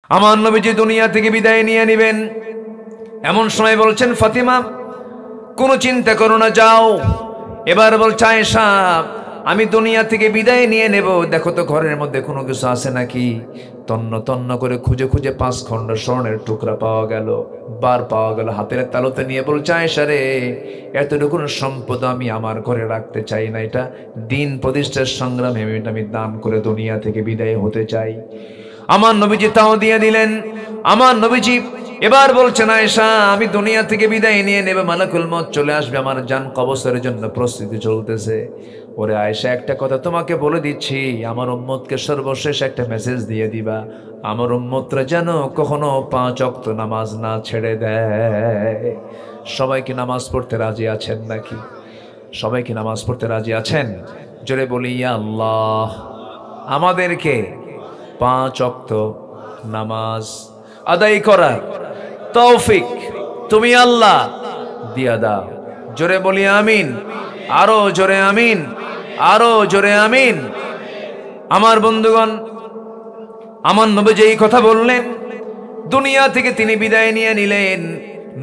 আমার নবীজি দুনিয়া থেকে বিদায় নিয়ে নেবেন, এমন সময় বলছেন, ফাতিমা কোনো চিন্তা করো না, যাও। এবার বলছে, আয়েশা আমি দুনিয়া থেকে বিদায় নিয়ে নেব, দেখো তো ঘরের মধ্যে কোনো কিছু আছে নাকি। তন্ন তন্ন করে খুঁজে খুঁজে 5 খণ্ড স্বর্ণের টুকরা পাওয়া গেল, বার পাওয়া গেল, হাতের তালুতে নিয়ে বলছে, আয়েশা রে, এতটুকু সম্পদ আমি আমার ঘরে রাখতে চাই না, এটা দিন প্রতিষ্ঠার সংগ্রামে আমি দান করে দুনিয়া থেকে বিদায় হতে চাই। আমার নবীজি তাও দিয়ে দিলেন। আমার নবীজি এবার বলছেন, আয়েশা আমি দুনিয়া থেকে বিদায় নিয়ে নেবে, মালাকুল মউত চলে আসবে, আমার জান কবজের জন্য প্রস্তুতি চলতেছে। ওরে আয়েশা, একটা কথা তোমাকে বলে দিচ্ছি, আমার উম্মতকে সর্বশেষ একটা মেসেজ দিয়ে দিবা, আমার উম্মতরা যেন কখনো 5 ওয়াক্ত নামাজ না ছেড়ে দেয়। সবাই কি নামাজ পড়তে রাজি আছেন নাকি? সবাই কি নামাজ পড়তে রাজি আছেন? জোরে বলি ইয়া আল্লাহ, আমাদেরকে 5 ওয়াক্ত নামাজ আদায় করার তৌফিক তুমি আল্লাহ দিয়া দাও। জোরে বলি আমিন, আরো জোরে আমিন, আরো জোরে আমিন। আমার বন্ধুগণ, আমার নবীজি এই কথা বললেন, দুনিয়া থেকে তিনি বিদায় নিয়ে নিলেন।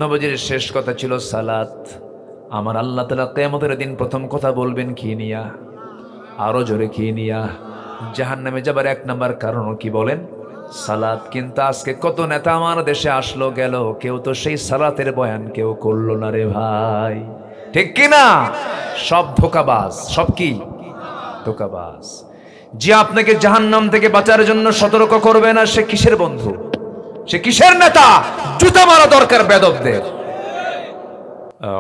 নবীজির শেষ কথা ছিল সালাত। আমার আল্লাহ তাআলা কিয়ামতের দিন প্রথম কথা বলবেন কি নিয়া? আরো জোরে কি নিয়া? জাহান্নামে যাবার 1 নাম্বার কারণ কি বলেন? সালাত। কিন্তু আজকে কত নেতা আমার দেশে আসলো গেল, কেউ তো সেই সালাতের বয়ান কেউ করলো না রে ভাই, ঠিক কি না? সব ধোঁকাবাজ, সব কি ধোঁকাবাজ। যে আপনাকে জাহান্নাম থেকে বাঁচার জন্য সতর্ক করবে না, সে কিসের বন্ধু, সে কিসের নেতা? জুতা মারা দরকার বেদবদের।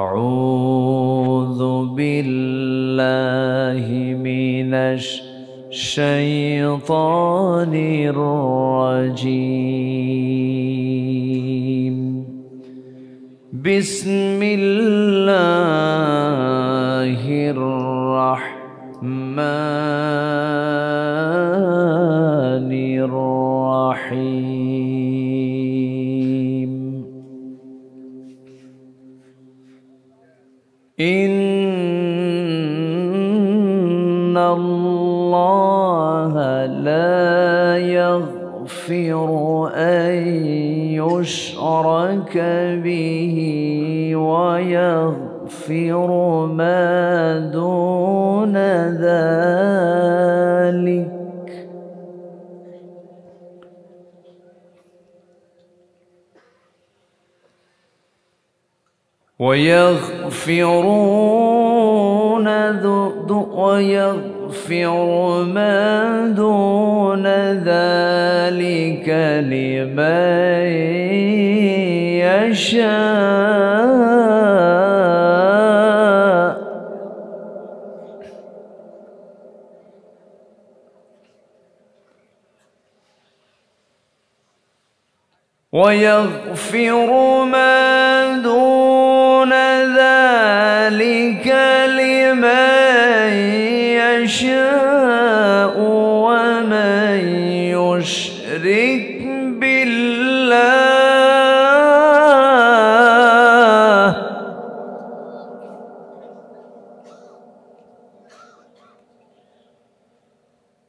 আউযু বিল্লাহি মিনাশ শাইতানির রাজীম। বিসমিল্লাহির রাহমানির রাহিম। ইন্নাল্লাহা লা ইয়াগফিরু আন ইউশরাকা বিহি ওয়া ইয়াগফিরু মা দুনা যালিক ويغفر ما دون ذلك لمن يشاء ويغفر ما دون ذلك لمن يشاء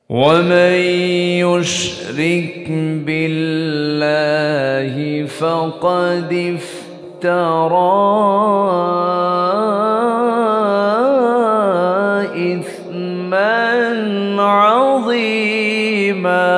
ومن يشرك بالله فقد افترى إثما عظيما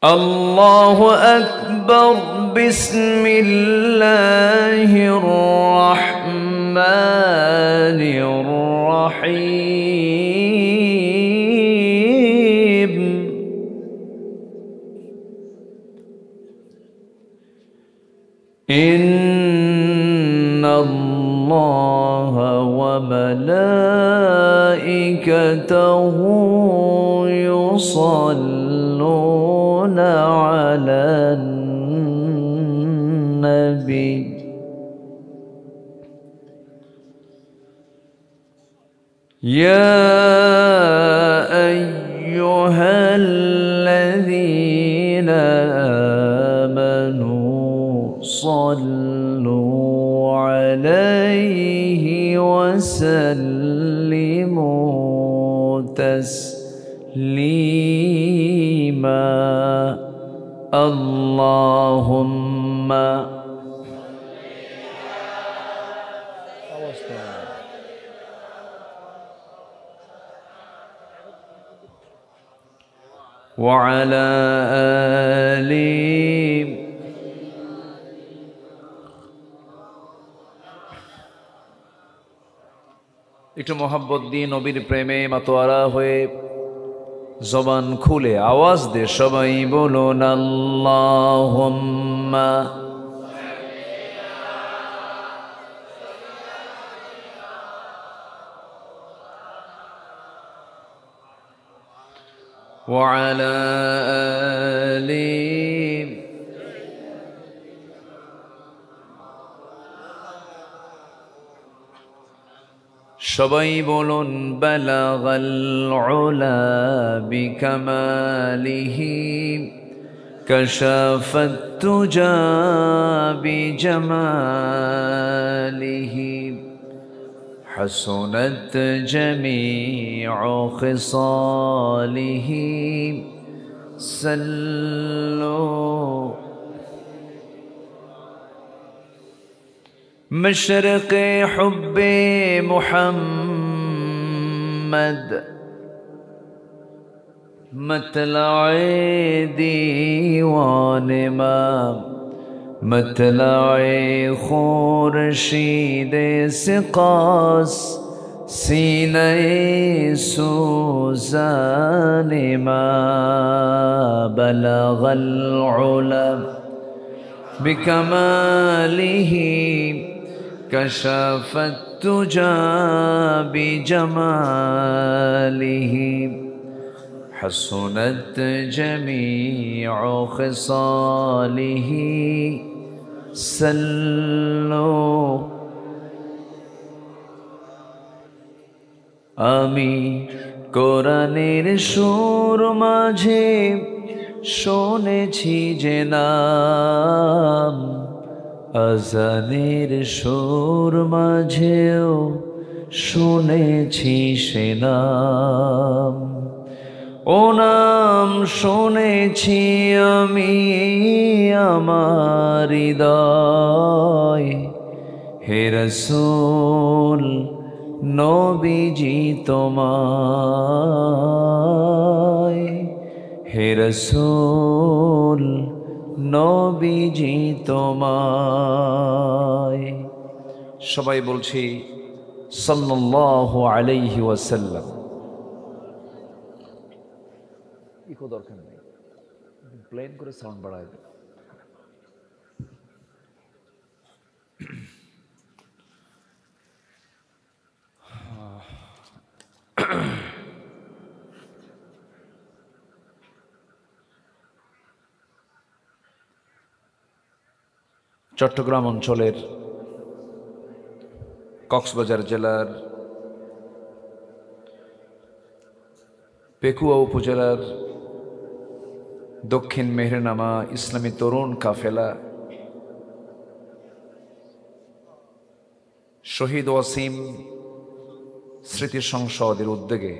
الله أكبر بسم الله الرحمن الرحيم إن الله وملائكته يصلون على النبي يا أيها الذين آمنوا صلوا عليه وسلموا وسلموا تسليما اللهم وعلى آل একটু মোহাব্বত দিয়ে নবীর প্রেমে মাতোয়ারা হয়ে জবান খুলে আওয়াজ দে সবাই বলুন আল্লাহুম্মা وعلى آل সবাই বলুন বালাগাল উলা বিকামালিহি কাশাফাত তুজা বিজামালিহি حسنت جميع خصاله صلوا مشرق حب محمد مطلع دیوان ما مطلع خورشید سقاس سینه سوزان ما بلغ العلا بكماله كشف التجا بجماله حسنت جميع خصاله صلوا আমি কোরআনের সুর মাঝে শুনেছি যে নাম আজানের সুর মাঝেও শুনেছি সে নাম ও নাম শুনেছি আমি আমার হৃদয় হে রাসূল নবীজি তোমায় হে রাসূল নবীজি তোমায় সবাই বলছি সাল্লাল্লাহু আলাইহি ওয়াসাল্লাম ইকো দরকার নেই প্লেন করে সাউন্ড বাড়ায় দেন চট্টগ্রাম অঞ্চলের কক্সবাজার জেলার পেকুয়া উপজেলার দক্ষিণ মেহরনামা ইসলামী তরুণ কাফেলা শহীদ ওয়াসিম স্মৃতি সংসদের উদ্যোগে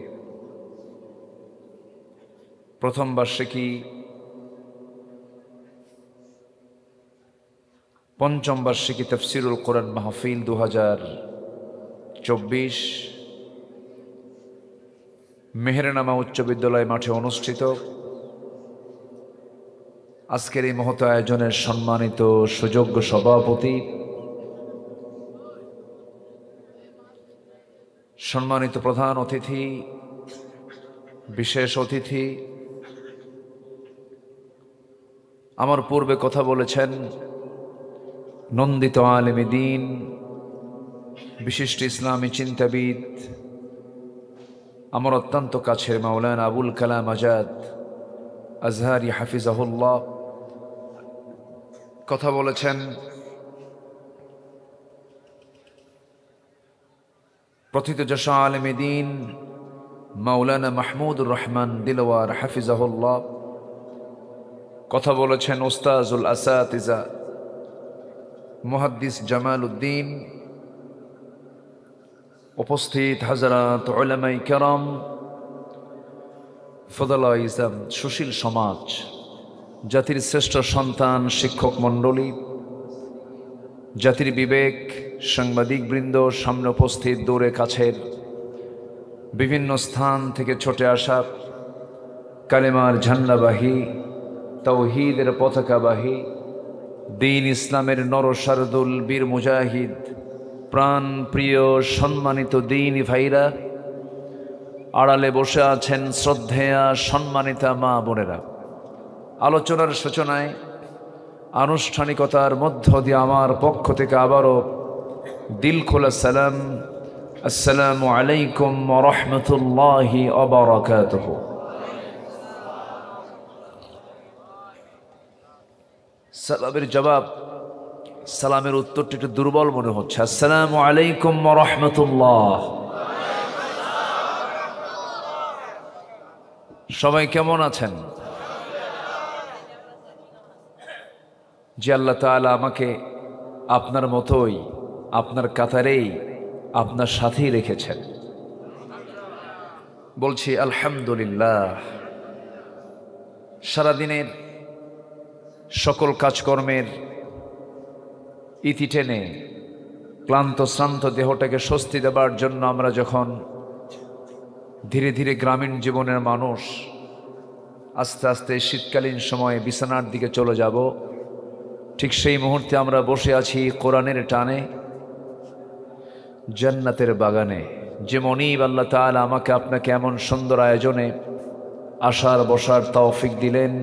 প্রথম বার্ষিকী পঞ্চম বার্ষিকী তাফসিরুল কোরআন মাহফিল 2024 মেহরনামা উচ্চ বিদ্যালয় মাঠে অনুষ্ঠিত। আজকের এই মহৎ আয়োজনের সম্মানিত সুযোগ্য সভাপতি, সম্মানিত প্রধান অতিথি, বিশেষ অতিথি, আমার পূর্বে কথা বলেছেন নন্দিত আলেমে দ্বীন, বিশিষ্ট ইসলামী চিন্তাবিদ, আমার অত্যন্ত কাছের মাওলানা আবুল কালাম আজাদ আজহারি হাফিজাহুল্লাহ। কথা বলেছেন প্রথিতযশা আলেমে দ্বীন মাওলানা মাহমুদুর রহমান দিলওয়ার হাফিজাহুল্লাহ। কথা বলেছেন উস্তাজুল আসাতিজা মুহাদ্দিস জামাল উদ্দিন উপস্থিত হাজরাত উলামায়ে কেরাম, ফজলা ইসলাম সুশীল সমাজ, জাতির শ্রেষ্ঠ সন্তান, শিক্ষক মণ্ডলী, জাতির বিবেক, সাংবাদিকবৃন্দ, সামনে উপস্থিত দূরে কাছের বিভিন্ন স্থান থেকে ছুটে আসা কালেমার ঝান্ডাবাহী, তাওহীদের পতাকাবাহী, দ্বীন ইসলামের নরসারদুল বীর মুজাহিদ, প্রাণ প্রিয় সম্মানিত দ্বীনী ভাইরা, আড়ালে বসে আছেন শ্রদ্ধেয়া সম্মানিতা মা বোনেরা, আলোচনার সূচনায় আনুষ্ঠানিকতার মধ্য দিয়ে আমার পক্ষ থেকে আবারও দিল খোলা সালাম, আসসালামু আলাইকুম ওয়া রাহমাতুল্লাহি ওয়া বারাকাতুহু। সালামের জবাব, সালামের উত্তরটি একটু দুর্বল মনে হচ্ছে। আসসালামু আলাইকুম ওয়া রাহমাতুল্লাহ। সবাই কেমন আছেন? যে আল্লাহ তাআলা আমাকে আপনার মতোই, আপনার কাতারেই, আপনার সাথেই রেখেছেন, বলছি আলহামদুলিল্লাহ। সারাদিনের সকল কাজকর্মের ইতি টেনে ক্লান্ত শ্রান্ত দেহটাকে স্বস্তি দেবার জন্য আমরা যখন ধীরে ধীরে গ্রামীণ জীবনের মানুষ আস্তে আস্তে শীতকালীন সময়ে বিছানার দিকে চলে যাব, ঠিক সেই মুহূর্তে আমরা বসে আছি কোরআনের টানে জান্নাতের বাগানে। যে মনিব আল্লাহ তাআলা আমাকে আপনাকে এমন সুন্দর আয়োজনে আসার বসার তৌফিক দিলেন,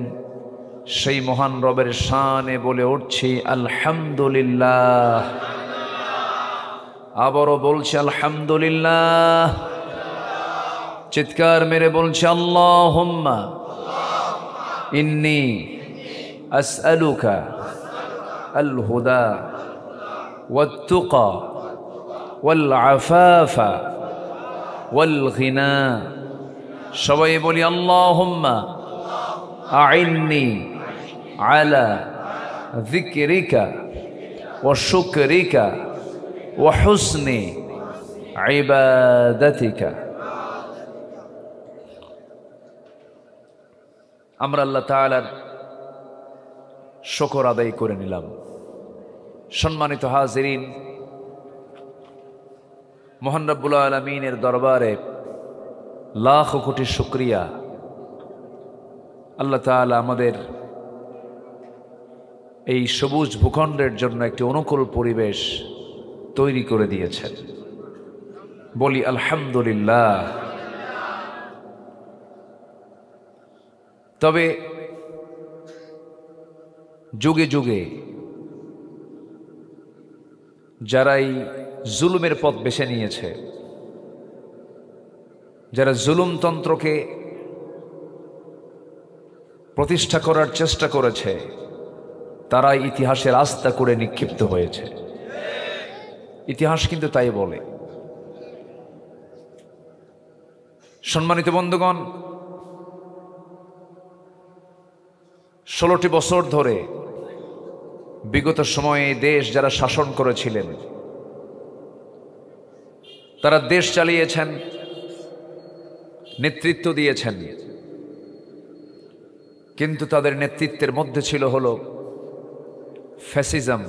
সেই মহান রবের শানে বলে উঠছি আলহামদুলিল্লাহ। আবারও বলছি আলহামদুলিল্লাহ। চিৎকার মেরে বলছি আল্লাহুম্মা ইন্নী আসআলুকা আল হুদা ওয়াত তুকা ওয়াল আফাফা ওয়াল গিনা। সবাই বলি আল্লাহুম্মা আইন্নি আলা যিকরিকা ওয়া শুকরিকা ওয়া হুসনি ইবাদাতিকা। আমরা আল্লাহ তাআলার শুকর আদায় করে নিলাম। সম্মানিত হাজিরিন, মহান রব্বুল আলামিনের দরবারে লাখ কোটি শুকরিয়া। আল্লাহ তাআলা আমাদের এই সবুজ ভূখণ্ডের জন্য একটি অনুকূল পরিবেশ তৈরি করে দিয়েছেন। বলি আলহামদুলিল্লাহ। তবে যুগে যুগে যারা এই জুলুমের পথ বেছে নিয়েছে, যারা জুলুমতন্ত্রকে প্রতিষ্ঠা করার চেষ্টা করেছে, তারা ইতিহাসের আস্থা করে নিক্ষিপ্ত হয়েছে। ইতিহাস কিন্তু তাই বলে। সম্মানিত বন্ধুগণ, 16টি বছর ধরে বিগত সময়ে দেশ যারা শাসন করেছিলেন, তারা দেশ চালিয়েছেন, নেতৃত্ব দিয়েছেন, কিন্তু তাদের নেতৃত্বের মধ্যে ছিল হলো ফ্যাসিজম,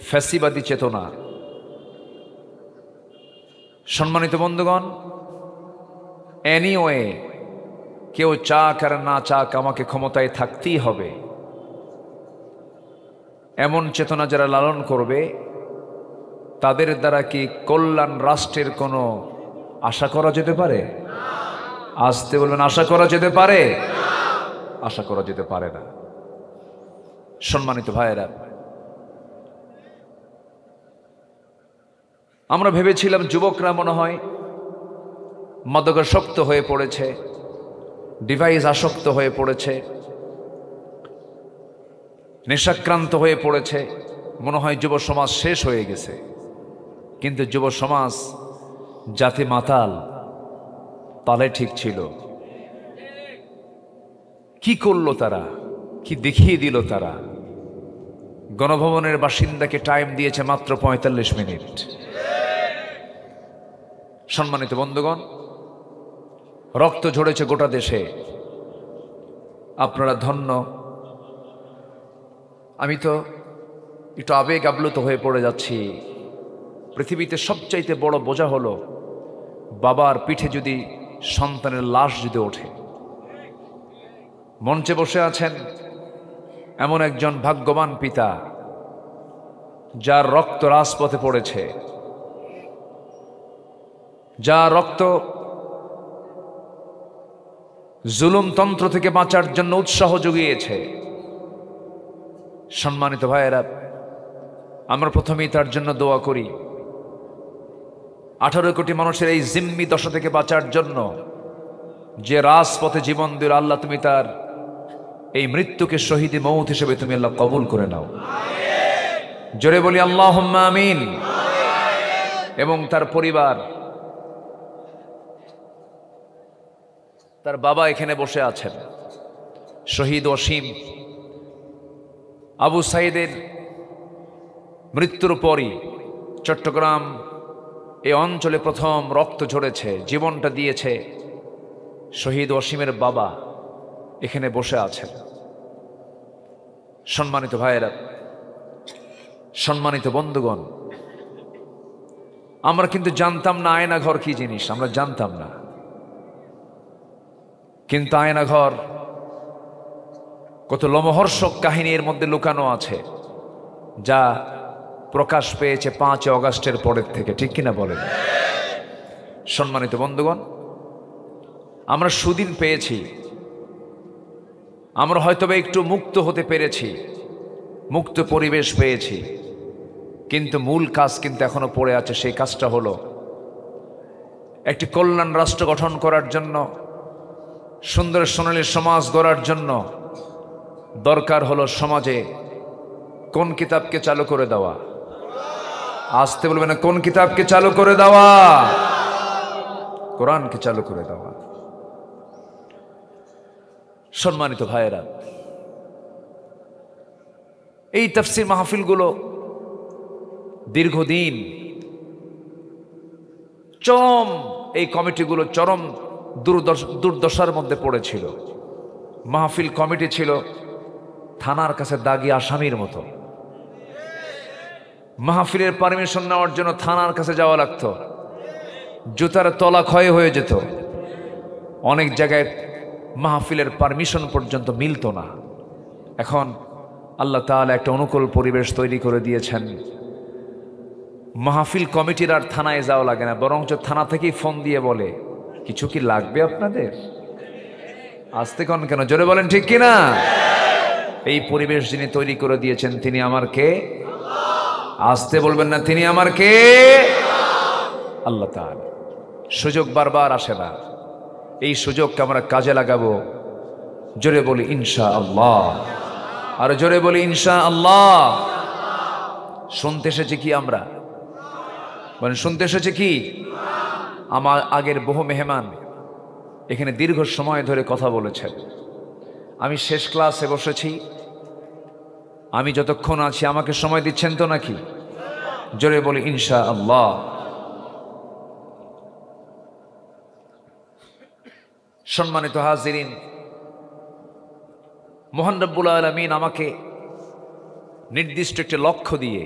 ফ্যাসিবাদী চেতনা। সম্মানিত বন্ধুগণ, এনিওয়ে কেউ চাক আর না চাক আমাকে ক্ষমতায় থাকতেই হবে, এমন চেতনা যারা লালন করবে, তাদের দ্বারা কি কল্যাণ রাষ্ট্রের কোনো আশা করা যেতে পারে? আসতে বলবেন, আশা করা যেতে পারে? আশা করা যেতে পারে না। সম্মানিত ভাইয়েরা, আমরা ভেবেছিলাম যুবকরা মনে হয় মাদকাসক্ত হয়ে পড়েছে, ডিভাইস আসক্ত হয়ে পড়েছে, নেশাক্রান্ত হয়ে পড়েছে, মনে হয় যুব সমাজ শেষ হয়ে গেছে। কিন্তু যুব সমাজ জাতি মাতাল, তালে ঠিক ছিল। কি করলো তারা? কি দেখিয়ে দিল তারা? গণভবনের বাসিন্দাকে টাইম দিয়েছে মাত্র 45 মিনিট। সম্মানিত বন্ধুগণ, রক্ত ঝরেছে গোটা দেশে, আপনারা ধন্য। আমি তো একটু আবেগ আপ্লুত হয়ে পড়ে যাচ্ছি। পৃথিবীতে সবচাইতে বড় বোঝা হলো বাবার পিঠে যদি সন্তানের লাশ যদি ওঠে। মঞ্চে বসে আছেন এমন একজন ভাগ্যবান পিতা যার রক্ত রাজপথে পড়েছে, যার রক্ত জুলুমতন্ত্র থেকে বাঁচার জন্য উৎসাহ জুগিয়েছে। সম্মানিত ভাইয়েরা, আমরা প্রথমেই তার জন্য দোয়া করি। 18 কোটি মানুষের এই জিম্মি দশা থেকে বাঁচার জন্য যে রাজপথে জীবন দিল, আল্লাহ তুমি তার এই মৃত্যুকে শহীদ মৌত হিসেবে তুমি আল্লাহ কবুল করে নাও। জোরে বলি আল্লাহুম্মা আমিন। এবং তার পরিবার, তার বাবা এখানে বসে আছেন, শহীদ অসীম। আবু সাইদের মৃত্যুর পরই চট্টগ্রাম এই অঞ্চলে প্রথম রক্ত ঝরেছে, জীবনটা দিয়েছে শহীদ অসীমের বাবা এখানে বসে আছেন। সম্মানিত ভাইয়েরা, সম্মানিত বন্ধুগণ, আমরা কিন্তু জানতাম না আয়নাঘর কি জিনিস, আমরা জানতাম না। কিন্তু আয়নাঘর কত লোমহর্ষক কাহিনী এর মধ্যে লুকানো আছে, যা প্রকাশ পেয়েছে 5 অগাস্টের পরের থেকে, ঠিক কিনা বলেন? সম্মানিত বন্ধুগণ, আমরা সুদিন পেয়েছি, আমরা হয়তোবা একটু মুক্ত হতে পেরেছি, মুক্ত পরিবেশ পেয়েছি, কিন্তু মূল কাজ কিন্তু এখনো পড়ে আছে। সেই কাজটা হলো একটি কল্যাণ রাষ্ট্র গঠন করার জন্য, সুন্দর সোনালী সমাজ গড়ার জন্য দরকার হলো সমাজে কোন কিতাবকে চালু করে দেওয়া। আসতে বলবে না, কোন কিতাবকে চালু করে দেওয়া? কোরআনকে চালু করে দেওয়া। সম্মানিত ভাইয়েরা, এই তাফসীর মাহফিলগুলো দীর্ঘদিন চরম, এই কমিটিগুলো চরম দুর্দশার মধ্যে পড়েছিল। মাহফিল কমিটি ছিল থানার কাছে দাগি আসামির মতো। মাহফিলের পারমিশন নেওয়ার জন্য থানার কাছে যাওয়া লাগতো, জুতার তলা ক্ষয় হয়ে যেত। অনেক জায়গায় মাহফিলের পারমিশন পর্যন্ত মিলত না। এখন আল্লাহ তাআলা একটা অনুকূল পরিবেশ তৈরি করে দিয়েছেন। মাহফিল কমিটির আর থানায় যাওয়া লাগে না, বরঞ্চ থানা থেকেই ফোন দিয়ে বলে, কিছু কি লাগবে আপনাদের? আসতে কোন কেন, জোরে বলেন ঠিক কিনা? এই পরিবেশ যিনি তৈরি করে দিয়েছেন তিনি আমার কে? আসতে বলবেন না, তিনি আমার কে? আল্লাহ তাআলা। সুযোগ বারবার আসে না, এই সুযোগকে আমরা কাজে লাগাবো। জোরে বলি ইনশাআল্লাহ, আর জোরে বলি ইনশাআল্লাহ। শুনতে এসেছে কি আমরা? বলেন শুনতে এসেছে কি? আমার আগের বহু মেহমান এখানে দীর্ঘ সময় ধরে কথা বলেছেন। আমি শেষ ক্লাসে বসেছি, আমি যতক্ষণ আছি আমাকে সময় দিচ্ছেন তো নাকি? জোরে বলি ইনশাআল্লাহ। সম্মানিত হাজিরিন, মহান রব্বুল আলামিন আমাকে নির্দিষ্ট একটা লক্ষ্য দিয়ে,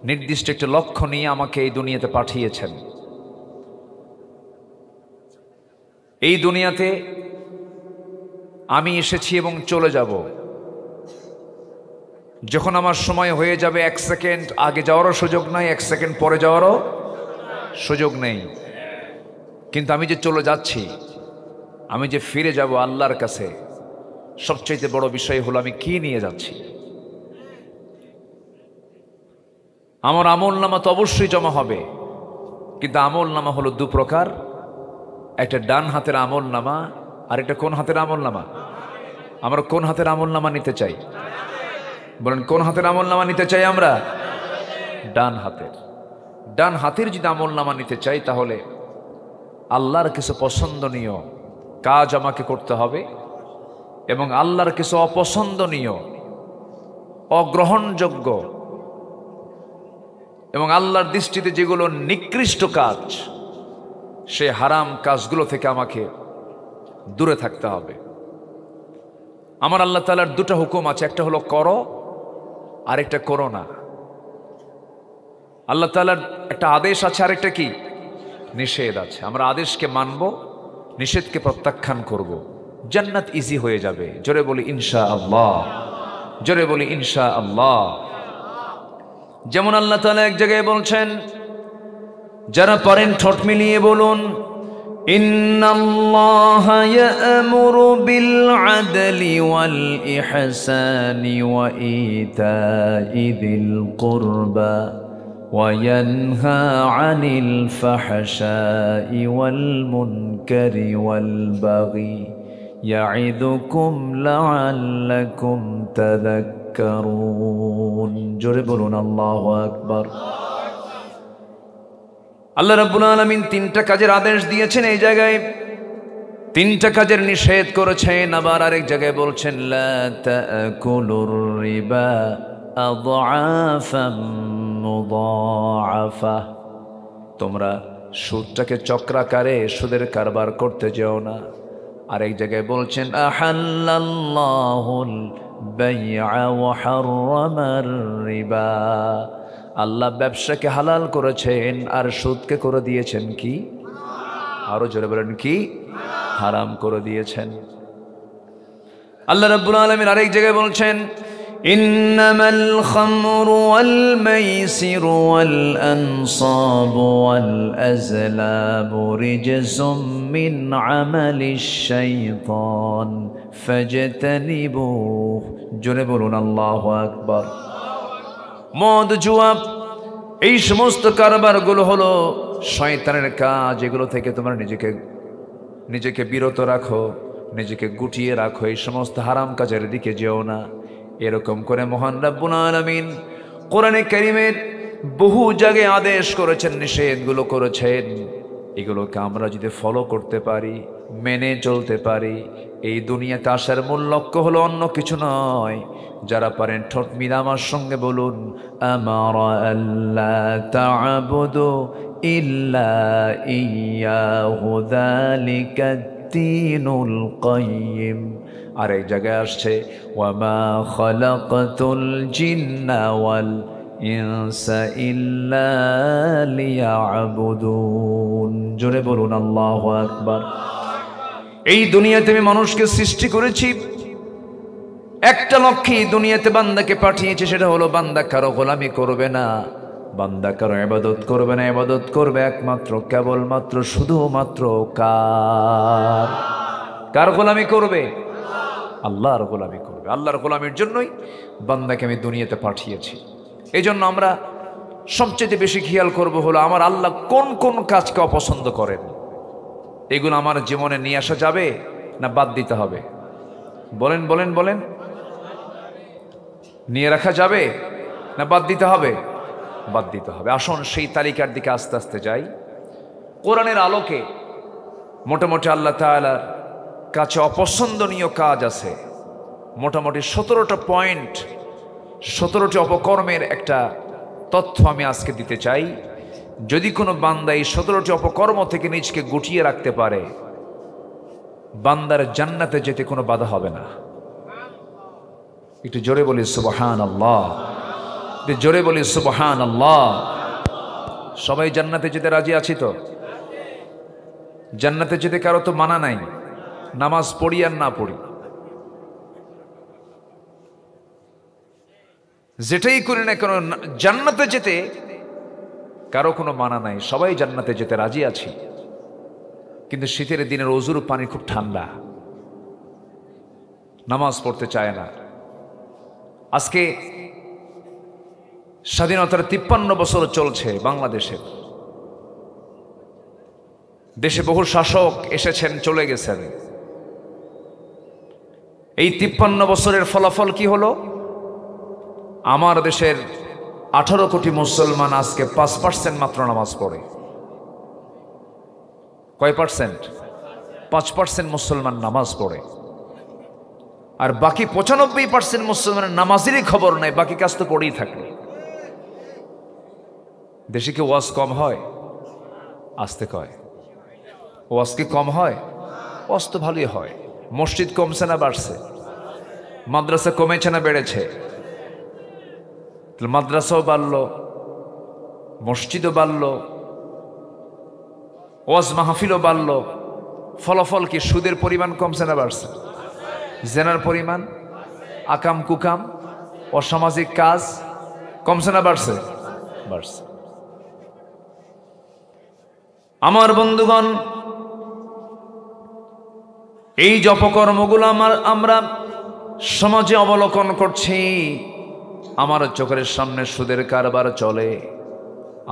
নির্দিষ্ট একটা লক্ষ্য নিয়ে আমাকে এই দুনিয়াতে পাঠিয়েছেন। এই দুনিয়াতে আমি এসেছি এবং চলে যাব। যখন আমার সময় হয়ে যাবে, 1 সেকেন্ড আগে যাওয়ারও সুযোগ নাই, 1 সেকেন্ড পরে যাওয়ারও সুযোগ নেই। কিন্তু আমি যে চলে যাচ্ছি, আমি যে ফিরে যাব আল্লাহর কাছে, সবচাইতে বড় বিষয় হলো আমি কি নিয়ে যাচ্ছি। আমার আমল নামা তো অবশ্যই জমা হবে, কিন্তু আমল নামা হলো 2 প্রকার। একটা ডান হাতের আমল নামা, আর একটা কোন হাতের আমল নামা? আমরা কোন হাতের আমল নামা নিতে চাই? বলেন কোন হাতের আমল নামা নিতে চাই আমরা? ডান হাতের। ডান হাতের যদি আমল নামা নিতে চাই, তাহলে আল্লাহর কিছু পছন্দনীয় কাজ আমাকে করতে হবে, এবং আল্লাহর কিছু অপছন্দনীয়, অগ্রহণযোগ্য এবং আল্লাহর দৃষ্টিতে যেগুলো নিকৃষ্ট কাজ, সে হারাম কাজগুলো থেকে আমাকে দূরে থাকতে হবে। আমার আল্লাহ তাআলার দুটো হুকুম আছে, একটা হলো করো, আরেকটা করো না। আল্লাহ তাআলার একটা আদেশ আছে, আরেকটা কি নিষেধ আছে। আমরা আদেশকে মানব, নিষেধকে প্রত্যাখ্যান করব, জান্নাত ইজি হয়ে যাবে। জোরে বলি ইনশাআল্লাহ, জোরে বলি ইনশাআল্লাহ। যেমন আল্লাহ তাআলা এক জায়গায় বলছেন, যারা পারেন ঠোঁট মিলিয়ে বলুন, ইন্নাল্লাহা ইয়া'মুরু বিল আদলি ওয়াল ইহসানি ওয়া ইতাই যিল কুরবা ওয়া ইয়ানহা আনিল ফাহশাই ওয়াল মুনকারি ওয়াল বাগি ইয়া'iদুকুম লা'আল্লাকুম তাযাক্কারুন। জোরে বলুন আল্লাহু আকবার। আল্লাহ রাব্বুল আলামিন তিনটা কাজের আদেশ দিয়েছেন, এই জায়গায় তিনটা কাজের নিষেধ করেছেন। আবার আরেক জায়গায় বলছেন, লা তাকুলুর রিবা আযআফাম মুযাআফা, তোমরা সুদটাকে চক্রাকারে সুদের কারবার করতে যেও না। আরেক জায়গায় বলছেন, আহাল্লাল্লাহুল বাই'a ওয়া হাররামার রিবা, আল্লাহ ব্যবসাকে হালাল করেছেন আর সুদকে করে দিয়েছেন কি, আরো জোরে বলেন কি, হারাম করে দিয়েছেন। আল্লাহ রাব্বুল আলামিন আরেক জায়গায় বলছেন, ইন্নামাল খামরু ওয়াল মাইসিরু ওয়াল আনসাবু ওয়াল আজলামু রিজসুম মিন আমালিশ শাইতান ফাজতানিবুহু। জোরে বলুন আল্লাহু আকবার। মদ, জুয়া, এই সমস্ত কারবারগুলো হলো শয়তানের কাজ। এগুলো থেকে তোমরা নিজেকে বিরত রাখো, নিজেকে গুটিয়ে রাখো, এই সমস্ত হারাম কাজের দিকে যেও না। এরকম করে মহান রব্বুল আলামিন কোরআনে কারীমের বহু জায়গায় আদেশ করেছেন, নিষেধগুলো করেছেন। এগুলোকে আমরা যদি ফলো করতে পারি, মেনে চলতে পারি, এই দুনিয়াতে আসার মূল লক্ষ্য হলো অন্য কিছু নয়। যারা পারেন ঠোঁট মিলে আমার সঙ্গে বলুন, আমারা আল্লাহ তা'বুদু ইল্লা ইয়্যাহু যালিকাদ দীনুল কাইয়্যিম। আর এই জায়গায় আসছে, ওয়ামা খালাকাতুল জিন্না ওয়াল ইনসা ইল্লা লিয়া'বুদুন। জোরে বলুন আল্লাহু আকবার। এই দুনিয়াতে আমি মানুষকে সৃষ্টি করেছি, একটা লক্ষ্যে দুনিয়াতে বান্দাকে পাঠিয়েছে, সেটা হলো বান্দা কারো গোলামি করবে না, বান্দা কারো ইবাদত করবে না, ইবাদত করবে একমাত্র কেবলমাত্র শুধুমাত্র কার গোলামি করবে? আল্লাহর গোলামি করবে। আল্লাহর গোলামির জন্যই বান্দাকে আমি দুনিয়াতে পাঠিয়েছি। এই জন্য আমরা সবচেয়ে বেশি খেয়াল করব হলো আমার আল্লাহ কোন কোন কাজকে অপছন্দ করেন। এগুলো আমার জীবনে নিয়ে আসা যাবে না বাদ দিতে হবে? বলেন বলেন বলেন। নিয়ে রাখা যাবে না বাদ দিতে হবে? বাদ দিতে হবে। আসুন সেই তালিকার দিকে আস্তে আস্তে যাই। কোরআনের আলোকে মোটামুটি আল্লাহ তাআলার কাছে অপছন্দনীয় কাজ আছে মোটামুটি 17টা পয়েন্ট, 17টি অপকর্মের একটা তথ্য আমি আজকে দিতে চাই। যদি কোনো বান্দা এই 17টি অপকর্ম থেকে নিজকে গুটিয়ে রাখতে পারে, বান্দার জান্নাতে যেতে কোনো বাধা হবে না। একটু জোরে বলি সুবহানাল্লাহ, একটু জোরে বলি সুবহানাল্লাহ। সবাই জান্নাতে যেতে রাজি আছি তো? জান্নাতে যেতে কারো তো মানা নাই, নামাজ পড়ি আর না পড়ি, যেটাই করি না কেন জান্নাতে যেতে কারো কোনো মানা নাই, সবাই জান্নাতে যেতে রাজি আছি। কিন্তু শীতের দিনের অজুর পানি খুব ঠান্ডা, নামাজ পড়তে চায় না। আজকে স্বাধীনতার 53 বছর চলছে বাংলাদেশের। দেশে বহু শাসক এসেছেন, চলে গেছেন। এই 53 বছরের ফলাফল কি হলো? আমার দেশের 18 কোটি মুসলমান আজকে 5% মাত্র নামাজ পড়ে। কয় পার্সেন্ট? 5% মুসলমান নামাজ পড়ে। আর বাকি 95% মুসলমানের নামাজেরই খবর নাই, বাকি কাজ তো পড়েই থাকে। দেশে কি ওয়াজ কম হয়? আসতে কয় ওয়াজ কি কম হয়? ওয়াজ তো ভালোই হয়। মসজিদ কমছে না বাড়ছে? মাদ্রাসা কমেছে না বেড়েছে? মাদ্রাসাও বাড়লো, মসজিদও বাড়লো, ওয়াজ মাহফিলও বাড়লো। ফলাফল কি? সুদের পরিমাণ কমছে না বাড়ছে? জেনার পরিমাণ, আকাম কুকাম, অসামাজিক কাজ কমছে না বাড়ছে? বাড়ছে। আমার বন্ধুগণ, এই যে অপকর্মগুলো আমরা সমাজে অবলোকন করছি, আমার চোখের সামনে সুদের কারবার চলে,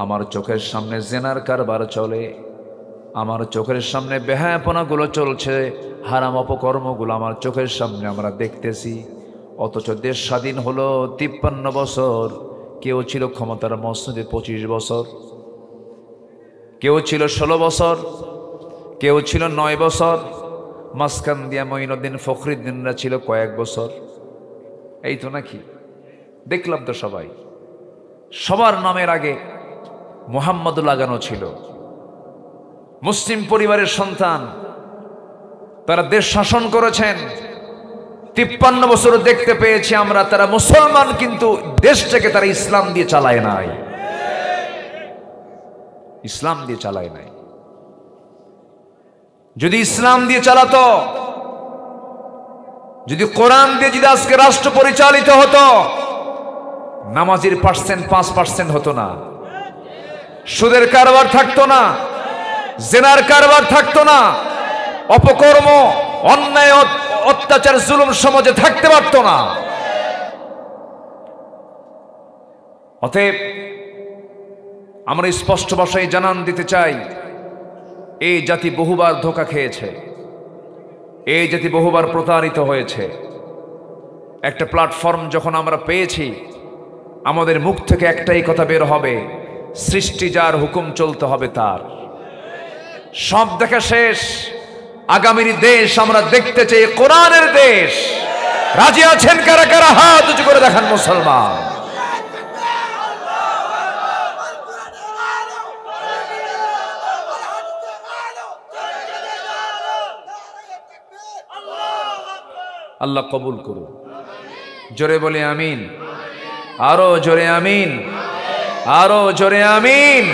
আমার চোখের সামনে জেনার কারবার চলে, আমার চোখের সামনে বেহায়াপনাগুলো চলছে, হারাম অপকর্মগুলো আমার চোখের সামনে আমরা দেখতেছি। অথচ দেশ স্বাধীন হলো 53 বছর। কেউ ছিল ক্ষমতার মসনদে 25 বছর, কেউ ছিল 16 বছর, কেউ ছিল 9 বছর, মাঝখান দিয়া মঈনুদ্দিন ফখরুদ্দিনরা ছিল কয়েক বছর। এই তো নাকি? দেখলাম তো সবাই, সবার নামের আগে মুহাম্মদ লাগানো ছিল। মুসলিম পরিবারের সন্তান, তারা দেশ শাসন করেছেন 53 বছর। দেখতে পেয়েছি আমরা তারা মুসলমান, কিন্তু দেশটাকে তারা ইসলাম দিয়ে চালায় নাই, ইসলাম দিয়ে চালায় নাই। যদি ইসলাম দিয়ে চালাতো, যদি কোরআন দিয়ে যদি আজকে রাষ্ট্র পরিচালিত হতো, নামাজির পার্সেন্ট 5% হতো না, সুদের কারবার থাকতো না, জেনার কারবার থাকতো না, অপকর্ম, অন্যায়, অত্যাচার, জুলুম সমাজে থাকতে পারত না। অতএব আমরা স্পষ্ট ভাষায় জানান দিতে চাই, এই জাতি বহুবার ধোঁকা খেয়েছে, এই জাতি বহুবার প্রতারিত হয়েছে। একটা প্ল্যাটফর্ম যখন আমরা পেয়েছি, আমাদের মুখ থেকে একটাই কথা বের হবে, সৃষ্টি যার, হুকুম চলতে হবে তার। সব দেখা শেষ, আগামীর দেশ আমরা দেখতে চাই কোরআনের দেশ। রাজি আছেন কারা কারা? হাত উঁচু করে দেখান মুসলমান। আল্লাহ কবুল করুন। জোরে বলে আমিন, আরো জোরে আমিন, আরো জোরে আমিন।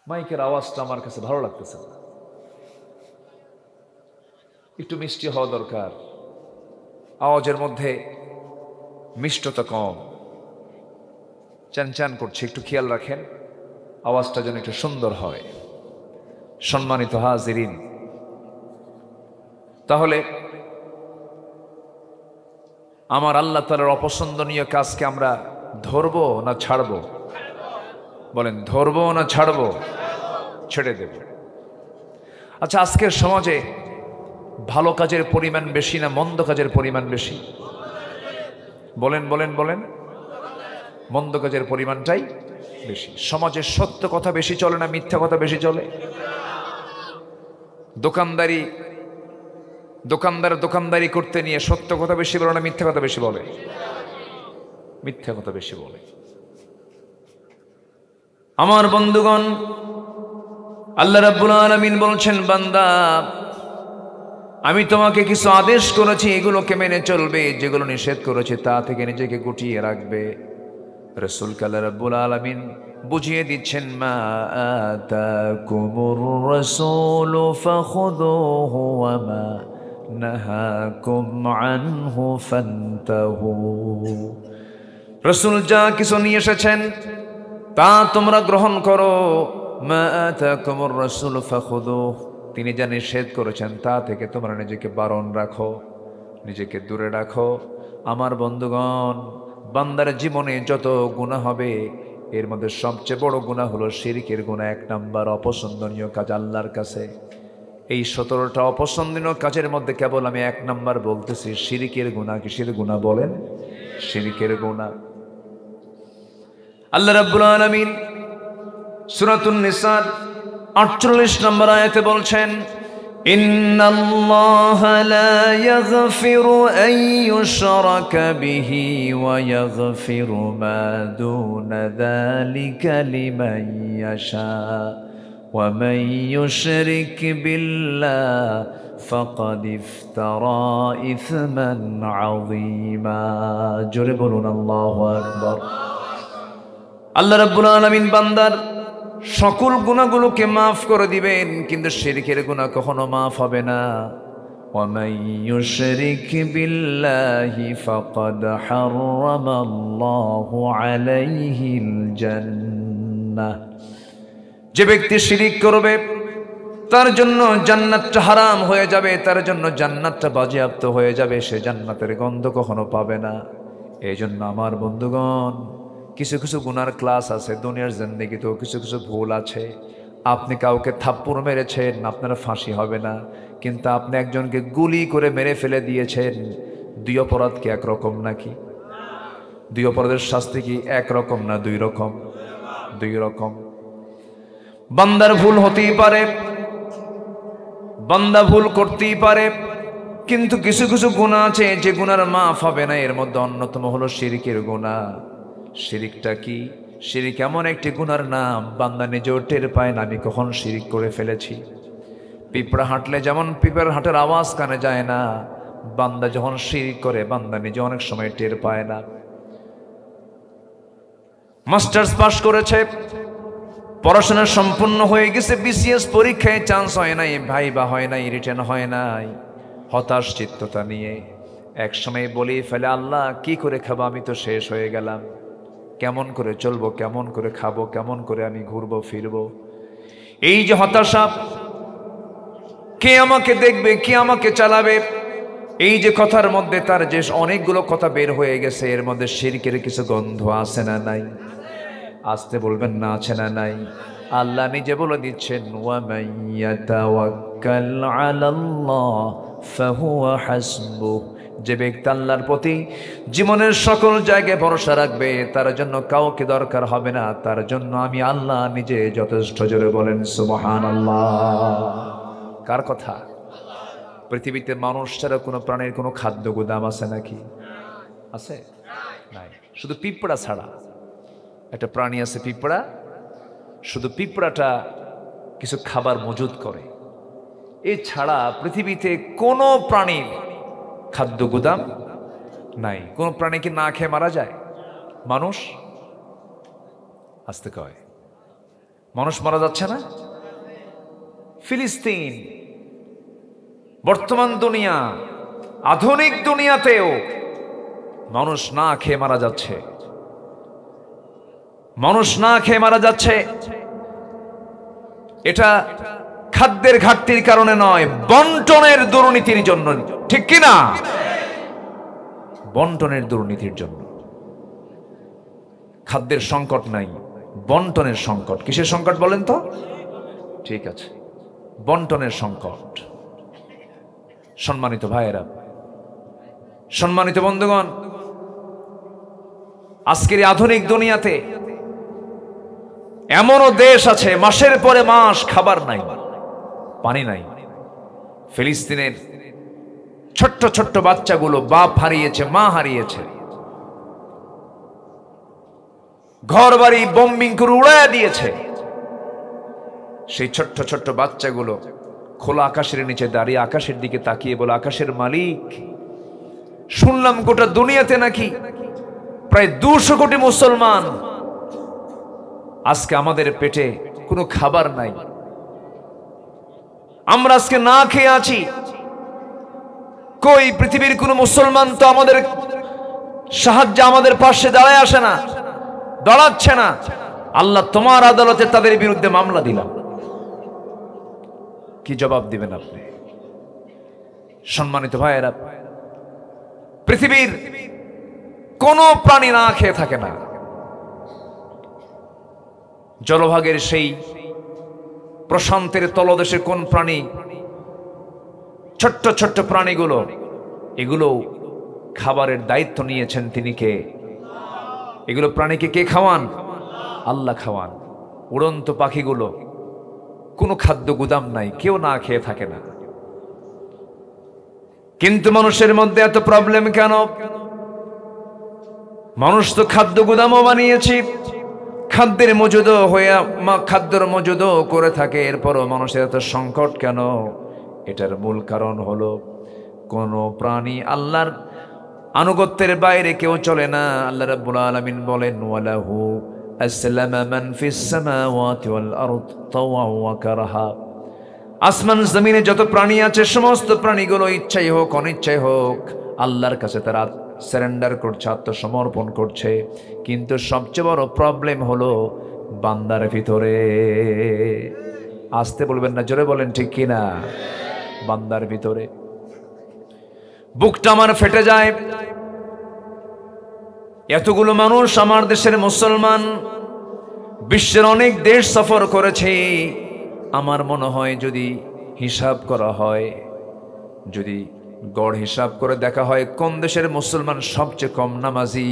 মাইকের আওয়াজটা আমার কাছে ভালো লাগতেছে না, একটু মিষ্টি হওয়া দরকার। আওয়াজের মধ্যে মিষ্টতা কম, চান করছে, একটু খেয়াল রাখেন আওয়াজটা যেন একটু সুন্দর হয়। সম্মানিত হাজিরিন, তাহলে আমার আল্লাহ তাআলার অপছন্দনীয় কাজকে আমরা ধরবো না ছাড়বো? বলেন, ধরবো না ছাড়বো? ছেড়ে দেব। আচ্ছা, আজকের সমাজে ভালো কাজের পরিমাণ বেশি না মন্দ কাজের পরিমাণ বেশি? বলেন বলেন বলেন। মন্দ কাজের পরিমাণটাই বেশি। সমাজে সত্য কথা বেশি চলে না মিথ্যা কথা বেশি চলে? দোকানদারি করতে নিয়ে সত্য কথা বেশি বলে না মিথ্যা কথা বেশি বলে? মিথ্যা কথা বেশি বলে। আমার বন্ধুগণ, আল্লাহ রাব্বুল আলামিন বলছেন, বান্দা আমি তোমাকে কিছু আদেশ করেছি, এগুলোকে মেনে চলবে, যেগুলো নিষেধ করেছি তা থেকে নিজেকে গুটিয়ে রাখবে। রাসূলকে আল্লাহ রাব্বুল আলামিন বুঝিয়ে দিচ্ছেন, মা আতাকুমুর রাসূলু ফাখুযুহু ওয়া মা নাহাকুম আনহু ফান্তাহু। রাসূল যা কিছু নিয়ে এসেছেন তা তোমরা গ্রহণ করো। মা আতাকুমুর রাসূলু ফাখুযুহু, তিনি যা নিষেধ করেছেন তা থেকে তোমরা নিজেকে বারণ রাখো, নিজেকে দূরে রাখো। আমার বন্ধুগণ, বান্দার জীবনে যত গুনাহ হবে এর মধ্যে সবচেয়ে বড় গুনাহ হলো শিরকের গুনাহ। 1 নাম্বার অপছন্দনীয় কাজ আল্লাহর কাছে। এই 17টা অপছন্দনীয় কাজের মধ্যে কেবল আমি 1 নাম্বার বলতেছি, শিরকের গুনাহ। কিসের গুনাহ বলেন? শিরকের গুনাহ। আল্লাহ রাব্বুল আলামিন সূরাতুন নিসার 48 নম্বর আয়াতে বলছেন, ইন্নাল্লাহা লা ইয়াগফিরু আন ইউশরাকা বিহি ওয়া ইয়াগফিরু মা দুনা যালিকা লিমান ইয়াশা ومن يشرك بالله فقد افترى إثما عظيما জোরে বলুন আল্লাহু আকবার। আল্লাহ রাব্বুল আলামিন বান্দার সকল গুনাহগুলোকে maaf করে দিবেন, কিন্তু শিরকের গুনাহ কখনো maaf হবে না। ومن يشرك بالله فقد حرم الله عليه الجنة যে ব্যক্তি শিরিক করবে তার জন্য জান্নাতটা হারাম হয়ে যাবে, তার জন্য জান্নাতটা বাজেয়াপ্ত হয়ে যাবে, সে জান্নাতের গন্ধ কখনো পাবে না। এই জন্য আমার বন্ধুগণ, কিছু কিছু গুনার ক্লাস আছে, দুনিয়ার জিন্দেগিতেও কিছু কিছু ভুল আছে। আপনি কাউকে থাপ্পড় মেরেছেন, আপনার ফাঁসি হবে না, কিন্তু আপনি একজনকে গুলি করে মেরে ফেলে দিয়েছেন। দুই অপরাধ কি একরকম নাকি? দুই অপরাধের শাস্তি কি একরকম না দুই রকম? দুই রকম। বান্দার ভুল হতেই পারে, বান্দা ভুল করতেই পারে, কিন্তু কিছু কিছু গুনাহ আছে যে গুনার মাফ হবে না। এর মধ্যে অন্যতম হলো শিরকের গুনাহ। শিরিকটা কি? শিরিক এমন একটি গুনার নাম, বান্দা নিজেও টের পায় না আমি কখন শিরিক করে ফেলেছি। পিঁপড়া হাঁটলে যেমন পিঁপড়ার হাঁটার আওয়াজ কানে যায় না, বান্দা যখন শিরিক করে বান্দা নিজে অনেক সময় টের পায় না। মাস্টার্স পাস করেছে, পড়াশোনা সম্পূর্ণ হয়ে গেছে, বিসিএস পরীক্ষায় চান্স হয় নাই, ভাইবা হয় নাই, রিটেন হয় নাই, হতাশ চিত্ততা নিয়ে এক সময় বলি ফেলে, আল্লাহ কি করে খাবো, আমি তো শেষ হয়ে গেলাম, কেমন করে চলবো, কেমন করে খাবো, কেমন করে আমি ঘুরবো ফিরবো। এই যে হতাশা, কে আমাকে দেখবে, কে আমাকে চালাবে, এই যে কথার মধ্যে তার যে অনেকগুলো কথা বের হয়ে গেছে, এর মধ্যে শিরকের কিছু গন্ধ আছে না নাই? আসতে বলবেন না, আছে না নাই? আল্লাহ নিজে বলে দিচ্ছেন, ওয়া মাইয়াতাওয়াক্কাল আলাল্লাহ ফাহুয়া হাসবুহ। যে ব্যক্তি আল্লাহর প্রতি জীবনের সকল জায়গায় ভরসা রাখবে, তার জন্য কাউকে দরকার হবে না, তার জন্য আমি আল্লাহ নিজে যথেষ্ট। জোরে বলেন সুবহানাল্লাহ। কার কথা? পৃথিবীতে মানুষ ছাড়া কোনো প্রাণীর কোনো খাদ্য গুদাম আছে নাকি? আছে? নাই। শুধু পিঁপড়া ছাড়া একটা প্রাণী আছে, পিঁপড়া। শুধু পিঁপড়াটা কিছু খাবার মজুদ করে, এছাড়া পৃথিবীতে কোনো প্রাণীর খাদ্য গুদাম নাই। কোন প্রাণী কি না খেয়ে মারা যায়? মানুষ আসতে কয়, মানুষ মারা যাচ্ছে না? ফিলিস্তিন, বর্তমান দুনিয়া, আধুনিক দুনিয়াতেও মানুষ না খেয়ে মারা যাচ্ছে। মানুষ না খেয়ে মারা যাচ্ছে। এটা খাদ্যের ঘাটতির কারণে নয়, বন্টনের দুর্নীতির জন্য। ঠিক কি না? বন্টনের দুর্নীতির জন্য। খাদ্যের সংকট নাই, বন্টনের সংকট। কিসের সংকট বলেন তো? ঠিক আছে, বন্টনের সংকট। সম্মানিত ভাইয়েরা, সম্মানিত বন্ধুগণ, আজকের আধুনিক দুনিয়াতে এমনও দেশ আছে মাসের পরে মাস খাবার নাই, পানি নাই। ফিলিস্তিনের ছোট্ট ছোট্ট বাচ্চাগুলো বাপ হারিয়েছে, মা হারিয়েছে, ঘর বাড়ি বোম্বিং করে উড়াইয়া দিয়েছে। সেই ছোট্ট ছোট্ট বাচ্চাগুলো খোলা আকাশের নিচে দাঁড়িয়ে আকাশের দিকে তাকিয়ে বলে, আকাশের মালিক, শুনলাম গোটা দুনিয়াতে নাকি প্রায় 200 কোটি মুসলমান, আজকে আমাদের পেটে কোনো খাবার নাই, আমরা আজকে না খেয়ে আছি। কই পৃথিবীর কোন মুসলমান তো আমাদের সাহায্যে আমাদের পাশে দাঁড়ায় আসে না, দাঁড়াচ্ছে না। আল্লাহ তোমার আদালতে তাদের বিরুদ্ধে মামলা দিলাম, কি জবাব দিবেন আপনি? সম্মানিত ভাইয়েরা, পৃথিবীর কোন প্রাণী না খেয়ে থাকে না। জলভাগের সেই প্রশান্তের তলদেশে কোন প্রাণী, ছোট্ট ছোট্ট প্রাণীগুলো, এগুলো খাবারের দায়িত্ব নিয়েছেন তিনি কে? এগুলো প্রাণীকে কে খাওয়ান? আল্লাহ খাওয়ান। উড়ন্ত পাখিগুলো, কোনো খাদ্য গুদাম নাই, কেউ না খেয়ে থাকে না। কিন্তু মানুষের মধ্যে এত প্রবলেম কেন? মানুষ তো খাদ্য গুদামও বানিয়েছি, খাদ্যের খাদ্যের মজুদও করে থাকে, এরপরও মানুষের এত সংকট কেন? এটার মূল কারণ হলো কোন প্রাণী আল্লাহর আনুগত্যের বাইরে কেউ চলে না। আল্লাহ রাব্বুল আলামিন বলেন, ওয়ালাহু আসলামা মান ফিস সামাওয়াতি ওয়াল আরদ তাওআন ওয়া কারহা। আসমান জমিনে যত প্রাণী আছে সমস্ত প্রাণীগুলো ইচ্ছাই হোক অনিচ্ছাই হোক আল্লাহর কাছে তারা সারেন্ডার করছে, আত্মসমর্পণ করছে। কিন্তু সবচেয়ে বড় প্রবলেম হলো বান্দার ভিতরে। আসতে বলবেন না, জোরে বলেন ঠিক কিনা? বান্দার ভিতরে বুকটা আমার ফেটে যায়। এতগুলো মানুষ আমার দেশের মুসলমান, বিশ্বের অনেক দেশ সফর করেছে। আমার মনে হয় যদি হিসাব করা হয়, যদি গড় হিসাব করে দেখা হয় কোন দেশের মুসলমান সবচেয়ে কম নামাজি,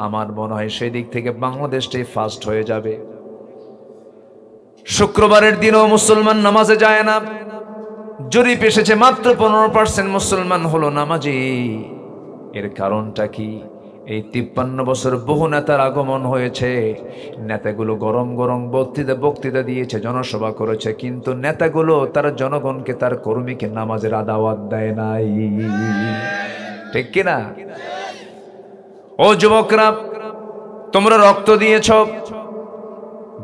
আমার মনে হয় সেই দিক থেকে বাংলাদেশটাই ফার্স্ট হয়ে যাবে। শুক্রবারের দিনও মুসলমান নামাজে যায় না। জরিপ এসেছে মাত্র 15% মুসলমান হলো নামাজি। এর কারণটা কি? এই 53 বছর বহু নেতার আগমন হয়েছে। নেতাগুলো গরম গরম বক্তৃতা দিয়েছে, জনসভা করেছে, কিন্তু নেতাগুলো তার জনগণকে, তার কর্মীকে নামাজের দাওয়াত দেয় নাই। ঠিক কিনা? ও যুবকরা, তোমরা রক্ত দিয়েছ,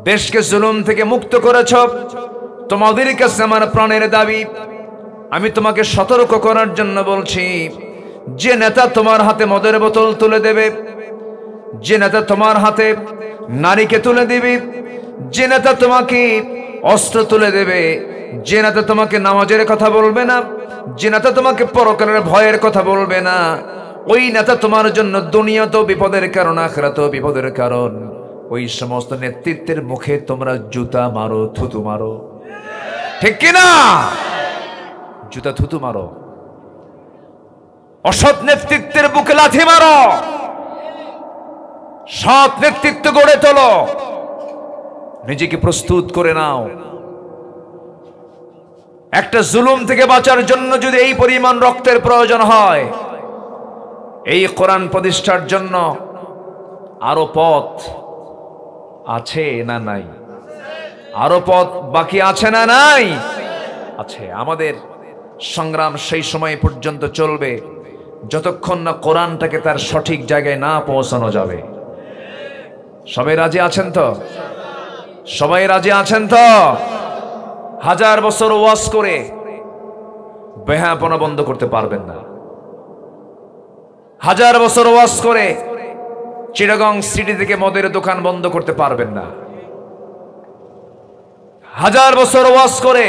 দেশকে জুলুম থেকে মুক্ত করেছ। তোমাদের কাছে আমার প্রাণের দাবি, আমি তোমাকে সতর্ক করার জন্য বলছি, যে নেতা তোমার হাতে মদের বোতল তুলে দেবে, যে নেতা তোমার হাতে নারীকে তুলে দেবে, যে নেতা তোমাকে অস্ত্র তুলে দেবে, যে নেতা তোমাকে নামাজের কথা বলবে না, যে নেতা তোমাকে পরকালের ভয়ের কথা বলবে না, ওই নেতা তোমার জন্য দুনিয়াতেও বিপদের কারণ, আখিরাতেও বিপদের কারণ। ওই সমস্ত নেতৃত্বের মুখে তোমরা জুতা মারো, থুতু মারো। ঠিক কিনা? জুতা থুতু মারো। অসৎ নেতৃত্বের বুকে লাথি মারো। সৎ নেতৃত্ব গড়ে তোলো। নিজেকে প্রস্তুত করে নাও। একটা জুলুম থেকে বাঁচার জন্য যদি এই পরিমাণ রক্তের প্রয়োজন হয়, এই কোরআন প্রতিষ্ঠার জন্য আরো পথ আছে না নাই? আরো পথ বাকি আছে না নাই? আছে। আমাদের সংগ্রাম সেই সময় পর্যন্ত চলবে যতক্ষণ না কোরআনটাকে তার সঠিক জায়গায় না পৌঁছানো যাবে। সবাই রাজি আছেন তো? সবাই রাজি আছেন তো? 1000 বছর ওয়াজ করে বেহায়াপনা বন্ধ করতে পারবেন না। 1000 বছর ওয়াজ করে চিটাগং সিটি থেকে মদের দোকান বন্ধ করতে পারবেন না। 1000 বছর ওয়াজ করে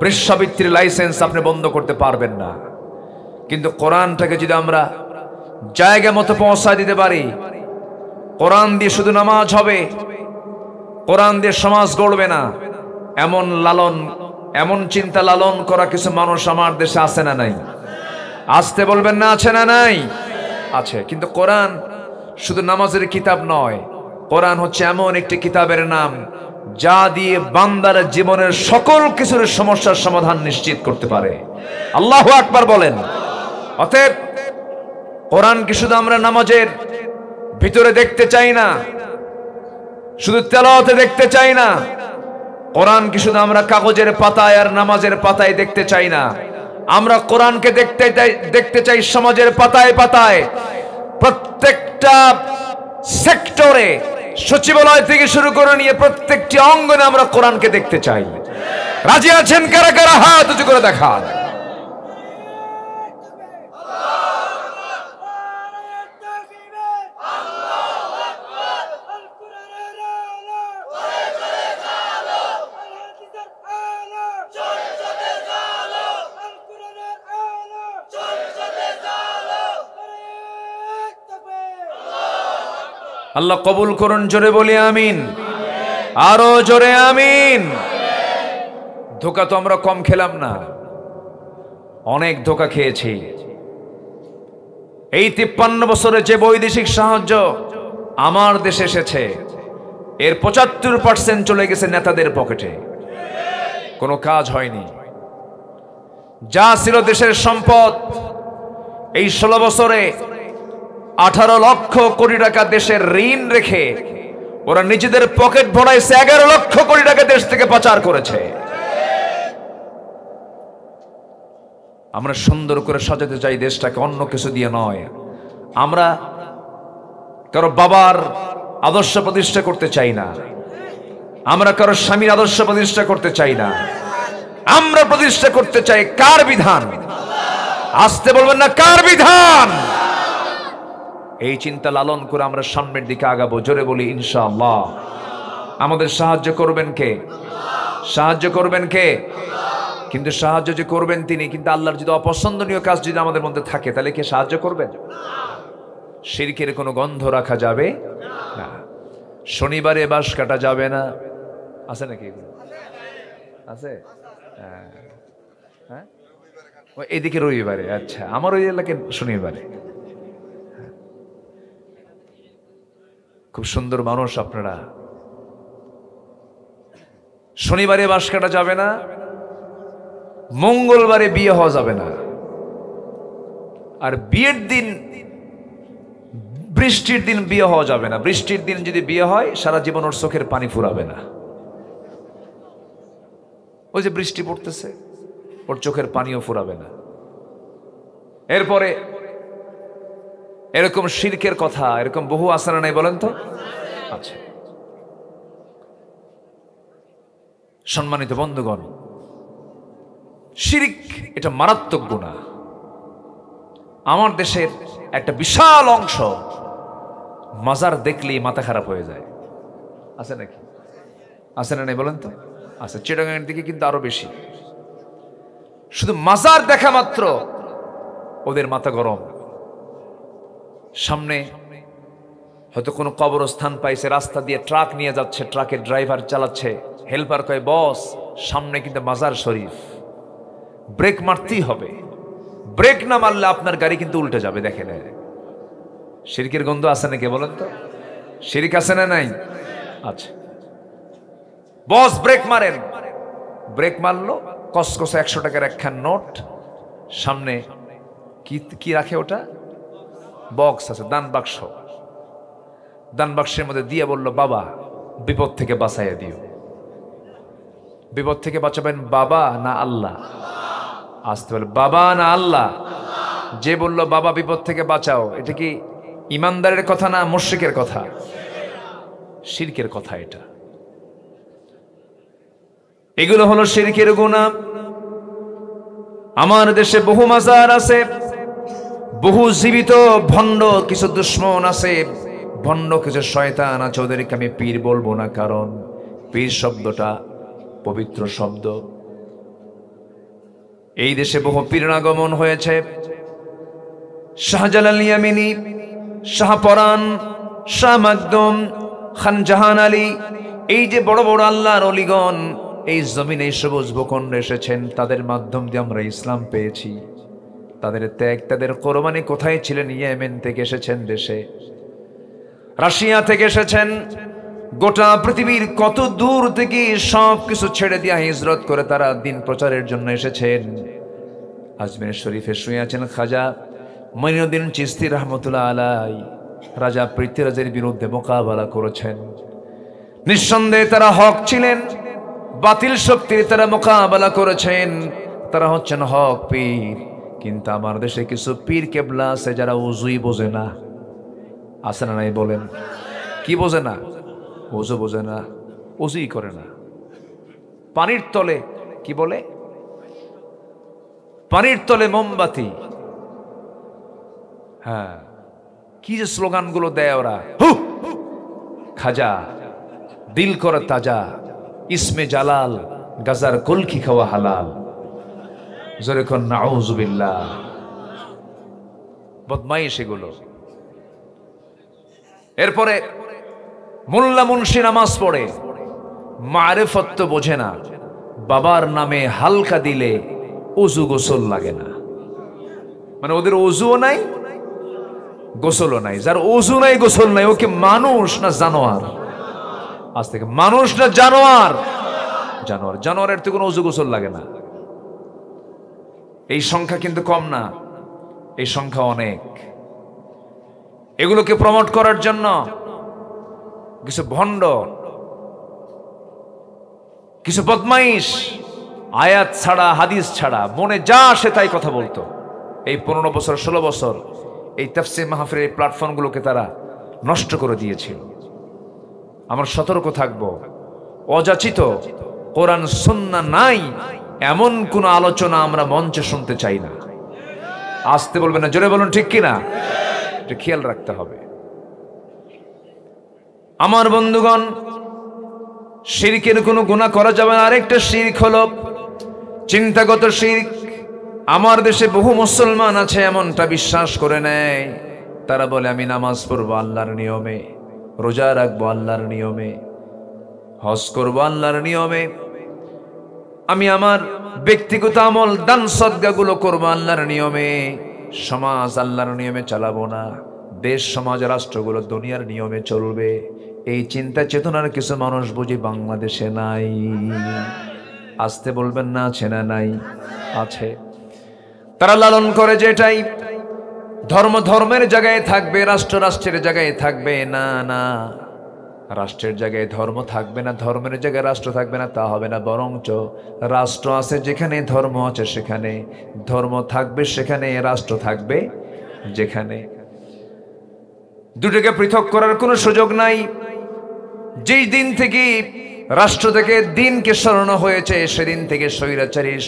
বৃক্ষাবৃত্তির লাইসেন্স আপনি বন্ধ করতে পারবেন না। কিন্তু কোরআনটাকে যদি আমরা জায়গা মতো পৌঁছায় দিতে পারি, কোরআন দিয়ে শুধু নামাজ হবে, কোরআন দিয়ে সমাজ গড়বে না, এমন চিন্তা লালন করা কিছু মানুষ আমার দেশে আছে না নাই? আসতে বলবেন না, আছে না নাই? আছে। কিন্তু কোরআন শুধু নামাজের কিতাব নয়, কোরআন হচ্ছে এমন একটি কিতাবের নাম যা দিয়ে বান্দার জীবনের সকল কিছুর সমস্যার সমাধান নিশ্চিত করতে পারে। আল্লাহু আকবার বলেন। অতএব কোরআনকে শুধু আমরা নামাজের ভিতরে দেখতে চাই না, শুধু তেলাওয়াতে দেখতে চাই না। কোরআনকে শুধু আমরা কাগজের পাতায় আর নামাজের পাতায় দেখতে চাই না। আমরা কোরআনকে দেখতে চাই সমাজের পাতায় পাতায়, প্রত্যেকটা সেক্টরে, সচিবালয় থেকে শুরু করে নিয়ে প্রত্যেকটি অঙ্গনে আমরা কোরআনকে দেখতে চাই। রাজি আছেন কারা কারা? হাত উঁচু করে দেখান। আল্লাহ কবুল করুন। জোরে বলি আমিন। আরো জোরে আমিন। ধোঁকা তো আমরা কম খেলাম না, অনেক ধোঁকা খেয়েছি। এই 53 বছরে যে বৈদেশিক সাহায্য আমার দেশে এসেছে, এর 75% চলে গেছে নেতাদের পকেটে, কোনো কাজ হয়নি। যা ছিল দেশের সম্পদ, এই 16 বছরে 18 লক্ষ কোটি টাকা দেশের ঋণ রেখে ওরা নিজেদের পকেট ভরাইছে, 11 লক্ষ কোটি টাকা দেশ থেকে পাচার করেছে। আমরা সুন্দর করে সাজাতে চাই দেশটাকে, অন্য কিছু দিয়ে নয়। আমরা কারো বাবার আদর্শ প্রতিষ্ঠা করতে চাই না, আমরা কারো স্বামীর আদর্শ প্রতিষ্ঠা করতে চাই না। আমরা প্রতিষ্ঠা করতে চাই কার বিধান? আসতে বলবেন না, কার বিধান? এই চিন্তা লালন করে আমরা সামনের দিকে আগাবো। জোরে বলি ইনশাআল্লাহ। আমাদের সাহায্য করবেন কে? সাহায্য করবেন কে? কিন্তু সাহায্য যে করবেন তিনি, কিন্তু আল্লাহর যদি অপছন্দনীয় কাজ যদি আমাদের মধ্যে থাকে, তাহলে কে সাহায্য করবেন? শিরকের কোনো গন্ধ রাখা যাবে না। শনিবারে বাঁশ কাটা যাবে না। আছে নাকি? আছে? হ্যাঁ, এদিকে রবিবারে। আচ্ছা, আমার ওই এলাকায় শনিবারে। খুব সুন্দর মানুষ আপনারা। শনিবারে বাঁশ কাটা যাবে না, মঙ্গলবারে বিয়ে হওয়া যাবে না, আর বিয়ের দিন, বৃষ্টির দিন বিয়ে হওয়া যাবে না। বৃষ্টির দিন যদি বিয়ে হয়, সারা জীবন ওর চোখের পানি ফুরাবে না। ওই যে বৃষ্টি পড়তেছে, ওর চোখের পানিও ফুরাবে না। এরপরে এরকম শিরকের কথা এরকম বহু আছে না নাই বলেন তো? আচ্ছা, সম্মানিত বন্ধুগণ, শিরক এটা মারাত্মক গুনাহ। আমার দেশের একটা বিশাল অংশ মাজার দেখলেই মাথা খারাপ হয়ে যায়। আছে নাকি? আছে না নাই বলেন তো? আচ্ছা, চিটাগাংয়ের দিকে কিন্তু আরো বেশি। শুধু মাজার দেখা মাত্র ওদের মাথা গরম। সামনে হয়তো কোনো কবরস্থান পাইছে, রাস্তা দিয়ে ট্রাক নিয়ে যাচ্ছে, ট্রাকের ড্রাইভার চালাচ্ছে, হেল্পার কয় বস সামনে কিন্তু মাজার শরীফ, ব্রেক মারতেই হবে, ব্রেক না মারলে আপনার গাড়ি কিন্তু উল্টে যাবে। দেখে নেয়। শিরকের গন্ধ আছে নাকি বলেন তো? শিরক আছে না নাই? আচ্ছা, বস ব্রেক মারেন, ব্রেক মারলো, কসকসে 100 টাকার একখান নোট, সামনে কি রাখে ওটা? বক্স আছে, দান বাক্স। দান বাক্সের মধ্যে দিয়ে বলল, বাবা বিপদ থেকে বাঁচাইয়া দিও। বিপদ থেকে বাঁচাবেন বাবা না আল্লাহ? আসতে বলে বাবা না আল্লাহ? যে বলল বাবা বিপদ থেকে বাঁচাও, এটা কি ইমানদারের কথা না মুশরিকের কথা? শিরকের কথা এটা। এগুলো হলো শিরকের গুনাহ। আমার দেশে বহু মাজার আছে, বহু জীবিত ভণ্ড কিছু দুশ্মন আছে, ভণ্ড কিছু শয়তান আছে। ওদেরকে আমি পীর বলবো না, কারণ পীর শব্দটা পবিত্র শব্দ। এই দেশে বহু পীরের আগমন হয়েছে। শাহজালাল ইয়ামিনী, শাহপরান, শাহ মাকদুম, খান জাহান আলী, এই যে বড় বড় আল্লাহর অলিগণ এই জমিনে সবুজ ভূখণ্ডে এসেছেন, তাদের মাধ্যম দিয়ে আমরা ইসলাম পেয়েছি। তাদের ত্যাগ, তাদের কোরবানি কোথায় ছিলেন? ইয়েমেন থেকে এসেছেন দেশে, রাশিয়া থেকে এসেছেন, গোটা পৃথিবীর কত দূর থেকে সব কিছু ছেড়ে দিয়ে হিজরত করে তারা দিন প্রচারের জন্য এসেছেন। আজমির শরীফে শুয়ে আছেন খাজা মঈনুদ্দিন চিশতি রহমতুল্লাহ আলাই। রাজা পৃথ্বীরাজের বিরুদ্ধে মোকাবেলা করেছেন। নিঃসন্দেহে তারা হক ছিলেন, বাতিল শক্তির তারা মোকাবেলা করেছেন। তারা হচ্ছেন হক পীর। কিন্তু আমার দেশে কিছু পীর কেবলা আছে যারা উজুই বোঝে না। আছে না নাই বলেন? কি বোঝে না? ওযু বোঝে না, ওযুই করে না। পানির তলে কি বলে? পানির তলে মোমবাতি। হ্যাঁ, কি যে স্লোগানগুলো দেয় ওরা। হু খাজা দিল করে তাজা, ইসমে জালাল, গাজার কলকি খাওয়া হালাল। জোরে কোন নাউযুবিল্লাহ। বদমাইশ এগুলো। এরপরে মোল্লা মুন্সি নামাজ পড়ে, মারেফত তো বোঝে না। বাবার নামে হালকা দিলে ওযু গোসল লাগে না। মানে ওদের ওযুও নাই, গোসলও নাই। যার ওযু নাই, গোসল নাই, ওকে মানুষ না জানোয়ার? আজ থেকে মানুষ না জানোয়ার? জানোয়ার। জানোয়ারের তো কোনো ওযু গোসল লাগে না। এই সংখ্যা কিন্তু কম না, এই সংখ্যা অনেক। এগুলোকে প্রমোট করার জন্য কিছু ভণ্ড, কিছু বদমাইশ আয়াত ছাড়া হাদিস ছাড়া মনে যা আসে তাই কথা বলতো। এই 15 বছর 16 বছর এই তাফসীর মাহফিলের এই প্ল্যাটফর্মগুলোকে তারা নষ্ট করে দিয়েছিল। আমরা সতর্ক থাকব, অযাচিত কোরআন সুন্নাহ নাই এমন কোন আলোচনা আমরা মঞ্চে শুনতে চাই না। আসতে বলবেন না, জোরে বলুন ঠিক কিনা, এটা খেয়াল রাখতে হবে। আমার বন্ধুগণ, শিরকের কোনো গুনাহ করা যাবে না। আরেকটা শিরক হলো চিন্তাগত শিরক। আমার দেশে বহু মুসলমান আছে এমনটা বিশ্বাস করে নেয়, তারা বলে আমি নামাজ পড়বো আল্লাহর নিয়মে, রোজা রাখবো আল্লাহর নিয়মে, হজ করবো আল্লাহর নিয়মে, আমি আমার ব্যক্তিগত আমল দান সদকাগুলো করবো আল্লাহর নিয়মে, সমাজ আল্লাহর নিয়মে চালাবো না, দেশ সমাজ রাষ্ট্রগুলো দুনিয়ার নিয়মে চলবে। এই চিন্তা চেতনার কিছু মানুষ বুঝি বাংলাদেশে নাই। আসতে বলবেন না, আছে না নাই? আছে। তারা লালন করে যেটাই ধর্ম ধর্মের জায়গায় থাকবে, রাষ্ট্র রাষ্ট্রের জায়গায় থাকবে না। না, রাষ্ট্রের জায়গায় ধর্ম থাকবে না, ধর্মের জায়গায় রাষ্ট্র থাকবে না, তা হবে না। বরঞ্চ রাষ্ট্র আছে যেখানে, ধর্ম আছে সেখানে, ধর্ম থাকবে সেখানে, রাষ্ট্র থাকবে যেখানে। দুটোকে পৃথক করার কোনো সুযোগ নাই। যেই দিন থেকে রাষ্ট্র থেকে দিনকে সরানো হয়েছে সেদিন থেকে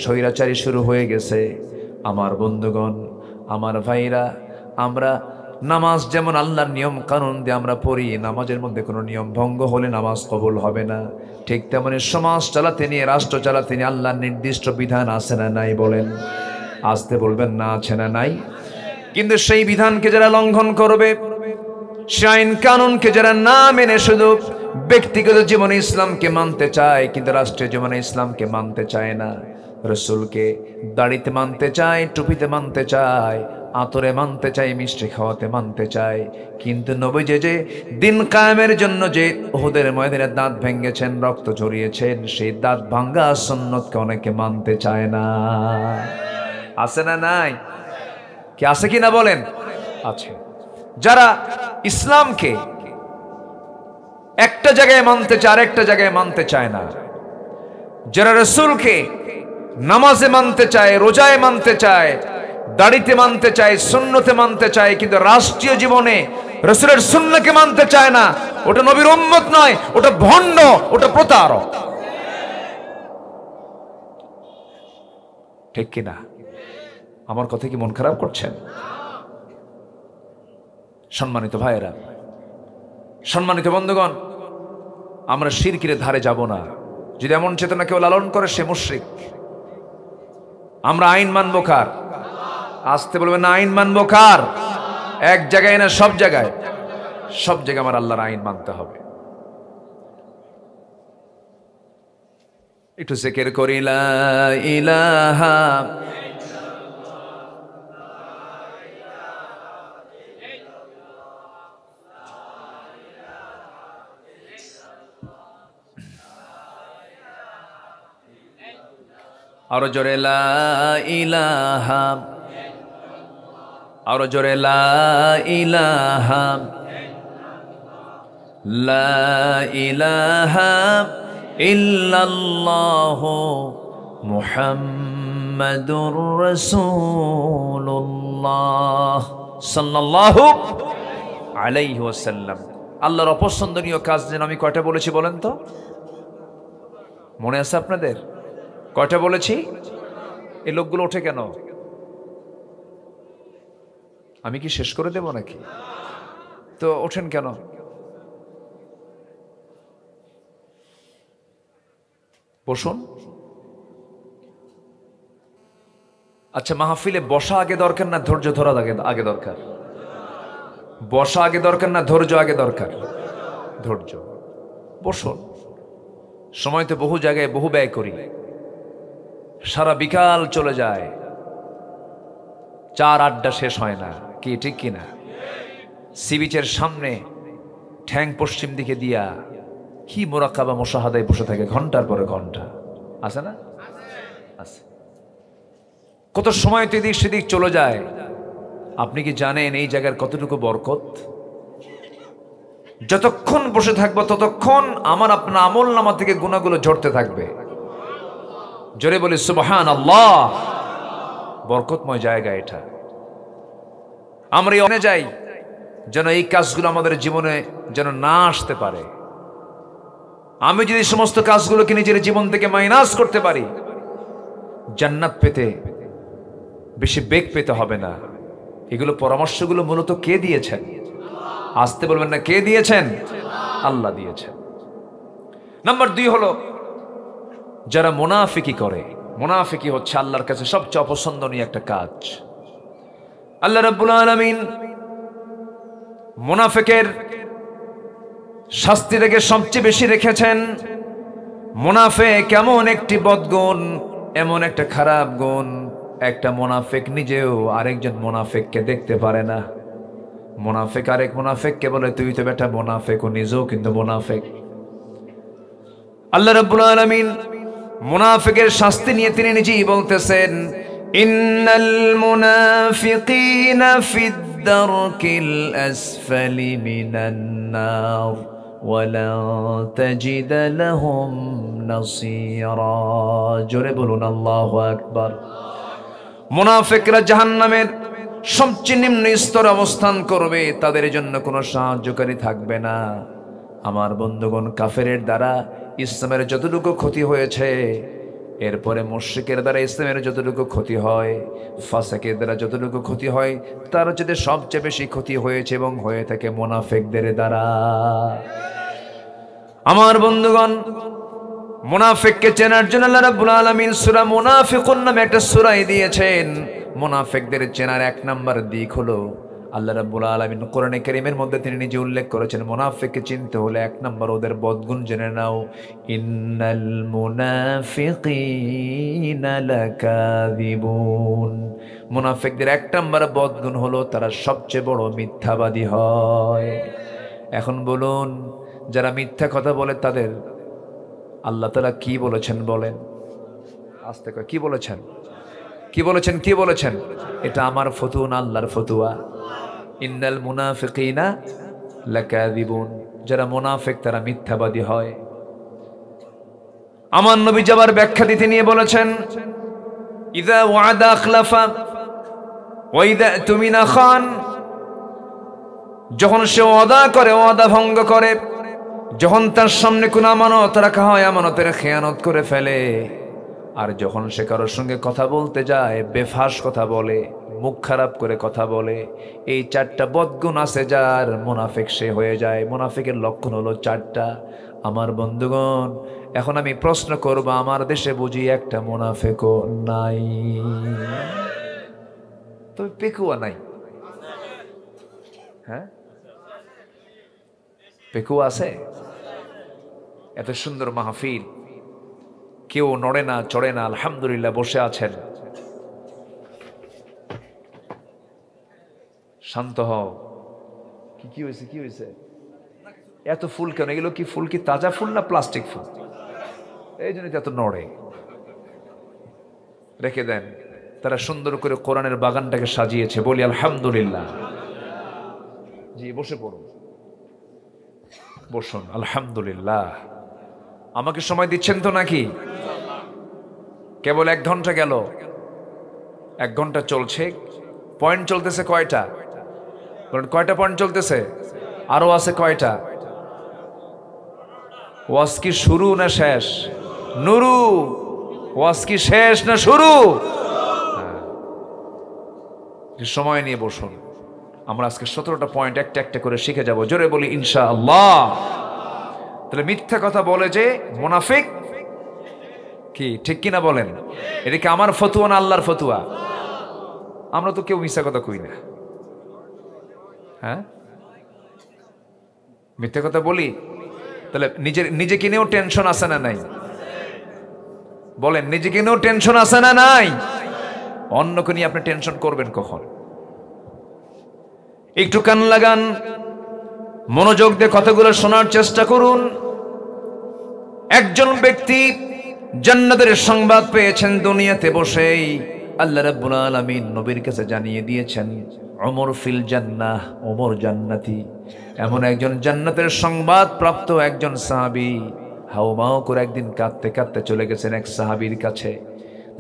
স্বৈরাচারী শুরু হয়ে গেছে। আমার বন্ধুগণ, আমার ভাইরা, আমরা নামাজ যেমন আল্লাহর নিয়ম কানুন দিয়ে আমরা পড়ি, নামাজের মধ্যে কোনো নিয়ম ভঙ্গ হলে নামাজ কবুল হবে না। ঠিক তেমনি সমাজ চালাতে নিয়ে, রাষ্ট্র চালাতে নিয়ে আল্লাহর নির্দিষ্ট বিধান আছে না নাই? বলেন। আসতে বলবেন না, আছে না নাই? কিন্তু সেই বিধানকে যারা লঙ্ঘন করবে, সে আইন কানুনকে যারা না মেনে শুধু ব্যক্তিগত জীবনে ইসলামকে মানতে চায় কিন্তু রাষ্ট্রীয় জীবনে ইসলামকে মানতে চায় না, রসুলকে দাড়িতে মানতে চায়, টুপিতে মানতে চায়, আতরে মানতে চায়, মিষ্টি খাওয়াতে মানতে চায়, কিন্তু নবী যে দিন কায়েমের জন্য যে উহুদের ময়দানে দাঁত ভেঙেছেন, রক্ত ঝরিয়েছেন, সেই দাঁত ভাঙ্গা সুন্নতকে অনেকে মানতে চায় না। আছে না নাই? কি আছে কি না বলেন? আছে। যারা ইসলামকে একটা জায়গায় মানতে চায়, আরেকটা জায়গায় মানতে চায় না, যারা রসুলকে নামাজে মানতে চায়, রোজায় মানতে চায়, দাড়িতে মানতে চায়, সুন্নতে মানতে চায়, কিন্তু রাষ্ট্রীয় জীবনে রসুলের সুন্নতকে মানতে চায় না, ওটা নবীর উম্মত নয়, ওটা ভণ্ড, ওটা প্রতারক। ঠিক কিনা? আমার কথা কি মন খারাপ করছেন? সম্মানিত ভাইয়েরা, সম্মানিত বন্ধুগণ, আমরা শিরকের ধারে যাব না। যদি এমন চেতনা কেউ লালন করে, সে মুশরিক। আমরা আইন মানবো কার? আসতে বলবেন না, আইন মানবো কার? এক জায়গায় না, সব জায়গায়। সব জায়গায় আমার আল্লাহর আইন মানতে হবে। একটু জিকির করি, লা ইলাহা আরো জোরে, লা ইলাহা, আরো জোরে, লা ইলাহা, লা ইলাহা ইল্লাল্লাহু মুহাম্মাদুর রাসূলুল্লাহ সাল্লাল্লাহু আলাইহি ওয়াসাল্লাম। আল্লাহর অপছন্দনীয় কাজ যেন আমি কয়টা বলেছি বলেন তো? মনে আছে আপনাদের? কয়টা বলেছি? এই লোকগুলো ওঠে কেন? আমি কি শেষ করে দেব নাকি? তো ওঠেন কেন? বসুন। আচ্ছা, মাহফিলে বসা আগে দরকার না ধৈর্য ধরা আগে দরকার? বসা আগে দরকার না ধৈর্য আগে দরকার? ধৈর্য। বসুন। সময় তো বহু জায়গায় বহু ব্যয় করি, সারা বিকাল চলে যায়, চার আড্ডা শেষ হয় না, কি ঠিক কিনা? সি বিচের সামনে ঠ্যাং পশ্চিম দিকে দিয়া কি মুরাকাবা মুশাহাদায় বসে থাকে ঘন্টার পরে ঘন্টা, আছে না? আছে। কত সময় তো এদিক সেদিক চলে যায়। আপনি কি জানেন এই জায়গার কতটুকু বরকত? যতক্ষণ বসে থাকবো ততক্ষণ আমার আপনার আমলনামা থেকে গুনাহগুলো ঝরতে থাকবে। জোরে বলি সুবহানাল্লাহ। বরকতময় জায়গা এটা। আমরা অনে যাই যেন এই কাজগুলো আমাদের জীবনে যেন না আসতে পারে। আমি যদি সমস্ত কাজগুলোকে নিজের জীবন থেকে মাইনাস করতে পারি, জান্নাত পেতে বেশি বেগ পেতে হবে না। এগুলো পরামর্শগুলো মূলত কে দিয়েছেন? আসতে বলবেন না, কে দিয়েছেন? আল্লাহ দিয়েছেন। নাম্বার 2 হলো যারা মুনাফিকি করে। মুনাফিকি হচ্ছে আল্লাহর কাছে সবচেয়ে অপছন্দনীয় একটা কাজ। আল্লাহ রাব্বুল আলামিন মুনাফিকের শাস্তিটাকে সবচেয়ে বেশি রেখেছেন। মুনাফিক এমন একটি বদগুণ, এমন একটা খারাপ গুণ, একটা মুনাফিক নিজেও আরেকজন মুনাফিককে দেখতে পারে না। মুনাফিক আরেক মুনাফিককে বলে তুই তো বেটা মুনাফিক, ও নিজেও কিন্তু মুনাফিক। আল্লাহ রাব্বুল আলামিন মুনাফিকের শাস্তি নিয়ে তিনি নিজেই বলতেছেন, ইন্নাল মুনাফিকিনা ফিদ দারকিল আসফালি মিনান নার ওয়ালা তাজিদ লাহুম নাসীরা। জোরে বলুন আল্লাহু আকবার। মুনাফিকরা জাহান্নামের সবচেয়ে নিম্ন স্তরে অবস্থান করবে, তাদের জন্য কোনো সাহায্যকারী থাকবে না। আমার বন্ধুগণ, কাফেরের দ্বারা ইসলামের যতটুকু ক্ষতি হয়েছে, এরপরে মুশরিকের দ্বারা ইসলামের যতটুকু ক্ষতি হয়, ফাসিকের দ্বারা যতটুকু ক্ষতি হয়, তার চেয়ে সবচেয়ে বেশি ক্ষতি হয়েছে এবং হয়ে থাকে মুনাফিকদের দ্বারা। আমার বন্ধুগণ, মুনাফিককে চেনার জন্য আল্লাহ রাব্বুল আলামিন সূরা মুনাফিকুন নামে একটা সূরা দিয়েছেন। মুনাফিকদের চেনার 1 নাম্বার দিক হলো আল্লাহ রাব্বুল আলামিন কোরআনে কারীমের মধ্যে তিনি নিজে উল্লেখ করেছেন, মুনাফিককে চিনতে হলে 1 নাম্বার ওদের বদগুণ জেনে নাও। ইন্নাল মুনাফিকিনা লাকাযিবুন। মুনাফিকদের 1 নাম্বার বদগুণ হলো তারা সবচেয়ে বড় মিথ্যাবাদী হয়। এখন বলুন, যারা মিথ্যা কথা বলে তাদের আল্লাহ তাআলা কি বলেছেন বলেন? আস্তে করে কি বলেছেন? কি বলেছেন? কি বলেছেন? এটা আমার ফতুয়া না আল্লাহর ফতুয়া। ইন্নাল মুনাফিকিনা লাকাযিবুন। যারা মুনাফিক তারা মিথ্যাবাদী হয়। আমার নবী যাবার ব্যাখ্যা দিতে নিয়ে বলেছেন, ইযা ওয়াদা আখলাফা ওয়া ইযা তুমিনা খান। যখন সে ওয়াদা করে ওয়াদা ভঙ্গ করে, যখন তার সামনে কোনো আমানত রাখা হয় আমানতের খেয়ানত করে ফেলে, আর যখন সে কারোর সঙ্গে কথা বলতে যায় বেফাস কথা বলে, মুখ খারাপ করে কথা বলে, এই 4টা বদগুণ আছে যার, মুনাফিক সে হয়ে যায়। মুনাফিকের লক্ষণ হলো 4টা। আমার বন্ধুগণ, এখন আমি প্রশ্ন করব, আমার দেশে বুঝি একটা মুনাফিকও নাই? তবে পেকুয়া নাই? হ্যাঁ, পেকুয়া আছে? এত সুন্দর মাহফিল, কেউ নড়ে না চড়ে না, আলহামদুলিল্লাহ বসে আছেন। শান্ত হও। কি হয়েছে? কি হয়েছে? এত ফুল কেন? এগুলো কি ফুল? কি তাজা ফুল না প্লাস্টিক ফুল? এই জন্য এত নড়ে। রেখে দেন। তারা সুন্দর করে কোরআনের বাগানটাকে সাজিয়েছে, বলি আলহামদুলিল্লাহ। জি, বসে পড়ুন, বসুন। আলহামদুলিল্লাহ। আমাকে সময় দিচ্ছেন তো নাকি? কেবল 1 ঘন্টা গেল, 1 ঘন্টা চলছে। পয়েন্ট চলতেছে কয়টা? কয়টা পয়েন্ট চলতেছে? আরো আছে কয়টা? ওয়াজ কি শুরু না শেষ? নুরু, ওয়াজ কি শেষ না শুরু? সময় নিয়ে বসুন। আমরা আজকে 17টা পয়েন্ট একটা একটা করে শিখে যাব। জোরে বলি ইনশাআল্লাহ। তাহলে মিথ্যা কথা বলে যে মুনাফিক, কি ঠিক কিনা বলেন? এটা কি আমার ফতুয়া না আল্লাহর ফতুয়া? আমরা তো কেউ মিথ্যা কথা কই না। হ্যাঁ, মিথ্যা কথা বলি। তাহলে নিজেকে নিয়েও টেনশন আছে না নাই? বলেন, নিজেকে নিয়েও টেনশন আছে না নাই? অন্যকে নিয়ে আপনি টেনশন করবেন কখন? একটু কান লাগান, মনোযোগ দিয়ে কথাগুলো শোনার চেষ্টা করুন। একজন ব্যক্তি জান্নাতের সংবাদ পেয়েছেন দুনিয়াতে বসেই। আল্লাহ রাব্বুল আলামিন নবীর কাছে জানিয়ে দিয়েছেন, ওমর ফিল জান্নাহ, ওমর জান্নাতি, এমন একজন জান্নাতের সংবাদ প্রাপ্ত একজন সাহাবী হাউমাউ করে একদিন কাঁদতে কাঁদতে চলে গেছেন এক সাহাবীর কাছে,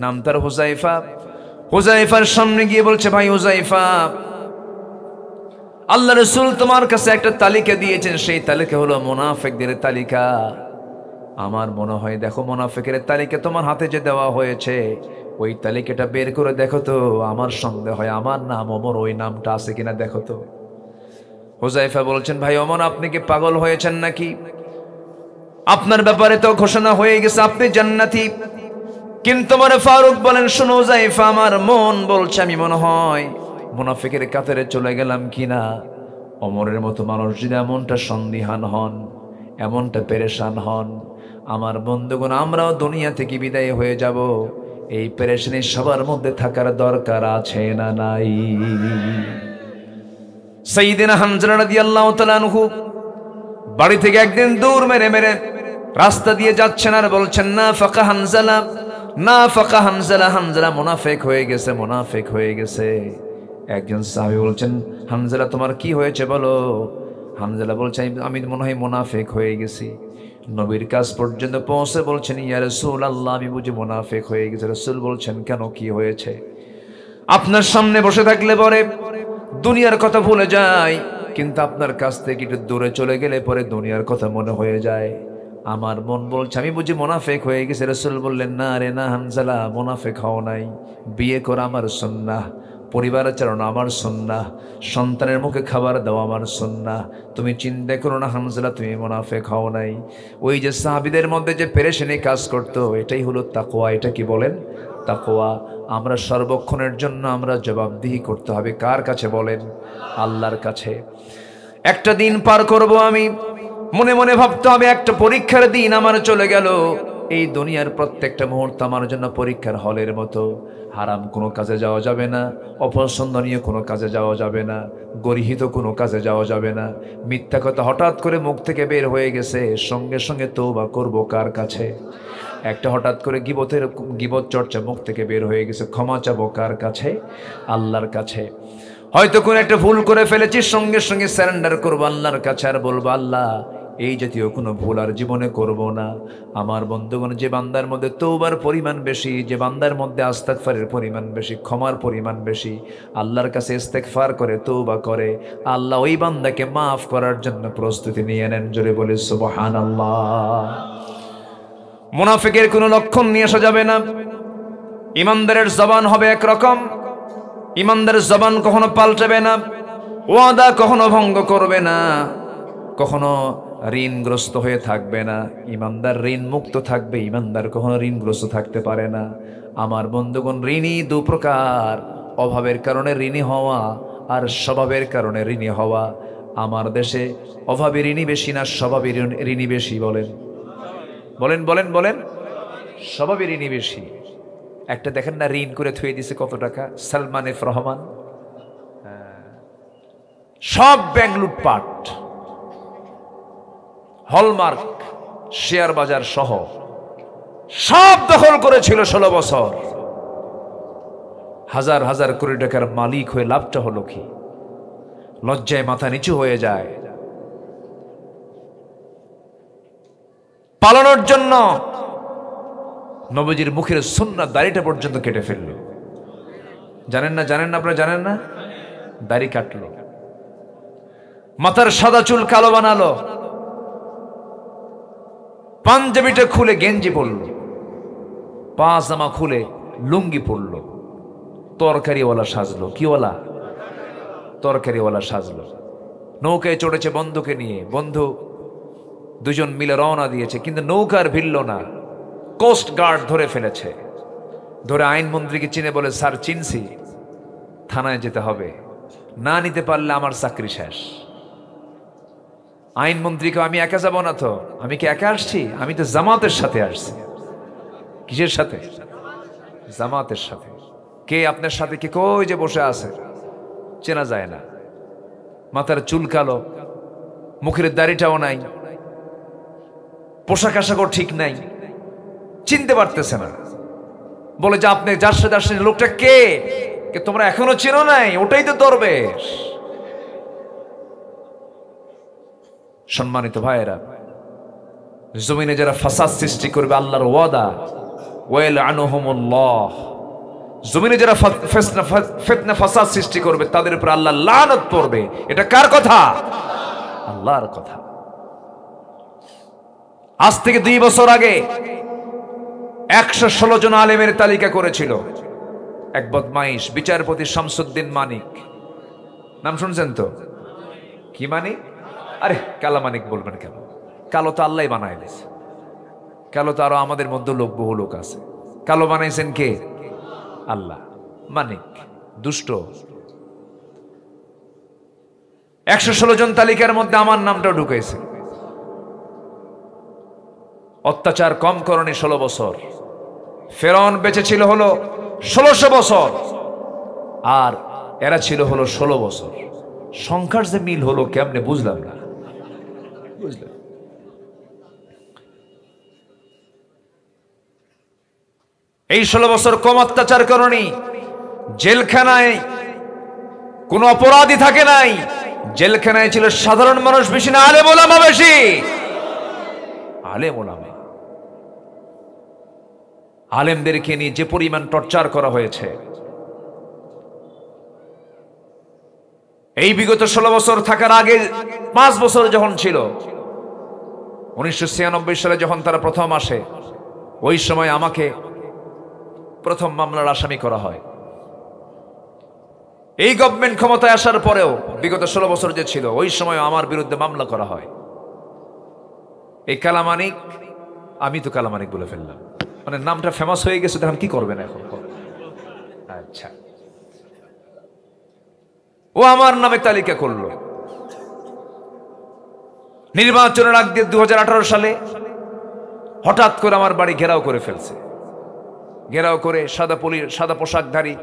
নাম তার হুযায়ফা। হুযায়ফার সামনে গিয়ে বলছে, ভাই হুযায়ফা, আল্লাহ রাসূল তোমার কাছে একটা তালিকা দিয়েছেন, সেই তালিকা হলো মুনাফিকদের তালিকা। আমার মনে হয় দেখো মুনাফিকের তালিকা তোমার হাতে যে দেওয়া হয়েছে, ওই তালিকাটা বের করে দেখো তো, আমার সন্দেহ হয় আমার নাম ওমর ওই নামটা আছে কিনা দেখো তো। হুযায়ফা বলছেন, ভাই ওমর আপনি কি পাগল হয়েছেন নাকি? আপনার ব্যাপারে তো ঘোষণা হয়ে গেছে আপনি জান্নাতি। কিন্তু আমার ফারুক বলেন, শোনো হুযায়ফা, আমার মন বলছে আমি মনে হয় মুনাফিকের কাতারে চলে গেলাম কিনা। ওমরের মতো মানুষ যদি এমনটা সন্দিহান হন, এমনটা পেরেশান হন, আমার বন্ধুগণ আমরাও দুনিয়া থেকে বিদায় হয়ে যাব, এই পেরেশানি সবার মধ্যে থাকার দরকার আছে না নাই? সাইয়্যিদিনা হামজা রাদিয়াল্লাহু তাআলা আনহু বাড়ি থেকে একদিন দৌড় মেরে মেরে রাস্তা দিয়ে যাচ্ছেন আর বলছেন, না ফাকা হামজালা, না ফাকা হামজালা, হামজালা মুনাফিক হয়ে গেছে, মুনাফিক হয়ে গেছে। একজন সাহাবী বলছেন, হামজালা তোমার কি হয়েছে বলো? হামজালা বলছে, আমি মনে হয় মুনাফিক হয়ে গেছি। নবীর কাছ পর্যন্ত পৌঁছে বলছেন, ইয়া রাসূলুল্লাহ আমি বুঝি মুনাফিক হয়ে গেছি। রাসূল বলছেন, কেন কি হয়েছে? আপনার সামনে বসে থাকলে পরে দুনিয়ার কথা ভুলে যায়, কিন্তু আপনার কাছ থেকে একটু দূরে চলে গেলে পরে দুনিয়ার কথা মনে হয়ে যায়। আমার মন বলছে আমি বুঝি মুনাফিক হয়ে গেছি। রাসূল বললেন, না রে না হামজালা, মুনাফিক হও নাই। বিয়ে করা আমার সুন্নাহ, পরিবার চালানো আমার সুন্নাহ, সন্তানের মুখে খাবার দেওয়া আমার সুন্নাহ। তুমি চিন্তা করো না হামজালা, তুমি মুনাফিক হও নাই। ওই যে সাহাবীদের মধ্যে যে পেরেশানি কাজ করতো, এটাই হলো তাকওয়া। এটা কি বলেন? তাকওয়া। আমরা সর্বক্ষণের জন্য আমরা জবাবদিহি করতে হবে কার কাছে বলেন? আল্লাহর কাছে। একটা দিন পার করব আমি, মনে মনে ভাবতে হবে একটা পরীক্ষার দিন আমার চলে গেল। এই দুনিয়ার প্রত্যেকটা মুহূর্ত আমার জন্য পরীক্ষার হলের মতো। হারাম কোনো কাজে যাওয়া যাবে না, অপছন্দনীয় কোনো কাজে যাওয়া যাবে না, গর্হিত কোনো কাজে যাওয়া যাবে না। মিথ্যা কথা হঠাৎ করে মুখ থেকে বের হয়ে গেছে, সঙ্গে সঙ্গে তওবা করব কার কাছে? একটা হঠাৎ করে গীবত চর্চা মুখ থেকে বের হয়ে গেছে, ক্ষমা চাবো কার কাছে? আল্লাহর কাছে। হয়তো কোনো একটা ভুল করে ফেলেছি, সঙ্গে সঙ্গে সারেন্ডার করবো আল্লাহর কাছে আর বলবো, আল্লাহ এই জাতীয় কোনো ভুল আর জীবনে করব না। আমার বন্ধুগণ, যে বান্দার মধ্যে তওবার পরিমাণ বেশি, যে বান্দার মধ্যে ইস্তেগফারের পরিমাণ বেশি, ক্ষমার পরিমাণ বেশি, আল্লাহর কাছে ইস্তেগফার করে তওবা করে, আল্লাহ ওই বান্দাকে মাফ করার জন্য প্রস্তুতি নিয়ে নেন। জোরে বলে সুবহানাল্লাহ। মুনাফিকের কোনো লক্ষণ নিয়ে আসা যাবে না। ইমানদারের জবান হবে একরকম, ইমানদারের জবান কখনো পাল্টাবে না, ওয়াদা কখনো ভঙ্গ করবে না, কখনো ঋণগ্রস্ত হয়ে থাকবে না। ইমানদার ঋণ মুক্ত থাকবে, ইমানদার কখনো ঋণগ্রস্ত থাকতে পারে না। আমার বন্ধুগণ, ঋণী দু প্রকার, অভাবের কারণে ঋণী হওয়া আর স্বভাবের কারণে ঋণী হওয়া। আমার দেশে অভাবে ঋণী বেশি না স্বভাবে ঋণী বেশি? বলেন বলেন বলেন বলেন। স্বভাবে ঋণী বেশি। একটা দেখেন না, ঋণ করে থুয়ে দিছে কত টাকা, সালমান এফ রহমান। সব ব্যাংক লুটপাট, হলমার্ক, শেয়ার বাজার সহ সব দখল করেছিল 16 বছর। হাজার হাজার কোটি টাকার মালিক হয়ে লাভটা হলো কি? লজ্জায় মাথা নিচু হয়ে যায়। পালানোর জন্য নবীজির মুখের সুন্নাত দাড়িটা পর্যন্ত কেটে ফেললো। জানেন না? জানেন না? আপনারা জানেন না? দাড়ি কাটলো, মাথার সাদা চুল কালো বানালো, পাঞ্জাবিটা খুলে গেঞ্জি পরলো, পাজামা খুলে লুঙ্গি পরলো, তরকারিওয়ালা সাজলো। কিওয়ালা? তরকারিওয়ালা সাজলো। নৌকায় চড়েছে বন্ধুকে নিয়ে, বন্ধু দুজন মিলে রওনা দিয়েছে, কিন্তু নৌকার ভিড়ল না। কোস্ট গার্ড ধরে ফেলেছে, ধরে আইনমন্ত্রীকে চিনে বলে, স্যার চিনছি, থানায় যেতে হবে, না নিতে পারলে আমার চাকরি শেষ। আইনমন্ত্রীকে, আমি একা যাব না তো, আমি কি একা আসছি? আমি তো জামাতের সাথে আসছি। কিসের সাথে? জামাতের সাথে। কে আপনার সাথে? কে কই যে বসে আছে, চেনা যায় না, মাথার চুল কালো, মুখের দাড়িটাও নাই, পোশাক আশাকও ঠিক নাই, চিনতে পারতেছে না। বলে যে আপনি যার সাথে আসছেন লোকটা কে? তোমরা এখনো চেনো নাই, ওটাই তো দরবেশ। সম্মানিত ভাইয়েরা, জমিনে যারা ফাসাদ সৃষ্টি করবে, আল্লাহর ওয়াদা, ওয়ালআনহুমুল্লাহ, জমিনে যারা ফিতনা ফাসাদ সৃষ্টি করবে তাদের উপর আল্লাহ লানত পড়বে। এটা কার কথা? আল্লাহর কথা। আজ থেকে 2 বছর আগে 116 জন আলেমের তালিকা করেছিল এক বদমাইশ বিচারপতি শামসুদ্দিন মানিক। নাম শুনছেন তো? কি মানিক? আরে কালা মানিক বলবেন কেন? কালো তো আল্লাহ বানায় দিয়েছে। কালো তো আরো আমাদের মধ্যে বহু লোক আছে। কালো বানাইছেন কে? আল্লাহ। মানিক দুষ্ট। 116 জন তালিকার মধ্যে আমার নামটাও ঢুকেছে। অত্যাচার কম করণী 16 বছর। ফেরাউন বেঁচে ছিল হলো 1600 বছর, আর এরা ছিল হলো 16 বছর। সংখ্যার যে মিল হলো কেমনে বুঝলাম না। বুঝলেন? এই 16 বছর কম অত্যাচার করণী। জেলখানায় কোন অপরাধী থাকে নাই। জেলখানায় ছিল সাধারণ মানুষ বেশি না আলেম ওলামা বেশি? আলেম ওলামা। আলেমদেরকে নিয়ে যে পরিমাণ টর্চার করা হয়েছে, এই বিগত 16 বছর থাকার আগে 5 বছর যখন ছিল, 1996 সালে যখন তারা প্রথম আসে, ওই সময় আমাকে প্রথম মামলার আসামি করা হয়। এই গভর্নমেন্ট ক্ষমতায় আসার পরেও বিগত 16 বছর যে ছিল, ওই সময় আমার বিরুদ্ধে মামলা করা হয়। এই কালামানিক, আমি তো কালামানিক বলে ফেললাম, মানে নামটা ফেমাস হয়ে গেছে, তখন কি করবেন এখন? আচ্ছা, ও আমার নামে তালিকা করলো। নির্বাচনের আগ দিয়ে 2018 সালে হঠাৎ করে আমার বাড়ি ঘেরাও করে ফেলছে। ঘেরাও করে সাদা পোশাকধারী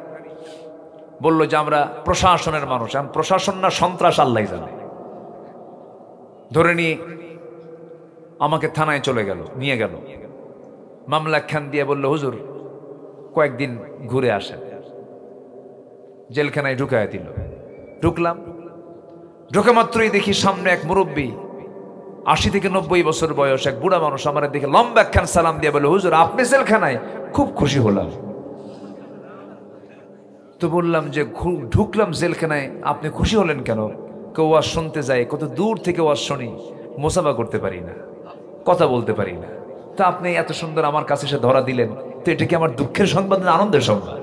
বলল যে আমরা প্রশাসনের মানুষ। এখন প্রশাসন না সন্ত্রাস আল্লাহ জানে। ধরে নিয়ে আমাকে থানায় নিয়ে গেল। মামলা খান দিয়ে বলল, হুজুর কয়েকদিন ঘুরে আসেন। জেলখানায় ঢুকায় দিল। ঢুকলাম, ঢুকে মাত্রই দেখি সামনে এক মুরব্বী, 80 থেকে 90 বছর বয়স, এক বুড়া মানুষ আমার দেখে লম্বা একখান সালাম দিয়ে বলল, হুজুর আপনি জেলখানায়? খুব খুশি হলাম। তো বললাম যে ঢুকলাম জেলখানায়, আপনি খুশি হলেন কেন? কেউ ওয়াজ শুনতে যায়, কত দূর থেকে ওয়াজ শুনি, মোসাফা করতে পারি না, কথা বলতে পারি না, তা আপনি এত সুন্দর আমার কাছে এসে ধরা দিলেন, তো এটা কি আমার দুঃখের সংবাদ না আনন্দের সংবাদ?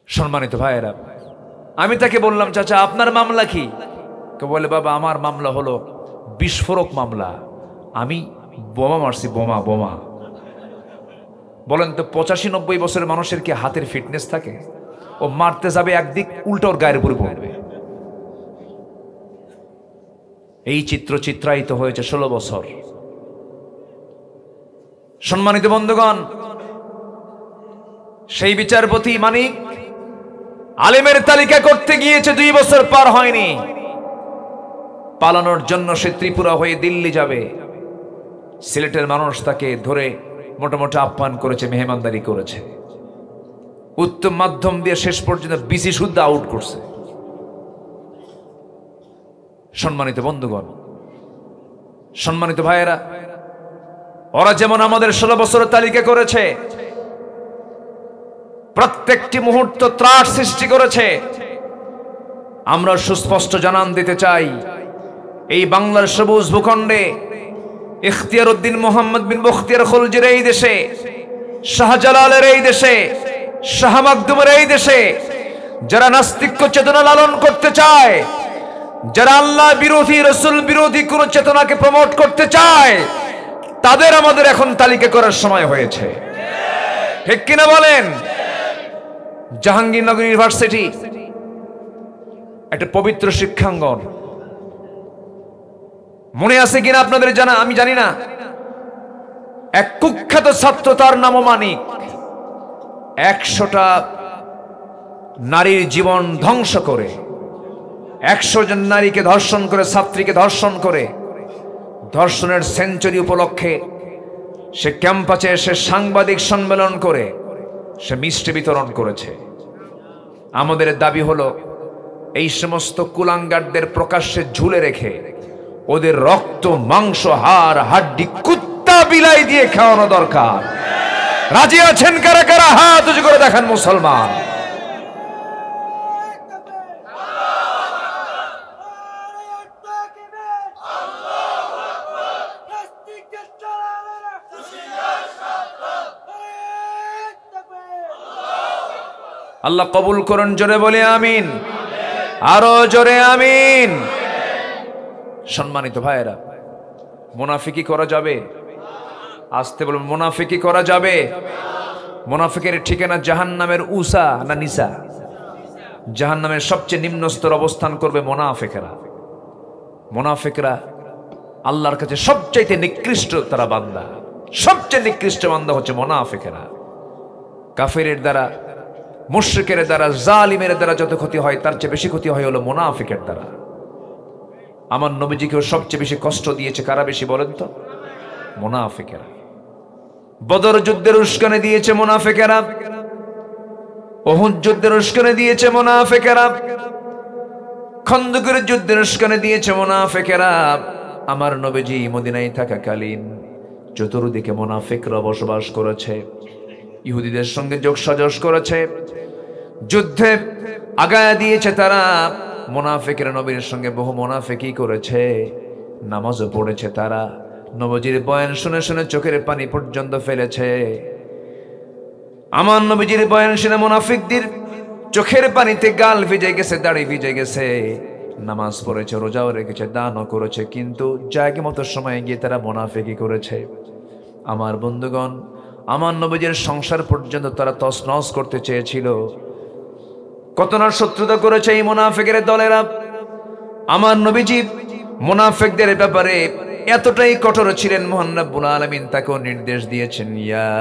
সম্মানিত ভাইয়েরা, আমি তাকে বললাম, চাচা আপনার মামলা কি? কেউ বলে, বাবা আমার মামলা হলো বিস্ফোরক মামলা, আমি বোমা মারছি, বোমা। বলেন তো 85-90 বছরের মানুষের কি হাতের ফিটনেস থাকে? ও মারতে যাবে একদিক, উল্টো ওর গায়ের উপরে পড়বে। এই চিত্র চিত্রায়িত হয়েছে 16 বছর। সম্মানিত বন্ধুগণ, সেই বিচারপতি মানিক আলেমের তালিকা করতে গিয়েছে, 2 বছর পার হয়নি। পালানোর জন্য সে ত্রিপুরা হয়ে দিল্লি যাবে। সিলেটের মানুষ তাকে ধরে মোটামুটি আপ্যায়ন করেছে, মেহমানদারি করেছে। উত্তম মাধ্যম দিয়ে শেষ পর্যন্ত বিসি শুদ্ধ আউট করছে। সম্মানিত বন্ধুগণ, সম্মানিত ভাইয়েরা, ওরা যেমন আমাদের 16 বছর তালিকা করেছে, প্রত্যেকটি মুহূর্ত ত্রাস সৃষ্টি করেছে। আমরা সুস্পষ্ট জানান দিতে চাই, এই বাংলার সবুজ ভূখণ্ডে ইখতিয়ার উদ্দিন মোহাম্মদ বিন বখতিয়ার খলজির এই দেশে, শাহজালালের এই দেশে, শাহ মাকদুমের এই দেশে যারা নাস্তিক্য চেতনা লালন করতে চায়, যারা আল্লাহ বিরোধী, রসুল বিরোধী কোন চেতনাকে প্রমোট করতে চায়, তাদের আমাদের এখন তালিকা করার সময় হয়েছে। ঠিক কিনা বলেন? জাহাঙ্গীরনগর ইউনিভার্সিটি একটা পবিত্র শিক্ষাঙ্গন। মনে আছে কিনা আপনাদের জানা আমি জানি না, এক কুখ্যাত ছাত্র, তার নামও মানিক, 100টা নারীর জীবন ধ্বংস করে, 100 জন নারীকে ধর্ষণ করে, ছাত্রীকে ধর্ষণ করে, ধর্ষণের সেঞ্চুরি উপলক্ষে সে ক্যাম্পাসে এসে সাংবাদিক সম্মেলন করে সে মিষ্টি বিতরণ করেছে। আমাদের দাবি হলো এই সমস্ত কুলাঙ্গারদের প্রকাশ্যে ঝুলে রেখে ওদের রক্ত, মাংস, হাড়, হাড্ডি কুত্তা বিলাই দিয়ে খাওয়ানো দরকার। রাজি আছেন কারা কারা? হাত উঁচু করে দেখান মুসলমান। আল্লাহ কবুল করুন, জোরে বলে আমিন, আরো জোরে আমিন। সম্মানিত ভাইয়েরা, মুনাফিকি করা যাবে? আসতে বলুন, মুনাফিকি করা যাবে? মুনাফিকের ঠিকানা জাহান্নামের উসা না নিসা? জাহান্নামের সবচেয়ে নিম্ন স্তর অবস্থান করবে মুনাফিকেরা। মুনাফিকরা আল্লাহর কাছে সবচাইতে নিকৃষ্ট তারা বান্দা, সবচেয়ে নিকৃষ্ট বান্দা হচ্ছে মুনাফিকেরা। কাফেরের দ্বারা, মুশরিকের দ্বারা, জালিমের দ্বারা যত ক্ষতি হয় তার চেয়ে বেশি ক্ষতি হয় হলো মুনাফিকের দ্বারা। আমার নবীজিকেও সবচেয়ে বেশি কষ্ট দিয়েছে কারা বেশি বলেন তো? মুনাফিকেরা। বদর যুদ্ধের উস্কানি দিয়েছে মুনাফিকেরা, উহুদ যুদ্ধের উস্কানি দিয়েছে মুনাফিকেরা, খন্দকের যুদ্ধের উস্কানি দিয়েছে মুনাফিকেরা। আমার নবীজি মদিনায় থাকাকালীন চতুর্দিকে মুনাফিকরা বসবাস করেছে, ইহুদিদের সঙ্গে যোগসাজশ করেছে, যুদ্ধে আগায়া দিয়েছে তারা। মুনাফিকেরা নবীর সঙ্গে বহু মুনাফিকি করেছে, নামাজও পড়েছে তারা। নবীজির বয়ান শুনে শুনে চোখের পানি পর্যন্ত ফেলেছে। আমার নবীজির বয়ান শুনে মুনাফিকদের চোখের পানিতে গাল ভিজে গেছে, দাড়ি ভিজে গেছে। নামাজ পড়েছে, রোজাও রেখেছে, দানও করেছে, কিন্তু জায়গা মতো সময় গিয়ে তারা মুনাফিকি করেছে। আমার বন্ধুগণ, আমার নবীজির সংসার পর্যন্ত তারা তছনছ করতে চেয়েছিল। কত না শত্রুতা করেছে এই মুনাফিকের দলেরা। আমার নবীজি মুনাফিকদের ব্যাপারে এতটাই কঠোর ছিলেন, মহান রব্বুল আলামিন তাকেও নির্দেশ দিয়েছেন, ইয়া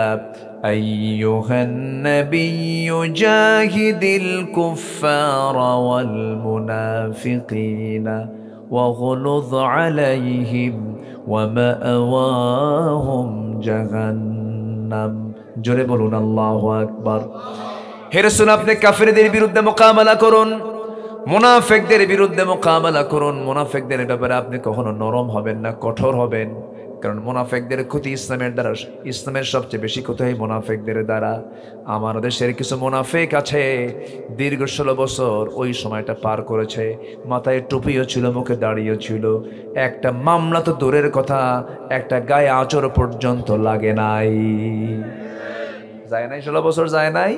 আইয়ুহান নাবিয়্যু জাহিদিল কুফফারা ওয়াল মুনাফিকিনা ওয়াগলুয আলাইহিম ওয়া মাআওয়াহুম জাহান্নাম। জোরে বলুন আল্লাহু আকবার। হে রাসূল, আপনি কাফেরদের বিরুদ্ধে মোকাবেলা করুন, মুনাফিকদের বিরুদ্ধে মোকাবেলা করুন। মুনাফিকদের ব্যাপারে আপনি কখনো নরম হবেন না, কঠোর হবেন, কারণ মুনাফিকদের ক্ষতি ইসলামের দ্বারা, ইসলামের সবচেয়ে বেশি ক্ষতি হয় মুনাফিকদের দ্বারা। আমার দেশের কিছু মুনাফিক আছে, দীর্ঘ 16 বছর ওই সময়টা পার করেছে, মাথায় টুপিও ছিল, মুখে দাড়িও ছিল, একটা মামলা তো দূরের কথা, একটা গায়ে আঁচড় পর্যন্ত লাগে নাই, যায় নাই, 16 বছর যায় নাই।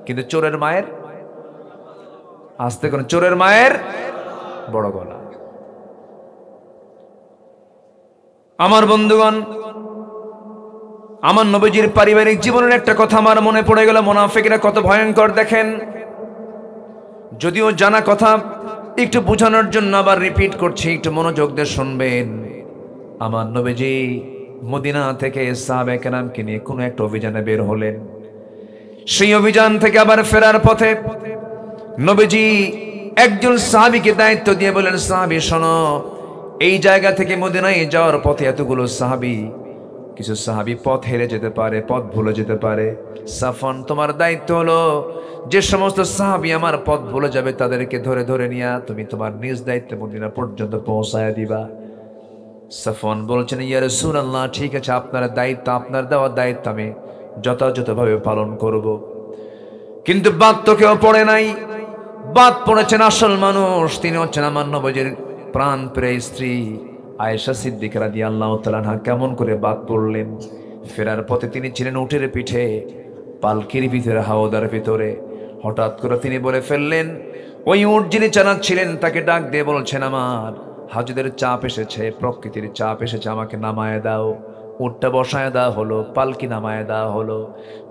কিন্তু চোরের মায়ের, আসতে কোন চোরের মায়ের বড় গলা। আমার বন্ধুগণ, আমার নবীজির পারিবারিক জীবনের একটা কথা আমার মনে পড়ে গেল। মুনাফিকরা কত ভয়ঙ্কর দেখেন। যদিও জানা কথা, একটু বোঝানোর জন্য আবার রিপিট করছি, একটু মনোযোগ দিয়ে শুনবেন। আমার নবীজি মদিনা থেকে সাহাবায়ে কেরামকে নিয়ে কোনো একটা অভিযানে বের হলেন। সেই অভিযান থেকে আবার ফেরার পথে নবীজি একজন সাহাবীকে দায়িত্ব দিয়ে বলেন, সাহাবী শোনো, এই জায়গা থেকে মদিনায় যাওয়ার পথে এতগুলো সাহাবী, কিছু সাহাবী পথ হেরে যেতে পারে, পথ ভুলে যেতে পারে। সাফওয়ান, তোমার দায়িত্ব হলো যে সমস্ত সাহাবী আমার পথ ভুলে যাবে তাদেরকে ধরে ধরে নিয়ে তুমি তোমার নিজ দায়িত্বে মদিনা পর্যন্ত পৌঁছায় দিবা। সাফওয়ান বলছেন, ইয়া রাসূলুল্লাহ, ঠিক আছে, আপনার দায়িত্ব, আপনার দেওয়ার দায়িত্ব আমি যথাযথভাবে পালন করব। কিন্তু বাদ তো কেউ পড়ে নাই, বাদ পড়েছেন আসল মানুষ, তিনি হচ্ছেন আমার নবীজির প্রাণ প্রিয় স্ত্রী আয়েশা সিদ্দিকা রাদিয়াল্লাহু তাআলা আনহা। কেমন করে বাদ পড়লেন? ফেরার পথে তিনি ছিলেন উটের পিঠে, পালকির ভিতরে, হাওদার ভিতরে। হঠাৎ করে তিনি বলে ফেললেন, ওই উট যিনি চালাচ্ছিলেন তাকে ডাক দিয়ে বলছেন, আমার হাজুদের চাপ এসেছে, প্রকৃতির চাপ এসেছে, আমাকে নামায় দাও। উটটা বসায় দেওয়া হলো, পালকি নামায় দেওয়া হলো।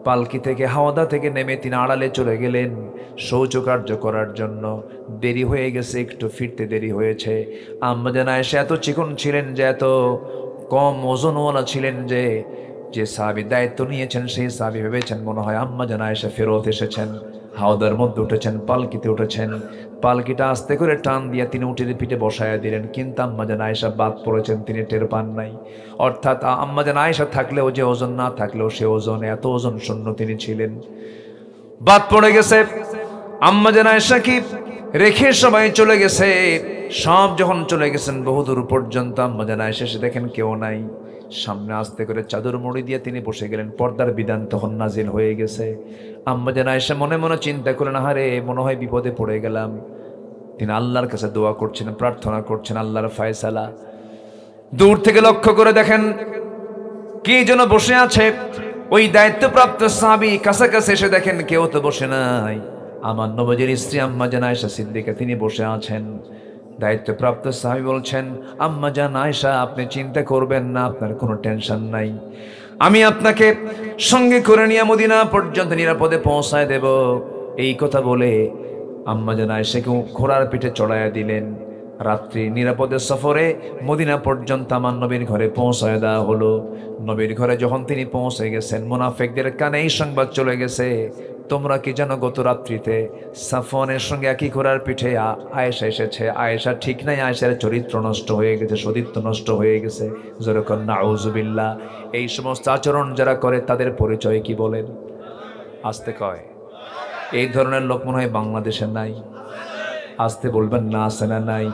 পালকি থেকে, হাওদা থেকে নেমে তিনি আড়ালে চলে গেলেন শৌচকার্য করার জন্য। দেরি হয়ে গেছে, একটু ফিরতে দেরি হয়েছে। আম্মা জান আয়েশা এত চিকন ছিলেন যে, এত কম ওজনওয়ালা ছিলেন যে সাহাবী দায়িত্ব নিয়েছেন সেই সাহাবী ভেবেছেন মনে হয় আম্মা জান আয়েশা ফেরত এসেছেন। হাওদার মধ্যে উঠেছেন, পালকিতে উঠেছেন, পালকিটা আস্তে করে টান দিয়ে তিনি উটের পিঠে বসায়া দিলেন, কিন্তু আম্মাজান আয়েশা বাদ পড়েছেন, তিনি টের পান নাই। অর্থাৎ আম্মাজান আয়েশা থাকলেও যে ওজন, না থাকলেও সে ওজন, এত ওজন শূন্য তিনি ছিলেন। বাদ পড়ে গেছে। আম্মাজান আয়েশা কি রেখে সবাই চলে গেছে। সব যখন চলে গেছেন বহুদূর পর্যন্ত, আম্মাজান আয়েশা এসে দেখেন কেউ নাই। সামনে আস্তে করে চাদর মুড়ি দিয়ে তিনি বসে গেলেন। পর্দার বিধান তখন নাজিল হয়ে গেছে। আম্মাজান আয়েশা মনে মনে চিন্তা করলেন, আহারে মনে হয় বিপদে পড়ে গেলাম। তিনি আল্লাহর কাছে দোয়া করছেন, প্রার্থনা করছেন, আল্লাহর ফায়সালা। দূর থেকে লক্ষ্য করে দেখেন কে যেন বসে আছে। ওই দায়িত্বপ্রাপ্ত সাহাবী কাছাকাছি এসে দেখেন কেউ তো বসে নাই, আমার নবীর স্ত্রী আম্মাজান আয়েশা সিদ্দিকা তিনি বসে আছেন। দায়িত্বপ্রাপ্ত সাহাবী বলছেন, আম্মাজান আয়েশা আপনি চিন্তা করবেন না, আপনার কোনো টেনশন নাই, আমি আপনাকে সঙ্গে করে নিয়ে মদিনা পর্যন্ত নিরাপদে পৌঁছায় দেব। এই কথা বলে আম্মাজান আয়েশাকে ঘোড়ার পিঠে চড়াইয়া দিলেন। রাত্রি নিরাপদে সফরে মদিনা পর্যন্ত আমার নবীর ঘরে পৌঁছায় দেওয়া হলো। নবীর ঘরে যখন তিনি পৌঁছে গেছেন, মুনাফিকদের কানে এই সংবাদ চলে গেছে, তোমরা কি জানো গত রাত্রিতে সাফওয়ানের সঙ্গে একই ঘোড়ার পিঠে আয়েশা এসেছে। আয়েশা ঠিক নাই, আয়েশার চরিত্র নষ্ট হয়ে গেছে, সতীত্ব নষ্ট হয়ে গেছে। যেরকম নাউজুবিল্লাহ। এই সমস্ত আচরণ যারা করে তাদের পরিচয় কি বলেন? আসতে কয়। এই ধরনের লোক মনে হয় বাংলাদেশে নাই। আসতে বলবেন না, আছে না নাই?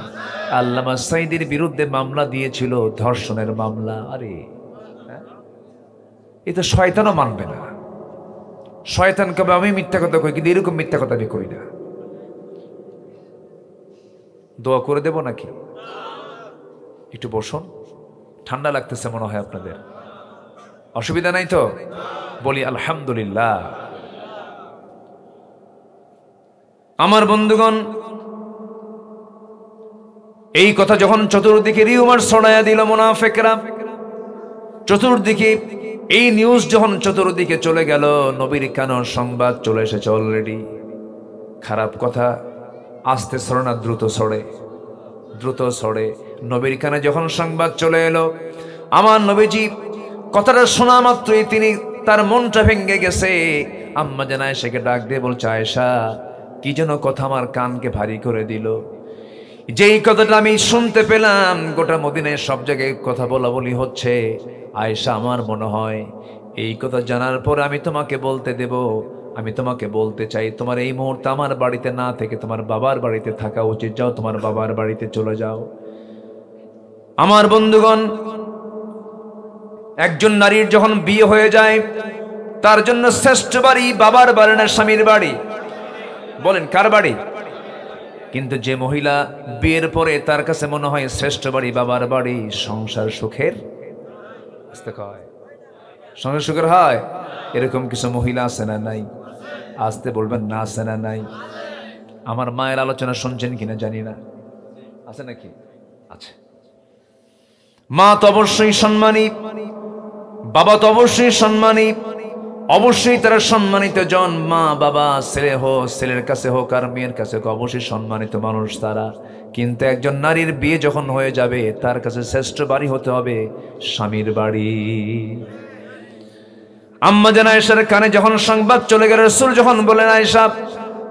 আল্লামা সাঈদীর বিরুদ্ধে মামলা দিয়েছিল, ধর্ষণের মামলা। আরে এ তো শয়তানও মানবে না। শয়তান কবে আমি মিথ্যা কথা কই, কিন্তু এরকম মিথ্যা কথা আমি কই না। দোয়া করে দেব নাকি? একটু বসুন, ঠান্ডা লাগতেছে মনে হয় আপনাদের, অসুবিধা নাই তো? বলি আলহামদুলিল্লাহ। আমার বন্ধুগণ, এই কথা যখন চতুর্দিকে রিউমার ছড়াইয়া দিল মুনাফিকরা, চতুর্দিকে এই নিউজ যখন চতুর্দিকে চলে গেল, নবীর কানে সংবাদ চলে এসেছে অলরেডি। খারাপ কথা আস্তে ছড়ে না, দ্রুত ছড়ে, দ্রুত ছড়ে। নবীর কানে যখন সংবাদ চলে এলো, আমার নবীজি কথাটা শোনা মাত্রই তিনি তার মনটা ভেঙে গেছে। আম্মাজান আয়েশাকে ডাক দিয়ে বলছে, আয়েশা কি যেন কথা আমার কানকে ভারী করে দিল। যেই কথাটা আমি শুনতে পেলাম, গোটা মদিনায় সব জায়গায় কথা বলা বলি হচ্ছে। আয়েশা আমার মনে হয় এই কথা জানার পরে আমি তোমাকে বলতে দেব, আমি তোমাকে বলতে চাই, তোমার এই মুহূর্তে আমার বাড়িতে না থেকে তোমার বাবার বাড়িতে থাকা উচিত। যাও, তোমার বাবার বাড়িতে চলে যাও। আমার বন্ধুগণ, একজন নারীর যখন বিয়ে হয়ে যায়, তার জন্য শ্রেষ্ঠ বাড়ি বাবার বাড়ি না স্বামীর বাড়ি? বলেন কার বাড়ি? কিন্তু যে মহিলা বিয়ের পরে তার কাছে মনে হয় শ্রেষ্ঠ বাড়ি বাবার বাড়ি, সংসার সুখের সংসার সুখের হয়। এরকম কিছু মহিলা আছে না নাই? আসতে বলবেন না, আছে না নাই? আমার মায়ের আলোচনা শুনছেন কিনা জানি না, আছে নাকি? আছে। মা তো অবশ্যই সম্মানী, বাবা তো অবশ্যই সম্মানী, অবশ্যই তারা সম্মানিত জন। মা বাবা, ছেলে হোক, ছেলের কাছে হোক আর মেয়ের কাছে হোক, অবশ্যই সম্মানিত মানুষ তারা। কিন্তু একজন নারীর বিয়ে যখন হয়ে যাবে, তার কাছে শ্রেষ্ঠ বাড়ি হতে হবে স্বামীর বাড়ি। আম্মাজান আয়েশার কানে যখন সংবাদ চলে গেল, রাসূল যখন বলেন, আয়েশা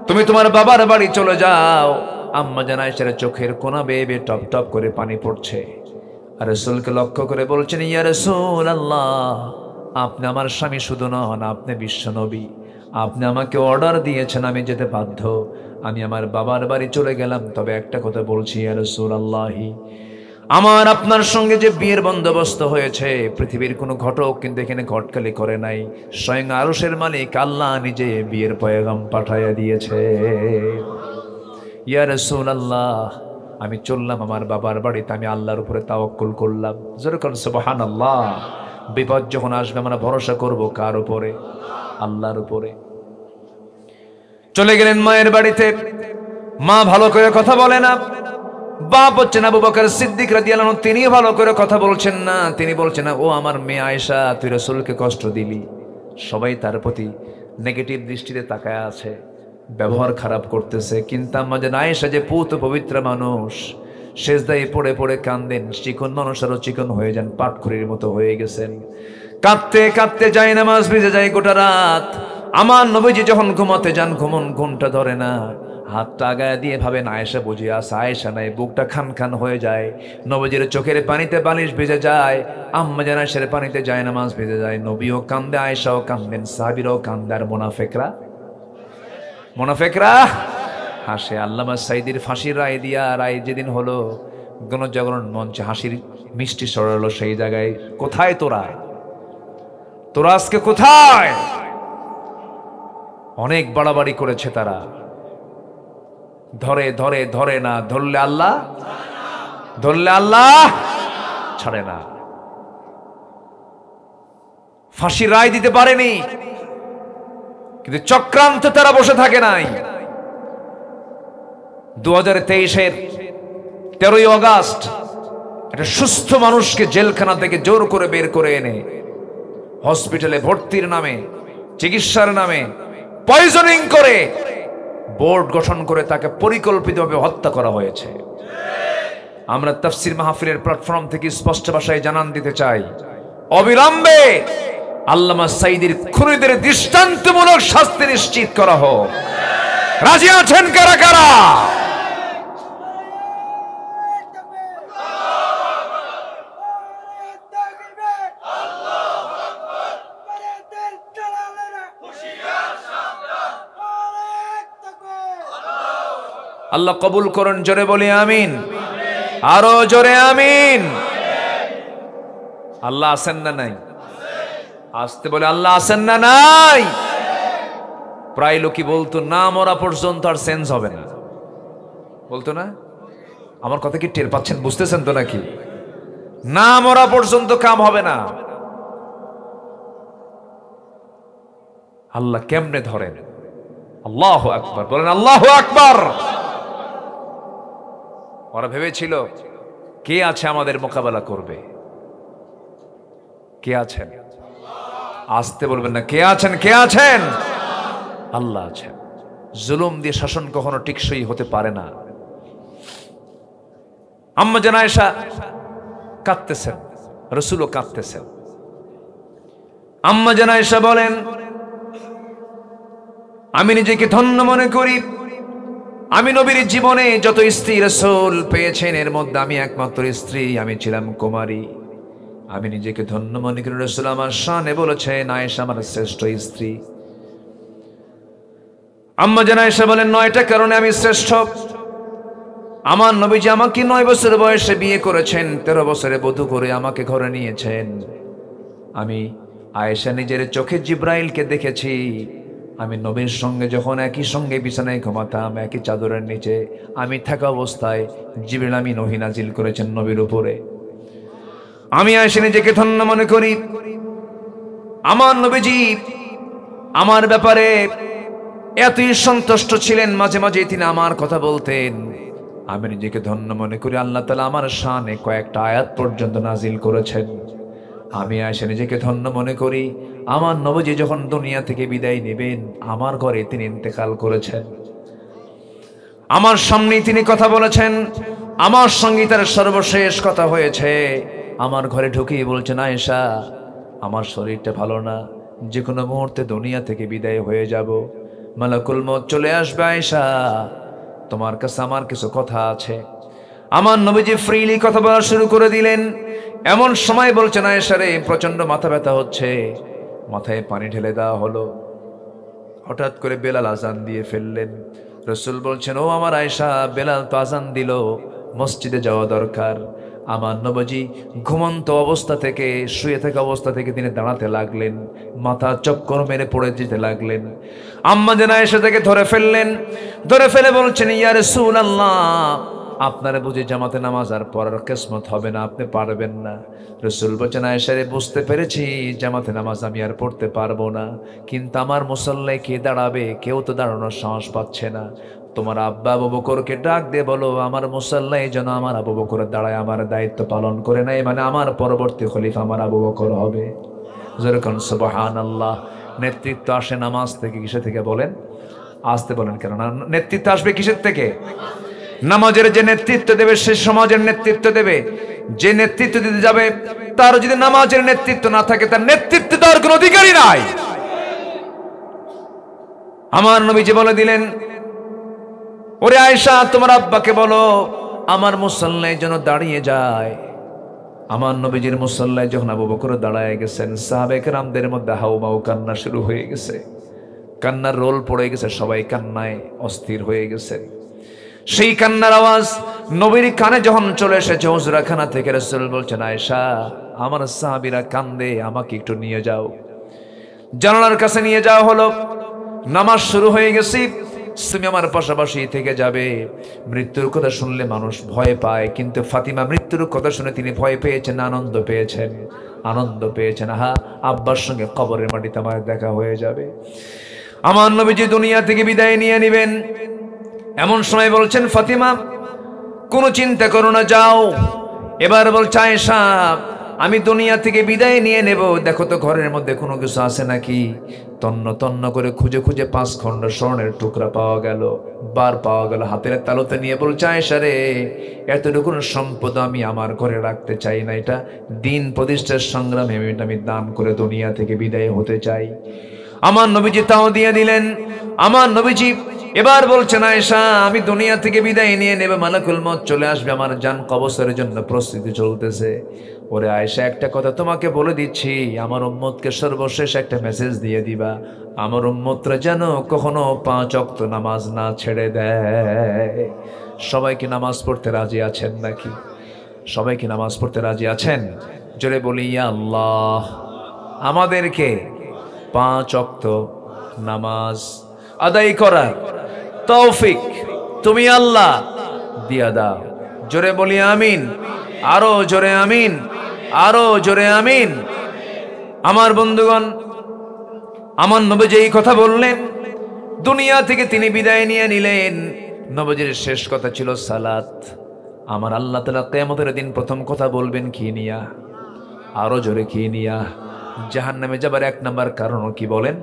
তুমি তোমার বাবার বাড়ি চলে যাও, আম্মাজান আয়েশার চোখের কোনা বেয়ে বেয়ে টপ টপ করে পানি পড়ছে। আর রাসূলকে লক্ষ্য করে বলছেন, ইয়া রাসূলুল্লাহ, আপনি আমার স্বামী শুধু নন, আপনি বিশ্ব নবী। আপনি আমাকে অর্ডার দিয়েছেন, আমি যেতে বাধ্য। আমি আমার বাবার বাড়ি চলে গেলাম। তবে একটা কথা বলছি, ইয়া রাসূলুল্লাহ, আমার আপনার সঙ্গে যে বিয়ের বন্দোবস্ত হয়েছে, পৃথিবীর কোনো ঘটক কিন্তু এখানে ঘটকালি করে নাই। স্বয়ং আরশের মালিক আল্লাহ নিজে বিয়ের পয়গাম পাঠাইয়া দিয়েছে। ইয়া রাসূলুল্লাহ, আমি চললাম আমার বাবার বাড়িতে, আমি আল্লাহর উপরে তাওয়াক্কুল করলাম। যেরকম সুবহানাল্লাহ। বিপদ যখন আসবে আমরা ভরসা করব কার উপরে? আল্লাহর উপরে। চলে গেলেন মায়ের বাড়িতে। মা ভালো করে কথা বলে না। বাপ হচ্ছেন আবু বকর সিদ্দিক রাদিয়াল্লাহু আনহু, তিনি ভালো করে কথা বলছেন না। তিনি বলছেন, ও আমার মেয়ে আয়েশা, তুই রাসূলকে কষ্ট দিলি। সবাই তার প্রতি নেগেটিভ দৃষ্টিতে তাকায় আছে, ব্যবহার খারাপ করতেছে। কিন্তু আম্মাজান আয়েশা যে পুত পবিত্র মানুষ, সেজদায় পড়ে পড়ে কান্দেন। চিকন মানুষ আরো চিকন হয়ে যান, পাটখড়ির মতো হয়ে গেছেন। কাঁদতে কাঁদতে যায় নামাজ ভিজে যায় গোটা রাত। আমার নবীজি যখন ঘুমাতে যান ঘুমটা ধরে না, হাতটা আগায় দিয়ে ভাবেন আয়েশা বুঝি আছে, আয়েশা নাই, বুকটা খান খান হয়ে যায়। নবীজির চোখের পানিতে বালিশ ভেজে যায়, আম্মা জান আয়েশার পানিতে যায় নামাজ ভেজে যায়। নবীও কান্দে, আয়েশাও কান্দেন, সাহাবীরাও কান্দে, আর মুনাফিকরা হাসে। আল্লামা সাইদির ফাঁসির রায় যেদিন হলো, গণজাগরণ মঞ্চে হাসির মিষ্টি সরালো সেই জায়গায়। কোথায় তোরা আজকে কোথায়? অনেক বাড়াবাড়ি করেছে তারা, ধরে না, ধরলে আল্লাহ ছাড়ে না। ফাঁসির রায় দিতে পারেনি, কিন্তু চক্রান্ত তারা বসে থাকে নাই। 2023-এর 13ই অগাস্ট একটা সুস্থ মানুষকে জেলখানা থেকে জোর করে বের করে এনে হসপিটালে ভর্তির নামে, চিকিৎসার নামে পয়জনিং করে বোর্ড গঠন করে তাকে পরিকল্পিতভাবে হত্যা করা হয়েছে। আমরা তাফসীর মাহফিলের প্ল্যাটফর্ম থেকে স্পষ্ট ভাষায় জানান দিতে চাই, অবিলম্বে আল্লামা সাইদির খুনিদের দৃষ্টান্তমূলক শাস্তি নিশ্চিত করা হোক। রাজি আছেন কারা কারা? আল্লাহ কবুল করুন, জোরে বলি আমিন, আরো জোরে আমিন। আল্লাহ আছেন না নাই? আসতে বলে আল্লাহ আছেন না নাই? প্রায় লোকই বলতো না মরা পর্যন্ত আর সেন্স হবে না, বলতো না? আমার কথা কি টের পাচ্ছেন, বুঝতেছেন তো নাকি? না মরা পর্যন্ত কাম হবে না। আল্লাহ কেমনে ধরেন? আল্লাহু আকবার বলেন, আল্লাহু আকবার। ওরা ভেবেছিল কে আছে আমাদের মোকাবেলা করবে? কে আছেন? আসতে বলবেন না, কে আছেন? আল্লাহ আছেন। জুলুম দিয়ে শাসন কখনো টিকসই হতে পারে না। আম্মা জান আয়েশা কাঁদতেছেন, রাসূলও কাঁদতেছেন। আম্মা জান আয়েশা বলেন, আমি নিজেকে ধন্য মনে করি, আমি নবীর জীবনে যত স্ত্রী রাসূল পেয়েছেন এর মধ্যে আমি একমাত্র স্ত্রী, আমি ছিলাম কুমারী। আমি নিজেকে ধন্য মনে করি, রাসূল আমার শানে বলেছেন আয়েশা আমার শ্রেষ্ঠ স্ত্রী। আম্মা জান আয়েশা বলেন, 9টা কারণে আমি শ্রেষ্ঠ। আমার নবীজি আমাকে 9 বছর বয়সে বিয়ে করেছেন, 13 বছরে বধূ করে আমাকে ঘরে নিয়েছেন। আমি আয়েশা নিজের চোখে জিব্রাইলকে দেখেছি। আমি নবীর সঙ্গে যখন একই সঙ্গে বিছানায় ঘুমাতাম, একই চাদরের নিচে আমি থাকা অবস্থায় জিবরিল আমিন ওহী নাজিল করেছেন নবীর উপরে। আমি আয়েশা নিজেকে ধন্য মনে করি। আমার নবীজি আমার ব্যাপারে এতই সন্তুষ্ট ছিলেন, মাঝে মাঝে তিনি আমার কথা বলতেন। আমি নিজেকে ধন্য মনে করি, আল্লাহ তাআলা আমার শানে কয়েকটা আয়াত পর্যন্ত নাজিল করেছেন। আমি আয়েশা নিজেকে ধন্য মনে করি, আমার নবীজি যখন দুনিয়া থেকে বিদায় নেবেন আমার ঘরে তিনি ইন্তেকাল করেছেন, আমার সামনেই তিনি কথা বলেছেন, আমার সঙ্গে তার সর্বশেষ কথা হয়েছে। আমার ঘরে ঢুকিয়ে বলছেন, আয়েশা আমার শরীরটা ভালো না, যে কোনো মুহূর্তে দুনিয়া থেকে বিদায় হয়ে যাব, মালাকুল মউত চলে আসবে, আয়েশা তোমার কাছে আমার কিছু কথা আছে। আমার নবীজি ফ্রিলি কথা বলা শুরু করে দিলেন। এমন সময় বলছেন, আয়েশা রে প্রচন্ড মাথা ব্যথা হচ্ছে, মাথায় পানি ঢেলে দেওয়া হলো। হঠাৎ করে বেলাল আজান দিয়ে ফেললেন। রাসূল বলছেন, ও আমার আয়েশা, বেলাল তো আজান দিল, মসজিদে যাওয়া দরকার। আমার নবীজি ঘুমন্ত অবস্থা থেকে, শুয়ে থাকা অবস্থা থেকে তিনি দাঁড়াতে লাগলেন, মাথা চক্কর মেরে পড়ে যেতে লাগলেন। আম্মা জান আয়েশা তাকে ধরে ফেললেন, ধরে ফেলে বলছেন, ইয়া রাসূলুল্লাহ আপনারা বুঝি জামাতে নামাজ আর পড়ার কিসমত হবে না, আপনি পারবেন না। রাসূল বলেন, আয়েশা রে বুঝতে পেরেছি জামাতে নামাজ আমি আর পড়তে পারবো না, কিন্তু আমার মুসল্লায় কে দাঁড়াবে? কেউ তো দাঁড়ানোর সাহস পাচ্ছে না। তোমার আব্বা আবু বকরকে ডাক দিয়ে বলো আমার মুসল্লায় যেন আমার আবু বকর দাঁড়ায় আমার দায়িত্ব পালন করে নেয়, মানে আমার পরবর্তী খলিফা আমার আবু বকর হবে। যেরকম সুবহানাল্লাহ। নেতৃত্ব আসে নামাজ থেকে, কিসে থেকে বলেন? আসতে বলেন কেন না? নেতৃত্ব আসবে কিসের থেকে? নামাজের যে নেতৃত্ব দেবে সে সমাজের নেতৃত্ব দেবে। যে নেতৃত্ব দিতে যাবে তার যদি নামাজের নেতৃত্ব না থাকে তার নেতৃত্ব দেওয়ার কোনো অধিকারই নাই। আমার নবীজি বলে দিলেন, ওরে আয়েশা, তোমার আব্বাকে বলো আমার মুসল্লায় যেন দাঁড়িয়ে যায়। আমার নবীজির মুসল্লায় যখন আবু বকর দাঁড়ায় গেছেন, সাহাবায়ে কেরামদের মধ্যে হাউমাউ কান্না শুরু হয়ে গেছে, কান্নার রোল পড়ে গেছে, সবাই কান্নায় অস্থির হয়ে গেছে। সেই কান্নার আওয়াজ নবীর কানে যখন চলে এসেছে হুজরাখানা থেকে, রাসূল বলছেন, আয়েশা আমার সাহাবীরা কান্দে, আমাকে একটু নিয়ে যাও। জানালার কাছে নিয়ে যাওয়া হলো। নামাজ শুরু হয়ে গেছে, তুমি আমার পাশাপাশি থেকে যাবে। মৃত্যুর কথা শুনলে মানুষ ভয় পায়, কিন্তু ফাতিমা মৃত্যুর কথা শুনে তিনি ভয় পেয়েছেন, আনন্দ পেয়েছেন, আনন্দ পেয়েছেন। আহা, আব্বার সঙ্গে কবরের মাটিতে আমার দেখা হয়ে যাবে। আমার নবীজি দুনিয়া থেকে বিদায় নিয়ে নেবেন, এমন সময় বলছেন, ফাতিমা কোনো চিন্তা করো না, যাও। এবার বলছে, আয়েশা আমি দুনিয়া থেকে বিদায় নিয়ে নেব, দেখো তো ঘরের মধ্যে কোনো কিছু আছে নাকি। তন্ন তন্ন করে খুঁজে খুঁজে 5 খণ্ড স্বর্ণের টুকরা পাওয়া গেল, বার পাওয়া গেল, হাতের তালুতে নিয়ে বলছে, আয়েশা রে, এতটুকু সম্পদ আমি আমার ঘরে রাখতে চাই না, এটা দিন প্রতিষ্ঠার সংগ্রামে আমি দান করে দুনিয়া থেকে বিদায় হতে চাই। আমার নবীজি তাও দিয়ে দিলেন। আমার নবীজি এবার বলছেন, আয়েশা আমি দুনিয়া থেকে বিদায় নিয়ে নেবে, মালাকুল মউত চলে আসবে, আমার জান কবজের জন্য প্রস্তুতি চলতেছে। ওরে আয়েশা, একটা কথা তোমাকে বলে দিচ্ছি, আমার উম্মতকে সর্বশেষ একটা মেসেজ দিয়ে দিবা, আমার উম্মতরা যেন কখনো 5 ওয়াক্ত নামাজ না ছেড়ে দেয়। সবাই কি নামাজ পড়তে রাজি আছেন নাকি? সবাই কি নামাজ পড়তে রাজি আছেন? জোরে বলি, ইয়া আল্লাহ, আমাদেরকে 5 ওয়াক্ত নামাজ আদায় করার তৌফিক তুমি আল্লাহ দিয়া দাও। জোরে বলি আমিন, আরো জোরে আমিন, আরো জোরে আমিন। আমার বন্ধুগণ, আমার নবীজি এই কথা বললেন, দুনিয়া থেকে তিনি বিদায় নিয়ে নিলেন। নবীজির শেষ কথা ছিল সালাত। আমার আল্লাহ তাআলা কিয়ামতের দিন প্রথম কথা বলবেন কি নিয়া? আরো জোরে কি নিয়া? জাহান্নামে যাবার 1 নাম্বার কারণ কি বলেন?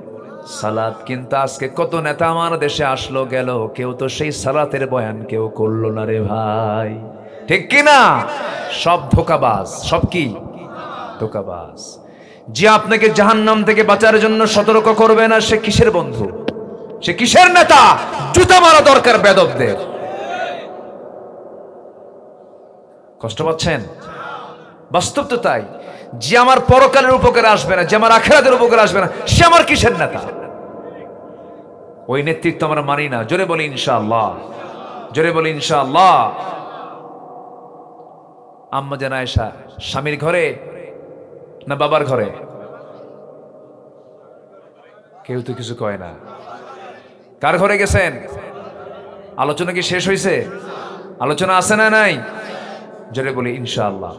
সালাত। কিন্তু আজকে কত নেতা আমার দেশে আসলো গেল, কেউ তো সেই সালাতের বয়ান কেউ করলো না রে ভাই, ঠিক কি না? সব ধোঁকাবাজ, সব কি ধোঁকাবাজ। যে আপনাকে জাহান্নাম থেকে বাঁচার জন্য সতর্ক করবে না, সে কিসের বন্ধু, সে কিসের নেতা? জুতা মারা দরকার বেদবদের। কষ্ট পাচ্ছেন? বাস্তব তো তাই। যে আমার পরকালের উপকারে আসবে না, যে আমার আখিরাতের উপকারে আসবে না, সে আমার কিসের নেতা? ওই নেতৃত্ব আমরা মানি না। জোরে বলি ইনশাআল্লাহ, জোরে বলি ইনশাআল্লাহ। আম্মা জান আয়েশা স্বামীর ঘরে না বাবার ঘরে? কেউ তো কিছু কয় না। কার ঘরে গেছেন? আলোচনা কি শেষ হয়েছে? আলোচনা আছে না নাই? জোরে বলি ইনশাআল্লাহ।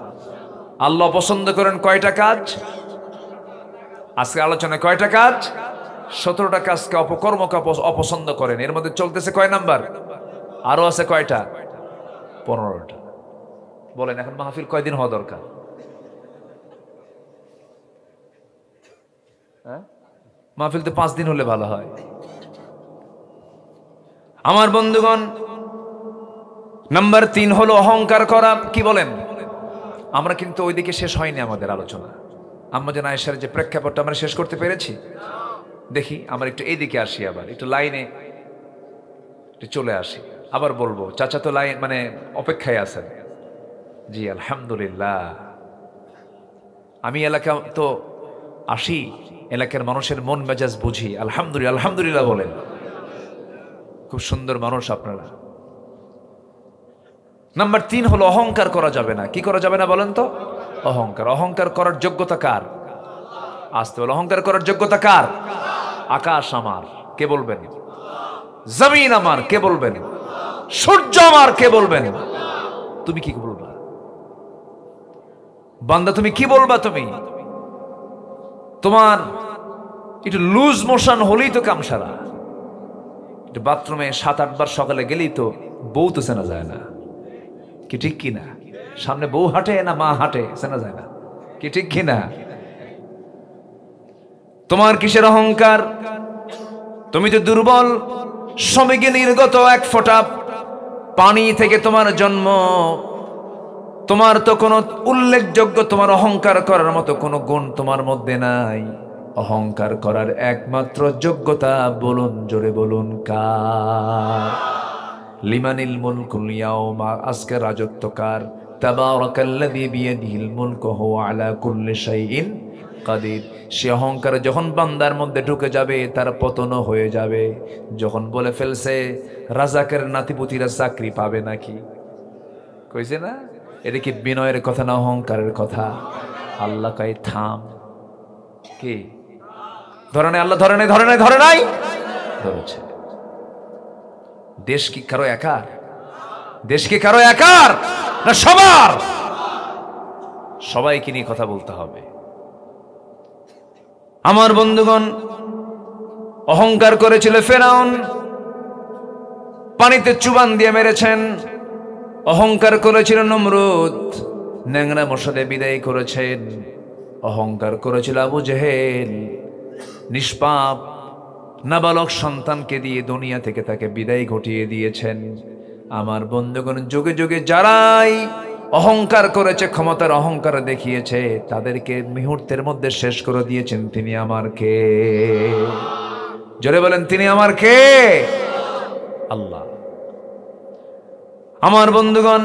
আল্লাহ পছন্দ করেন কয়টা কাজ? আজকে আলোচনায় কয়টা কাজ? 17টা কাজকে অপকর্মকে অপছন্দ করেন। এর মধ্যে চলতেছে কয় নাম্বার? আরো আছে কয়টা? 15টা। বলেন এখন মাহফিল কয়দিন হওয়া দরকার? মাহফিল তো 5 দিন হলে ভালো হয়। আমার বন্ধুগণ, নাম্বার 3 হলো অহংকার করা। কি বলেন? আমরা কিন্তু ওইদিকে শেষ হয়নি আমাদের আলোচনা। আম্মা জান আয়েশার যে প্রেক্ষাপটটা আমরা শেষ করতে পেরেছি, দেখি আমরা একটু এইদিকে আসি, আবার একটু লাইনে চলে আসি। আবার বলবো, চাচা তো লাইন মানে অপেক্ষায় আছেন। জি আলহামদুলিল্লাহ। আমি এলাকা তো আসি, এলাকার মানুষের মন মেজাজ বুঝি। আলহামদুলিল্লাহ, আলহামদুলিল্লাহ বলেন। খুব সুন্দর মানুষ আপনারা। নাম্বার 3 হলো অহংকার করা যাবে না। কি করা যাবে না বলেন তো? অহংকার। অহংকার করার যোগ্যতা কার? আসতে বল, অহংকার করার যোগ্যতা কার? আকাশ আমার, কে বলবেন? জমিন আমার, কে বলবেন? সূর্য আমার, কে বলবেন? তুমি কি বলবা বান্দা? তুমি কি বলবা? তুমি তোমার একটু লুজ মোশন হলেই তো কাম সারা। বাথরুমে 7-8 বার সকালে গেলেই তো বউ তো চেনা যায় না, কি ঠিক কিনা? সামনে বউ হাঁটে না মা হাঁটে চেনা যায় না, কি ঠিক কিনা? তোমার কিসের অহংকার? তুমি তো দুর্বল, সবেগে নির্গত 1 ফোঁটা পানি থেকে তোমার জন্ম। তোমার তো কোনো উল্লেখযোগ্য, তোমার অহংকার করার মতো কোনো গুণ তোমার মধ্যে নাই। অহংকার করার একমাত্র যোগ্যতা বলুন, জোরে বলুন, কার? লিমানিল মুলকুল ইয়াউমা, আজকে রাজত্ব কার? তাবারাকাল্লাযী বিয়াদিহিল মুলকু হুয়া আলা কুল্লি শাইইন কাদির। সে অহংকার যখন বান্দার মধ্যে ঢুকে যাবে তার পতনও হয়ে যাবে। যখন বলে ফেলছে রাজাকের নাতিপুতিরা চাকরি পাবে নাকি, কইছে না? এটা কি বিনয়ের কথা না অহংকারের কথা? আল্লাহ কয় থাম। কি ধরে নাই? আল্লাহ ধরে নাই, ধরে নাই, ধরে নাই, ধরেছে। দেশ কি কারো একার? দেশ কি কারো একার না সবার? সবাইকে নিয়ে কথা বলতে হবে। আমার বন্ধুগণ, অহংকার করেছিল ফেরাউন, পানিতে চুবান দিয়ে মেরেছেন। অহংকার করেছিল নমরুদ, ন্যাংরা মশালে বিদায় করেছেন। অহংকার করেছিল আবু জেহেল, নিষ্পাপ নাবালক সন্তানকে দিয়ে দুনিয়া থেকে তাকে বিদায় ঘটিয়ে দিয়েছেন। আমার বন্ধুগণ, যুগে যুগে যারাই অহংকার করেছে, ক্ষমতার অহংকার দেখিয়েছে, তাদেরকে মুহূর্তের মধ্যে শেষ করে দিয়েছেন তিনি আমার কে? জোরে বলেন, তিনি আমার কে? আল্লাহ। আমার বন্ধুগণ,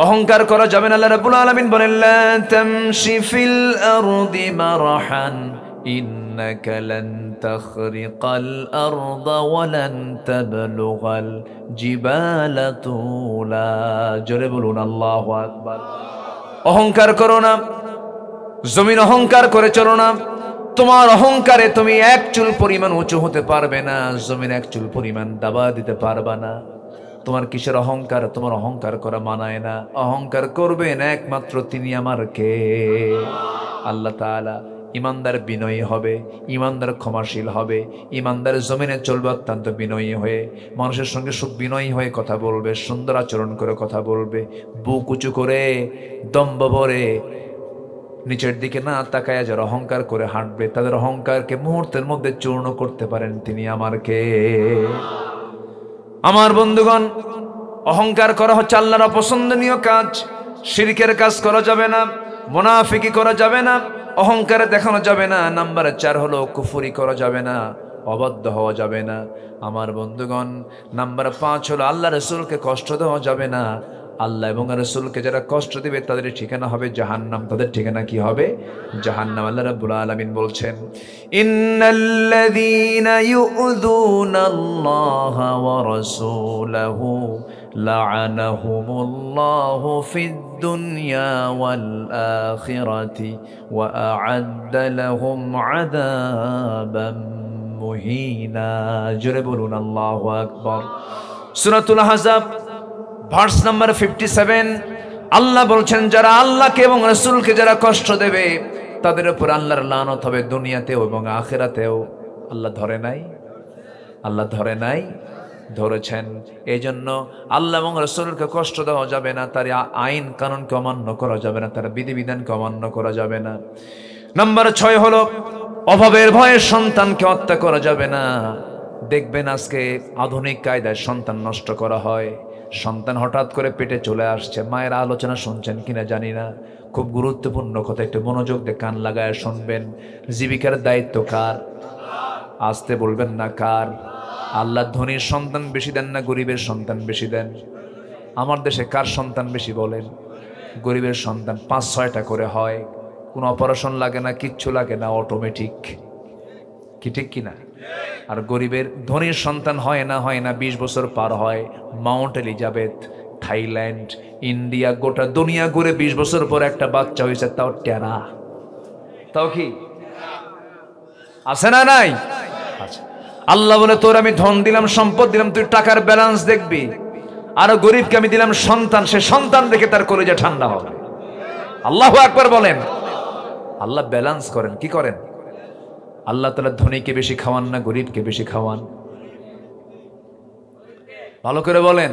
অহংকার করা যাবে না। আল্লাহ রাব্বুল আলামিন বলেন, লা তামশি ফিল আরদি মারহান ইন্নাকা লান তাখরিকাল আরদা ওয়া লান তাবলুগাল জিবালা তুলা। জোরে বলুন আল্লাহু আকবার। অহংকার করো না, জমিন অহংকার করে চলো না। তোমার অহংকারে তুমি এক চুল পরিমাণ উঁচু হতে পারবে না, জমিন এক চুল পরিমাণ দাবা দিতে পারবা না। তোমার কিসের অহংকার? তোমার অহংকার করা মানায় না। অহংকার করবেন একমাত্র তিনি আমার কে? আল্লাহ তাআলা। ইমানদার বিনয়ী হবে, ইমানদার ক্ষমাশীল হবে, ইমানদার জমিনে চলবে অত্যন্ত বিনয়ী হয়ে, মানুষের সঙ্গে বিনয়ী হয়ে কথা বলবে, সুন্দর আচরণ করে কথা বলবে, বুক উঁচু করে দম্ভ ভরে নিচের দিকে না তাকায় যারা অহংকার করে হাঁটবে, তাদের অহংকারকে মুহূর্তের মধ্যে চূর্ণ করতে পারেন তিনি আমার কে? আমার বন্ধুগণ, অহংকার করা হচ্ছে আল্লাহর অপছন্দনীয় কাজ। শিরকের কাজ করা যাবে না, মুনাফিকি করা যাবে না, অহংকারে দেখানো যাবে না। নাম্বার 4 হলো কুফরি করা যাবে না, অবাধ্য হওয়া যাবে না। আমার বন্ধুগণ, নাম্বার 5 হলো আল্লাহ রাসূলকে কষ্ট দেওয়া যাবে না। আল্লাহ এবং রাসূলকে যারা কষ্ট দিবে তাদের ঠিকানা হবে জাহান্নাম। তাদের ঠিকানা কি হবে? জাহান্নাম। আল্লাহ রাব্বুল আলামিন বলছেন, ইন্নাল্লাযীনা ইউযুনাল্লাহা ওয়া রাসূলাহু লা'আনাহুমুল্লাহু ফিদ দুনিয়া ওয়াল আখিরাতি ওয়া আ'আদ্দা লাহুম আযাবাম মুহিনা। জোরে বলুন আল্লাহু আকবার। সূরাতুল আহজাব ভার্স নাম্বার 57, আল্লাহ বলছেন যারা আল্লাহকে এবং রাসূলকে যারা কষ্ট দেবে তাদের উপর আল্লাহর লানত হবে দুনিয়াতেও এবং আখিরাতেও। আল্লাহ ধরে নাই? আল্লাহ ধরে নাই? ধরেছেন। এই জন্য আল্লাহ এবং রাসূলকে কষ্ট দেওয়া যাবে না, তার আইন কানুনকে অমান্য করা যাবে না, তার বিধিবিধানকে অমান্য করা যাবে না। নাম্বার 6 হলো অভাবের ভয়ে সন্তানকে হত্যা করা যাবে না। দেখবেন আজকে আধুনিক কায়দায় সন্তান নষ্ট করা হয়। সন্তান হঠাৎ করে পেটে চলে আসছে, মায়ের আলোচনা শুনছেন কিনা জানি না, খুব গুরুত্বপূর্ণ কথা, একটু মনোযোগ দিয়ে কান লাগায় শুনবেন। জীবিকার দায়িত্ব কার? আসতে বলবেন না কার? আল্লাহ ধনীর সন্তান বেশি দেন না গরিবের সন্তান বেশি দেন? আমার দেশে কার সন্তান বেশি বলেন? গরিবের সন্তান 5-6টা করে হয়, কোনো অপারেশন লাগে না, কিচ্ছু লাগে না, অটোমেটিক। কি ঠিক কিনা? আর গরিবের ধনীর সন্তান হয় না 20 বছর পার হয়। মাউন্ট এলিজাবেথ, থাইল্যান্ড, ইন্ডিয়া, গোটা দুনিয়া ঘুরে 20 বছর পর একটা বাচ্চা হয়েছে, তাও টেরা। তাও কি আছে না? নাই? আচ্ছা, আল্লাহ বলে তোর আমি ধন দিলাম, সম্পদ দিলাম, তুই টাকার ব্যালেন্স দেখবি। আর গরিবকে আমি দিলাম সন্তান, সে সন্তান দেখে তার কলিজা ঠান্ডা হবে। আল্লাহু আকবার বলেন। আল্লাহ ব্যালেন্স করেন। কি করেন? আল্লাহ তাআলা ধনীকে বেশি খাওয়ান না গরিবকে বেশি খাওয়ান? ভালো করে বলেন।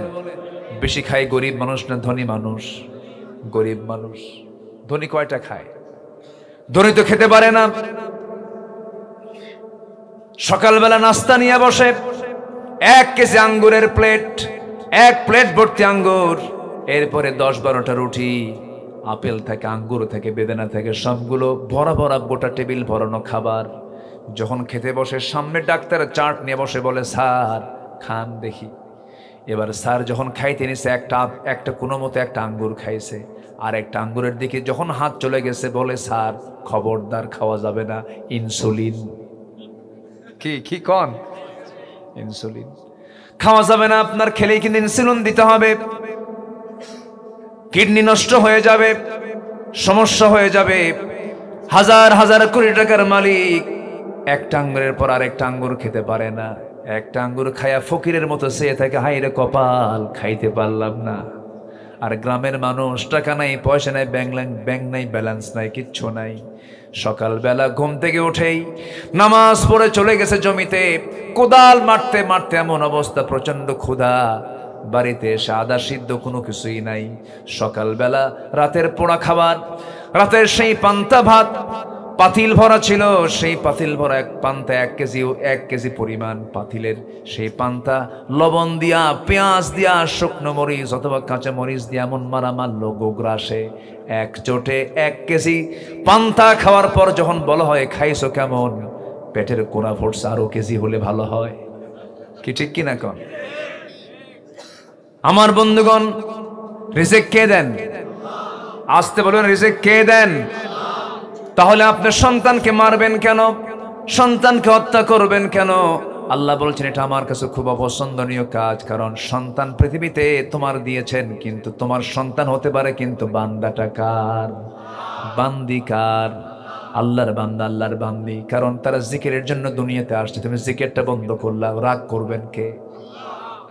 বেশি খায় গরিব মানুষ না ধনী মানুষ? গরিব মানুষ। ধনী কয়টা খায়? ধনী তো খেতে পারে না। সকালবেলা নাস্তা নিয়ে বসে 1 কেজি আঙ্গুরের প্লেট, 1 প্লেট ভর্তি আঙ্গুর, এরপরে 10-12টা রুটি, আপেল থেকে, আঙ্গুর থেকে, বেদানা থেকে সবগুলো ভরা ভরা গোটা টেবিল ভরানো খাবার। যখন খেতে বসে সামনে ডাক্তার চাট নিয়ে বসে বলে, স্যার খান দেখি। এবার স্যার যখন খাইতে নিছে একটা কোনো মতে একটা আঙ্গুর খাইছে, আর একটা আঙ্গুরের দিকে যখন হাত চলে গেছে বলে, স্যার খবরদার খাওয়া যাবে না, ইনসুলিন। কি কন? ইনসুলিন খাওয়া যাবে না, আপনার খেলেই কিন্তু ইনসুলিন দিতে হবে, কিডনি নষ্ট হয়ে যাবে, সমস্যা হয়ে যাবে। হাজার হাজার কোটি টাকার মালিক একটা আঙ্গুরের পর আরেকটা আঙ্গুর খেতে পারে না। একটা আঙ্গুর খায়া ফকিরের মতো চেয়ে থাকে, হাইরে কপাল, খাইতে পারলাম না। আর গ্রামের মানুষ টাকা নাই, পয়সা নাই, ব্যাংক নাই, ব্যালেন্স নাই, কিচ্ছু নাই। সকালবেলা ঘুম থেকে উঠেই নামাজ পড়ে চলে গেছে জমিতে, কোদাল মারতে মারতে এমন অবস্থা, প্রচন্ড ক্ষুধা। বাড়িতে এসে আদা সিদ্ধ কোনো কিছুই নাই। সকালবেলা রাতের পোড়া খাবার, রাতের সেই পান্তা ভাত পাতিল ভরা ছিল, সেই পাতিল ভরা এক পান্তা, 1 কেজি পরিমাণ পাতিলের সেই পান্তা লবণ দিয়া, পেঁয়াজ দিয়া, শুকনো মরিচ অথবা কাঁচা মরিচ দিয়া এমন মারা মারলো গোগ্রাসে। এক চোটে 1 কেজি পান্তা খাওয়ার পর যখন বলা হয় খাইছো কেমন, পেটের কোনা ফুটছে, আরো কেজি হলে ভালো হয়। কি ঠিক কিনা কন? আমার বন্ধুগণ, রিজিক কে দেন? আসতে বলুন, রিজিক কে দেন? তাহলে আপনি সন্তানকে মারবেন কেন? সন্তানকে হত্যা করবেন কেন? আল্লাহ বলছেন এটা আমার কাছে খুব অপছন্দনীয় কাজ। কারণ সন্তান পৃথিবীতে তোমার দিয়েছেন, কিন্তু তোমার সন্তান হতে পারে কিন্তু বান্দাটা কার? বান্দি কার? আল্লাহর বান্দা, আল্লাহর বান্দি। কারণ তারা জিকিরের জন্য দুনিয়াতে আসছে, তুমি জিকিরটা বন্ধ করলা, রাগ করবেন কে?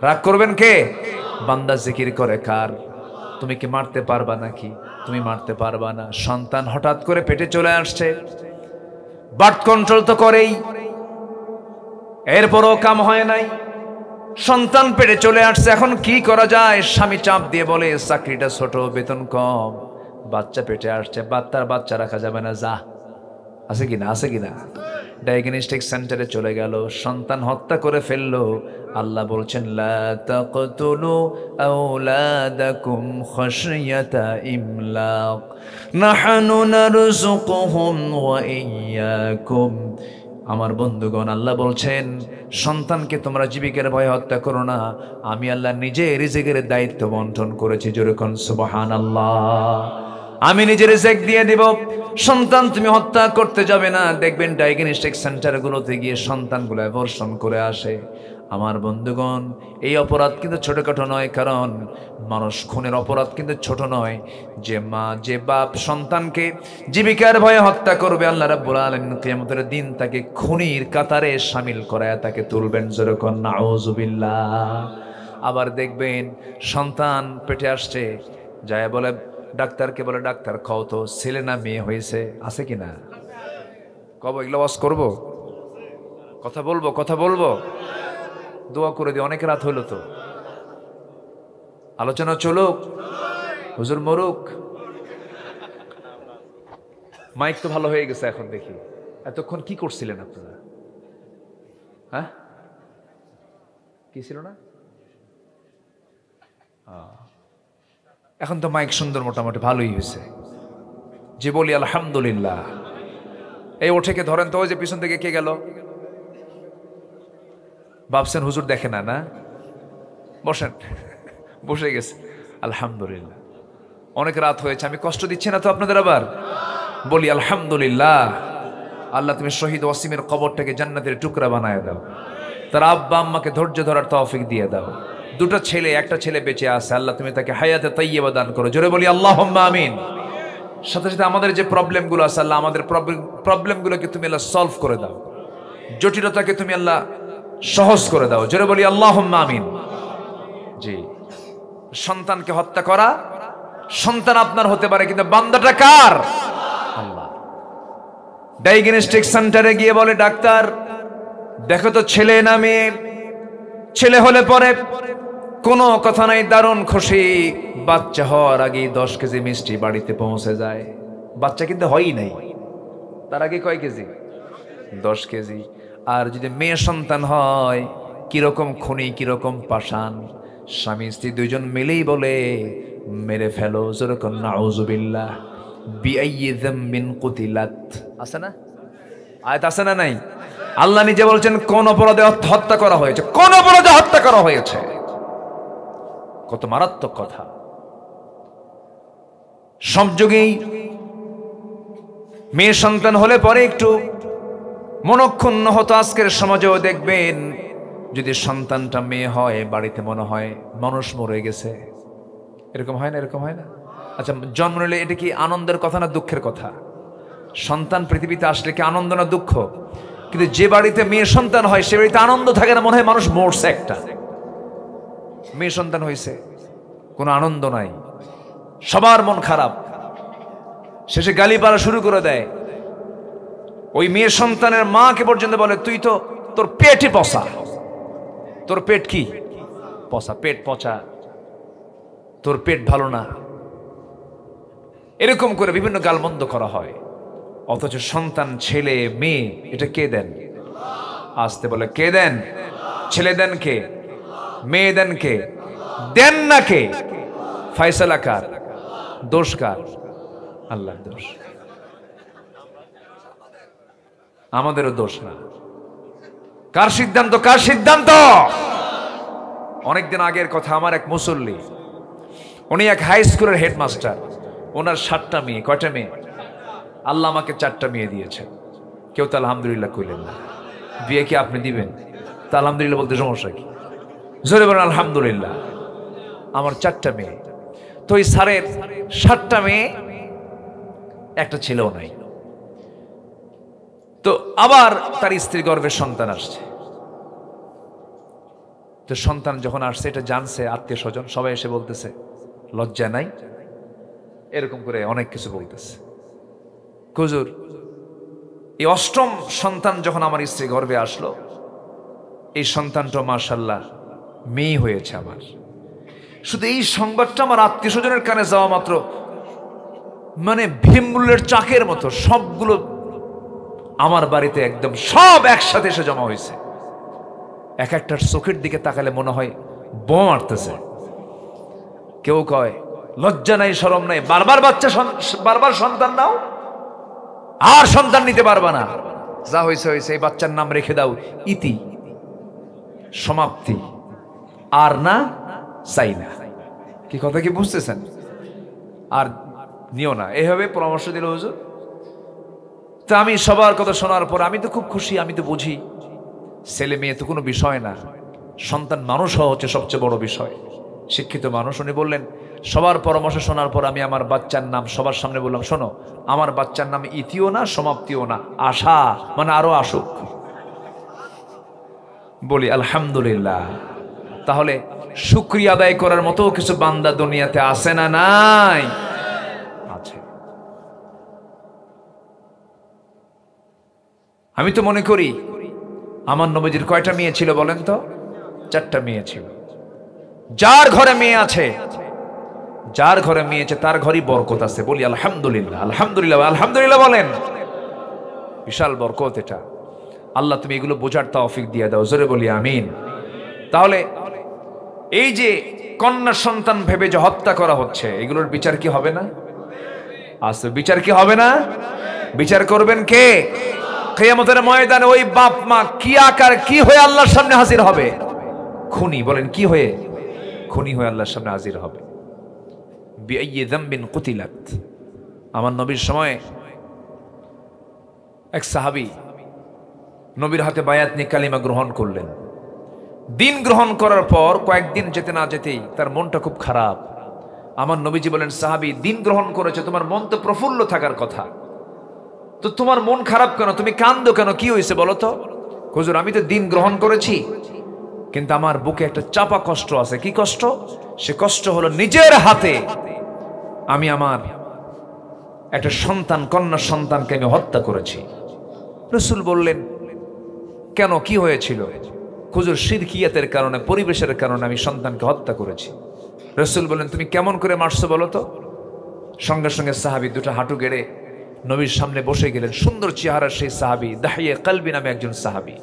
রাগ করবেন কে? বান্দা জিকির করে কার? তুমি কি মারতে পারবা নাকি? তুমি মারতে পারবা না। সন্তান হঠাৎ করে পেটে চলে আসছে, বার্থ কন্ট্রোল তো করেই, এরপরও কাম হয় নাই। সন্তান পেটে চলে আসছে, এখন কি করা যায়? স্বামী চাপ দিয়ে বলে চাকরিটা ছোট, বেতন কম, বাচ্চা পেটে আসছে, বাচ্চা রাখা যাবে না, যা। আছে কিনা? আছে কিনা? ডায়াগনস্টিক সেন্টারে চলে গেল, সন্তান হত্যা করে ফেললো। আল্লাহ বলছেন লা তাকতুলু আওলাদাকুম খাশিয়াতা ইমলাক নাহনু নারযুকুহুম ওয়া ইয়্যাকুম। আমার বন্ধুগণ, আল্লাহ বলছেন সন্তানকে তোমরা জীবিকার ভয়ে হত্যা করো না, আমি আল্লাহ নিজে রিজিকের দায়িত্ব বন্টন করেছি। জোরে কোন সুবহানাল্লাহ। আমি নিজে রিজিক দিয়ে দিব, সন্তান তুমি হত্যা করতে যাবে না। দেখবেন ডায়াগনস্টিক সেন্টারগুলোতে গিয়ে সন্তানগুলো অ্যাবর্শন করে আসে। আমার বন্ধুগণ, এই অপরাধ কিন্তু ছোটখাটো নয়, কারণ মানুষ খুনের অপরাধ কিন্তু ছোট নয়। যে মা, যে বাপ সন্তানকে জীবিকার ভয়ে হত্যা করবে, আল্লাহ রাব্বুল আলামিন কিয়ামতের দিন তাকে খুনির কাতারে শামিল করায় তাকে তুলবেন। যেরকম নাউযুবিল্লাহ। আবার দেখবেন সন্তান পেটে আসছে, যায় বলে ডাক্তারকে, বলে ডাক্তার কও তো ছেলে না মেয়ে হয়েছে। আছে কিনা? কব এগুলো ওয়াজ করবো? কথা বলবো দোয়া করে দিই। অনেক রাত হইল তো, আলোচনা চলুক, হুজুর মরুক। মাইক তো ভালো হয়ে গেছে এখন দেখি। এতক্ষণ কি করছিলেন আপনারা? হ্যাঁ, কি ছিল না? এখন তো মাইক সুন্দর, মোটামুটি ভালোই হয়েছে। যে বলি আলহামদুলিল্লাহ। এই ওঠেকে ধরেন তো, ওই যে পিছন থেকে কে গেল? ভাবছেন হুজুর দেখে না? না, বসেন। বসে গেছে, আলহামদুলিল্লাহ। অনেক রাত হয়েছে, আমি কষ্ট দিচ্ছি না তো আপনাদের? আবার বলি আলহামদুলিল্লাহ। আল্লাহ তুমি শহীদ ওয়াসিমের কবরটাকে জান্নাতের টুকরা বানায় দাও, তার আব্বা আম্মাকে ধৈর্য ধরার তৌফিক দিয়ে দাও। দুটো ছেলে, একটা ছেলে বেঁচে আছে, আল্লাহ তুমি তাকে হায়াতে তাইয়্যিবা দান করো। জোরে বলি আল্লাহুম্মা আমিন। সাথে সাথে আমাদের যে প্রবলেমগুলো আছে, আল্লাহ আমাদের প্রবলেমগুলোকে তুমি আল্লাহ সলভ করে দাও, জটিলতাকে তুমি আল্লাহ সহজ করে দাও। জোরে বলি আল্লাহুম্মা আমিন। জি, সন্তানকে হত্যা করা, সন্তান আপনার হতে পারে, কিন্তু বান্দাটা কার? আল্লাহ। ডায়াগনস্টিক সেন্টারে গিয়ে বলে ডাক্তার দেখো তো ছেলে না মেয়ে। ছেলে হলে পরে কোনো কথা নাই, দারুণ খুশি। বাচ্চা হওয়ার আগে 10 কেজি মিষ্টি বাড়িতে পৌঁছে যায়। বাচ্চা কিন্তু হয়ই নাই, তার আগে কয় কেজি? 10 কেজি। আর যদি মেয়ে সন্তান হয়, কিরকম খুনি, কিরকম পাষাণ। স্বামী স্ত্রী দুইজন মিলেই বলে মেরে ফেলো। যেরকম নাউযুবিল্লাহ বিআইয়ি যামবিন কুতিলাত, আছে না আয়াত, আছে না নাই? আল্লাহ নিজে বলছেন কোন অপরাধে হত্যা করা হয়েছে, কোন অপরাধে হত্যা করা হয়েছে। কত মারাত্মক কথা। সব যুগেই মেয়ে সন্তান হলে পরে একটু মনক্ষুণ্ণ হতো। আজকের সমাজেও দেখবেন যদি সন্তানটা মেয়ে হয় বাড়িতে মনে হয় মানুষ মরে গেছে। এরকম হয় না? এরকম হয় না? আচ্ছা, জন্ম নিলে এটা কি আনন্দের কথা না দুঃখের কথা? সন্তান পৃথিবীতে আসলে কি আনন্দ না দুঃখ? কিন্তু যে বাড়িতে মেয়ে সন্তান হয় সে বাড়িতে আনন্দ থাকে না, মনে হয় মানুষ মরছে। একটা মেয়ে সন্তান হয়েছে, কোনো আনন্দ নাই, সবার মন খারাপ, শেষে গালি পাড়া শুরু করে দেয়। ওই মেয়ে সন্তানের মাকে পর্যন্ত বলে তুই তো, তোর পেটই পচা, তোর পেট কি পচা, পেট পচা, তোর পেট ভালো না, এরকম করে বিভিন্ন গালমন্দ করা হয়। অথচ সন্তান ছেলে মেয়ে এটা কে দেন? আসতে বলে কে দেন? ছেলে দেন কে? মেয়ে দেন কে? দেন না কে? ফয়সালা কার? দোষ কার? আল্লাহর দোষ, আমাদেরও দোষ না। কার সিদ্ধান্ত? কার সিদ্ধান্ত? অনেকদিন আগের কথা, আমার এক মুসল্লি, উনি এক হাই স্কুলের হেডমাস্টার, ওনার 7টা মেয়ে। কয়টা মেয়ে? আল্লাহ আমাকে 4টা মেয়ে দিয়েছে। কেউ তো আলহামদুলিল্লাহ কইলেন না। বিয়ে কি আপনি দিবেন? তা আলহামদুলিল্লাহ বলতে সমস্যা কি? জোরে বলেন আলহামদুলিল্লাহ। আমার 4টা মেয়ে। তো এই স্যারের 7টা মেয়ে, একটা ছেলেও নাই। তো আবার তার স্ত্রী গর্ভের সন্তান আসছে। তো সন্তান যখন আসছে এটা জানছে আত্মীয় স্বজন সবাই এসে বলতেছে লজ্জা নাই, এরকম করে অনেক কিছু বলতেছে। হুজুর, এই 8ম সন্তান যখন আমার স্ত্রী গর্ভে আসলো, এই সন্তানটা মাশাআল্লাহ মেয়ে হয়েছে আমার। শুধু এই সংবাদটা আমার আত্মীয় স্বজনের কানে যাওয়া মাত্র মানে ভীমরুলের চাকের মতো সবগুলো আমার বাড়িতে একদম সব একসাথে এসে জমা হয়েছে। এক একটার চোখের দিকে তাকালে মনে হয় বোম মারতেছে। কেউ কয় লজ্জা নাই, শরম নাই, বারবার বারবার সন্তান নাও, আর সন্তান নিতে পারবা না, যা হয়েছে হয়েছে, এই বাচ্চার নাম রেখে দাও, ইতি, সমাপ্তি, আর না চাই না। কি কথা কি বুঝতেছেন? আর নিও না, এভাবে পরামর্শ দিল হুজুর। তা আমি সবার কথা শোনার পর আমি তো খুব খুশি, আমি তো বুঝি ছেলে মেয়ে তো কোনো বিষয় না, সন্তান মানুষ হওয়া হচ্ছে সবচেয়ে বড় বিষয়, শিক্ষিত মানুষ। উনি বললেন সবার পরামর্শ শোনার পর আমি আমার বাচ্চার নাম সবার সামনে বললাম, শোনো আমার বাচ্চার নাম ইতিও না সমাপ্তিও না, আশা, মানে আরো আসুক। বলি আলহামদুলিল্লাহ। তাহলে শুকরিয়া আদায় করার মতো কিছু বান্দা দুনিয়াতে আছে না নাই? আছে। আমি তো মনে করি আমার নবীজির কয়টা মেয়ে ছিল বলেন তো? 4টা মেয়ে ছিল। যার ঘরে মেয়ে আছে, যার ঘরে মেয়ে আছে তার ঘরেই বরকত আছে। বলি আলহামদুলিল্লাহ। আলহামদুলিল্লাহ, আলহামদুলিল্লাহ বলেন। বিশাল বরকত এটা। আল্লাহ তুমি এগুলো বোঝার তৌফিক দিয়ে দাও, জোরে বলি আমিন। তাহলে এই যে কন্যা সন্তান ভেবে যে হত্যা করা হচ্ছে, এগুলোর বিচার কি হবে না? আচ্ছা, বিচার কি হবে না? বিচার করবেন কে? কিয়ামতের ময়দানে ওই বাপ মা কি আকার কি হয়ে আল্লাহর সামনে হাজির হবে? খুনি। বলেন কি হয়ে? খুনি হয়ে আল্লাহর সামনে হাজির হবে। বিআইয়ি যামবিন কুতিলাত। আমার নবীর সময় এক সাহাবী নবীর হাতে বায়াত নিয়ে কালিমা গ্রহণ করলেন। দিন গ্রহণ করার পর কয়েকদিন যেতে না যেতেই তার মনটা খুব খারাপ। আমার নবীজি বলেন, সাহাবী দিন গ্রহণ করেছে, তোমার মন তো প্রফুল্ল থাকার কথা, তো তোমার মন খারাপ কেন? তুমি কান্দো কেন? কি হয়েছে বলো তো? হুজুর, আমি তো দিন গ্রহণ করেছি, কিন্তু আমার বুকে একটা চাপা কষ্ট আছে। কি কষ্ট? সে কষ্ট হলো নিজের হাতে আমি আমার একটা সন্তান, কন্যা সন্তানকে আমি হত্যা করেছি। রাসূল বললেন, কেন, কি হয়েছিল? হুজুর, শিরকিয়াতের কারণে, পরিবেশের কারণে আমি সন্তানকে হত্যা করেছি। রাসূল বললেন, তুমি কেমন করে মারছো বলো তো? সঙ্গে সঙ্গে সাহাবী দুটো হাঁটু গেড়ে নবীর সামনে বসে গেলেন। সুন্দর চেহারার সেই সাহাবী, দাহিয়ে কলবি নামে একজন সাহাবী,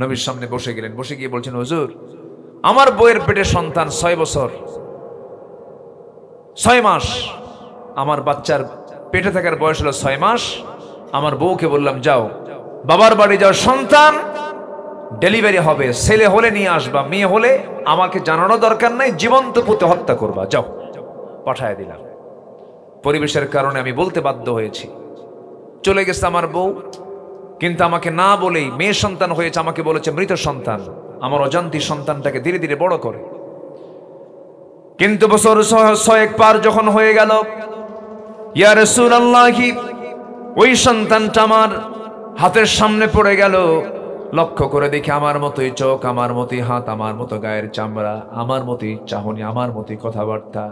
নবীর সামনে বসে গেলেন। বসে গিয়ে বলছেন, হুজুর, আমার বইয়ের পেটে সন্তান 6 বছর, 6 মাস আমার বাচ্চার পেটে থাকার বয়স হলো 6 মাস। আমার বউকে বললাম, যাও বাবার বাড়ি যাও, সন্তান ডেলিভারি হবে, ছেলে হলে নিয়ে আসবা, মেয়ে হলে আমাকে জানানো দরকার নাই, জীবন্ত পুঁতে হত্যা করবা, যাও। পাঠায় দিলাম। পরিবেশের কারণে আমি বলতে বাধ্য হয়েছি। চলে গেছে আমার বউ, কিন্তু আমাকে না বলেই, মেয়ে সন্তান হয়েছে, আমাকে বলেছে মৃত সন্তান। আমার অজান্তি সন্তানটাকে ধীরে ধীরে বড় করে। কিন্তু বছর 6 পার যখন হয়ে গেল, ইয়া রাসূলুল্লাহ, ওই সন্তানটা আমার হাতের সামনে পড়ে গেল। লক্ষ্য করে দেখি আমার মতোই চোখ, আমার মতোই হাত, আমার মতো গায়ের চামড়া, আমার মতোই চাহনি, আমার মতোই কথাবার্তা।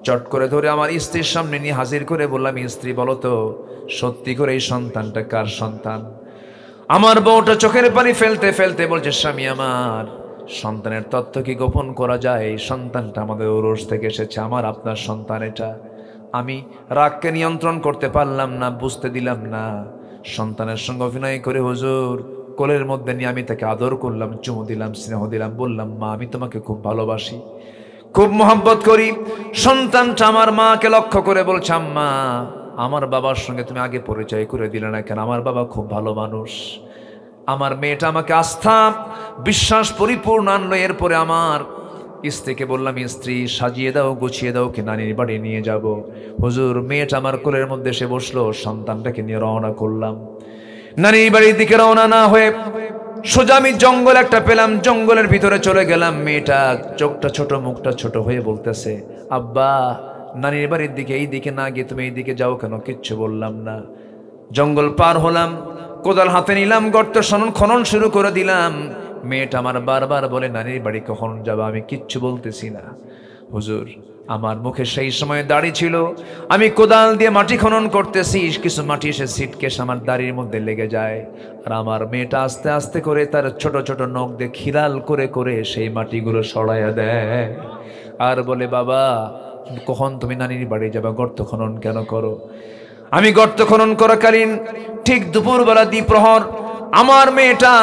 চট করে ধরে আমার স্ত্রীর সামনে নিয়ে হাজির করে বললাম, স্ত্রী বলো তো সত্যি করে এই সন্তানটা কার সন্তান? আমার বউটা চোখের পানি ফেলতে ফেলতে বলছে, স্বামী আমার, সন্তানের তথ্য কি গোপন করা যায়? এই সন্তানটা আমাদের ওরস থেকে এসেছে, আমার আপনার সন্তান এটা। আমি রাগকে নিয়ন্ত্রণ করতে পারলাম না, বুঝতে দিলাম না। সন্তানের সঙ্গে অভিনয় করে হুজুর কোলের মধ্যে নিয়ে আমি তাকে আদর করলাম, চুমু দিলাম, স্নেহ দিলাম, বললাম, মা আমি তোমাকে খুব ভালোবাসি, খুব মহব্বত করি। সন্তানটা আমার মাকে লক্ষ্য করে বলছে, আম্মা আমার বাবার সঙ্গে তুমি আগে পরিচয় করে দিলে না কেন? আমার বাবা খুব ভালো মানুষ। আমার মেয়েটা আমাকে আস্থা বিশ্বাস পরিপূর্ণ আনলো। এরপরে আমার স্ত্রীকে বললাম, স্ত্রী সাজিয়ে দাও, গুছিয়ে দাও, কি নানির বাড়ি নিয়ে যাব। হুজুর মেয়েটা আমার কোলের মধ্যে এসে বসলো, সন্তানটাকে নিয়ে রওনা করলাম। নানির বাড়ির দিকে রওনা না হয়ে সোজা আমি জঙ্গল একটা পেলাম, জঙ্গলের ভিতরে চলে গেলাম। মেয়েটা চোখটা ছোট, মুখটা ছোট হয়ে বলতেছে, আব্বা নানির বাড়ির দিকে এই দিকে না গিয়ে তুমি এই দিকে যাও কেন? কিচ্ছু বললাম না। জঙ্গল পার হলাম, কোদাল হাতে নিলাম, গর্ত খনন শুরু করে দিলাম। মেয়েটা আমার বারবার বলে, নানির বাড়ি কখন যাবা? আমি কিচ্ছু বলতেছি না। হুজুর আমার মুখে সেই সময় দাড়ি ছিল, আমি কোদাল দিয়ে মাটি খনন করতেছি, কিছু মাটি এসে ছিটকেস আমার দাড়ির মধ্যে লেগে যায়। আর আমার মেয়েটা আস্তে আস্তে করে তার ছোট ছোট নখ দিয়ে খিলাল করে করে সেই মাটিগুলো সরাইয়া দেয়। আর বলে, বাবা কখন তুমি নানির বাড়ি যাবা? গর্ত খনন কেন করো? আমি গর্ত খনন করাকালীন ঠিক দুপুরবেলা দ্বিপ্রহর আমার মেয়েটা,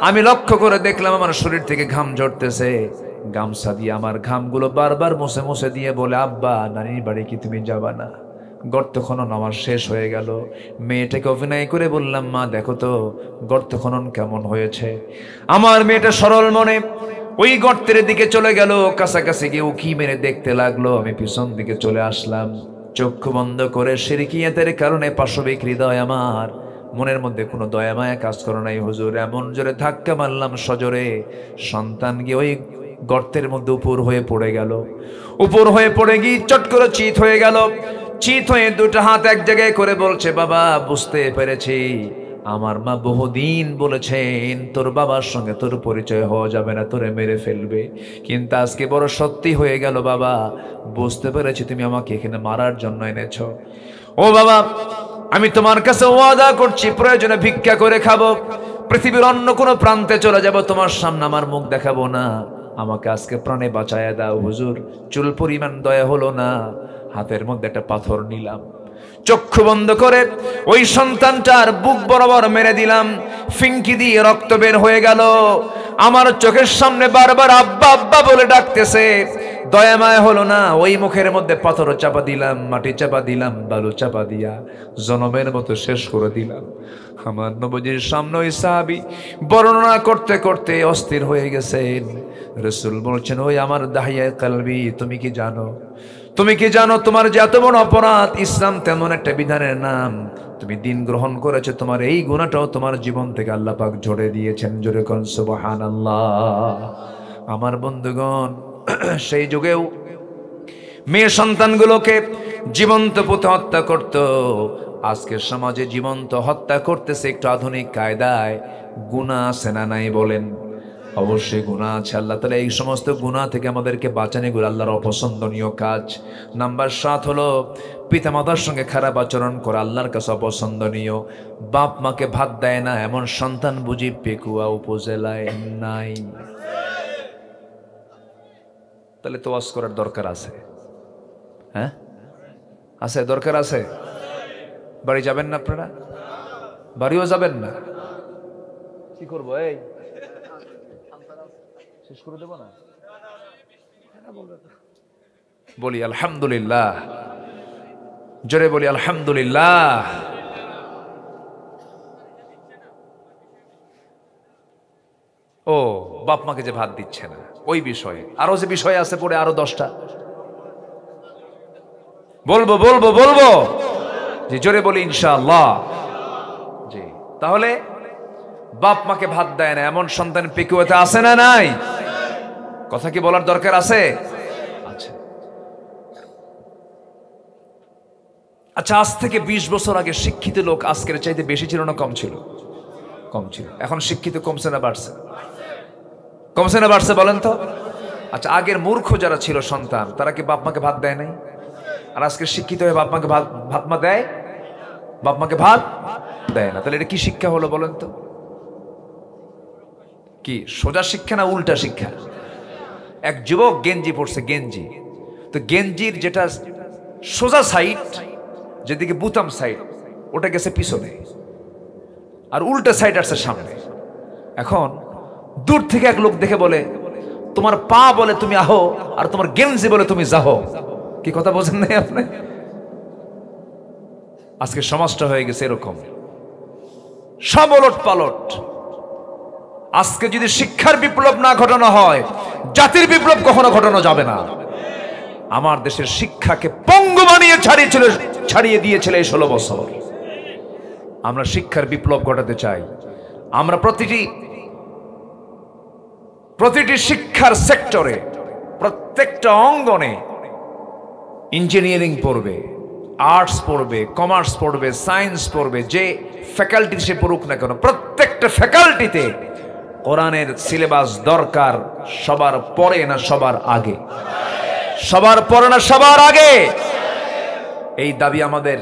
আমি লক্ষ্য করে দেখলাম আমার শরীর থেকে ঘাম ঝরতেছে। গামছা দিয়ে আমার ঘামগুলো বারবার মুছে মুছে দিয়ে বলে, আব্বা নানির বাড়ি কি তুমি যাবা না? গর্ত খনন আমার শেষ হয়ে গেল। মেয়েটাকে অভিনয় করে বললাম, মা দেখো তো গর্ত খনন কেমন হয়েছে। আমার মেয়েটা সরল মনে ওই গর্তের দিকে চলে গেল, কাছাকাছি গিয়ে উকি মেরে দেখতে লাগলো। আমি পিছন দিকে চলে আসলাম, চক্ষু বন্ধ করে। শিরকিয়াতের কারণে পাশবিক হৃদয় আমার, মনের মধ্যে কোনো দয়া মায়া কাজ করে নাই। হুজুর এমন জোরে ধাক্কা মারলাম সজোরে, সন্তান গিয়ে ওই গর্তের মধ্যে উপর হয়ে পড়ে গেল। উপর হয়ে পড়ে গিয়ে চট করে চিত হয়ে গেল। চিত হয়ে দুটো হাত এক জায়গায় করে বলছে, বাবা বুঝতে পেরেছি, আমার মা বহুদিন বলেছেন তোর বাবার সঙ্গে তোর পরিচয় হওয়া যাবে না, তোরে মেরে ফেলবে, কিন্তু আজকে বড় সত্যি হয়ে গেল বাবা, বুঝতে পেরেছি তুমি আমাকে এখানে মারার জন্য এনেছ। ও বাবা আমি তোমার কাছে ওয়াদা করছি, প্রয়োজনে ভিক্ষা করে খাবো, পৃথিবীর অন্য কোনো প্রান্তে চলে যাব, তোমার সামনে আমার মুখ দেখাবো না, আমাকে আজকে প্রাণে বাঁচায়া দাও। হুজুর চুল পরিমাণ দয়া হলো না, হাতের মধ্যে একটা পাথর নিলাম, চক্ষু বন্ধ করে ওই সন্তানটার বুক বরাবর মেরে দিলাম, ফিঙ্কি দিয়ে রক্ত বের হয়ে গেল। আমার চোখের সামনে বারবার আব্বা আব্বা বলে ডাকতেছে, দয়া মায়া হলো না, ওই মুখের মধ্যে পাথর চাপা দিলাম, মাটি চাপা দিলাম, বালু চাপা দিয়া জনমের মতো শেষ করে দিলাম। আমার নবীজির সামনে ওই সাহাবী বর্ণনা করতে করতে অস্থির হয়ে গেছেন। রাসূল বলছেন, ওই আমার দাহিয়া কলবি, তুমি কি জানো, তুমি কি জানো তোমার যে এত বড় অপরাধ, ইসলাম তেমন একটা বিধানের নাম, তুমি দিন গ্রহণ করেছো, তোমার এই গুনাহটাও তোমার জীবন থেকে আল্লাহ পাক ঝরে দিয়েছেন। জোরে কোন সুবহানাল্লাহ। আমার বন্ধুগণ, সেই যুগেও মেয়ে সন্তানগুলোকে জীবন্ত পুঁতে হত্যা করত। আজকের সমাজে জীবন্ত হত্যা করতেছে একটু আধুনিক কায়দায়। গুনাহ আছে না নাই বলেন? অবশ্যই গুনাহ আছে। আল্লাহ তাআলা এই সমস্ত গুনাহ থেকে আমাদেরকে বাঁচানো এগুলো আল্লাহর অপছন্দনীয় কাজ। নাম্বার 7 হলো পিতামাতার সঙ্গে খারাপ আচরণ করা আল্লাহর কাছে অপছন্দনীয়। বাপ মাকে ভাত দেয় না এমন সন্তান বুঝি পেকুয়া উপজেলায় নাই? তাহলে তো ওয়াজ করার দরকার আছে। হ্যাঁ আছে, দরকার আছে। বাড়ি যাবেন না আপনারা? বাড়িও যাবেন না? কি করবো, এই শেষ করে দেবো না? বলি আলহামদুলিল্লাহ, জোরে বলি আলহামদুলিল্লাহ। ও বাপ মাকে যে ভাত দিচ্ছে না ওই বিষয়ে আরো যে বিষয় আছে পরে আরো 10টা বলবো বলবো বলবো যে জোরে বলি ইনশাআল্লাহ। জি, তাহলে বাপ মাকে ভাত দেয় না এমন সন্তান পিকুয়াতে আছে না নাই? কথা কি বলার দরকার আছে? আচ্ছা আচ্ছা, আজ থেকে 20 বছর আগে শিক্ষিত লোক আজকের চাইতে বেশি ছিল না কম ছিল? কম ছিল। এখন শিক্ষিত কমছে না বাড়ছে? কমছে না বাড়ছে বলেন তো? আচ্ছা, আগের মূর্খ যারা ছিল সন্তান তারা কি বাপ মাকে ভাত দেয় নাই? আর আজকে শিক্ষিত হয়ে বাপ মাকে ভাত মা দেয়? বাপ মাকে ভাত দেয় না। তাহলে এটা কি শিক্ষা হলো বলেন তো? কি সোজা শিক্ষা না উল্টা শিক্ষা? এক যুবক গেঞ্জি পড়ছে, গেঞ্জি, তো গেঞ্জির যেটা সোজা সাইড, যেদিকে বুতাম সাইড, ওটা গেছে পিছনে, আর উল্টা সাইড আসছে সামনে। এখন দূর থেকে এক লোক দেখে বলে তোমার পা বলে তুমি আহো, আর তোমার গেঞ্জি বলে তুমি যাহো। কি কথা বোঝেন নাই আপনি? আজকে সমাজটা হয়ে গেছে এরকম, সব ওলট পালট। আজকে যদি শিক্ষার বিপ্লব না ঘটানো হয়, জাতির বিপ্লব কখনো ঘটানো যাবে না। আমার দেশের শিক্ষাকে পঙ্গু বানিয়ে ছাড়িয়ে দিয়েছিল এই 16 বছর। আমরা শিক্ষার বিপ্লব ঘটাতে চাই। আমরা প্রতিটি শিক্ষার সেক্টরে, প্রত্যেকটা অঙ্গনে ইঞ্জিনিয়ারিং পড়বে, আর্টস পড়বে, কমার্স পড়বে, সায়েন্স পড়বে, যে ফ্যাকাল্টি সে পড়ুক না কেন, প্রত্যেকটা ফ্যাকাল্টিতে কোরআনের সিলেবাস দরকার। সবার পরে না সবার আগে? সবার পরে না সবার আগে? এই দাবি আমাদের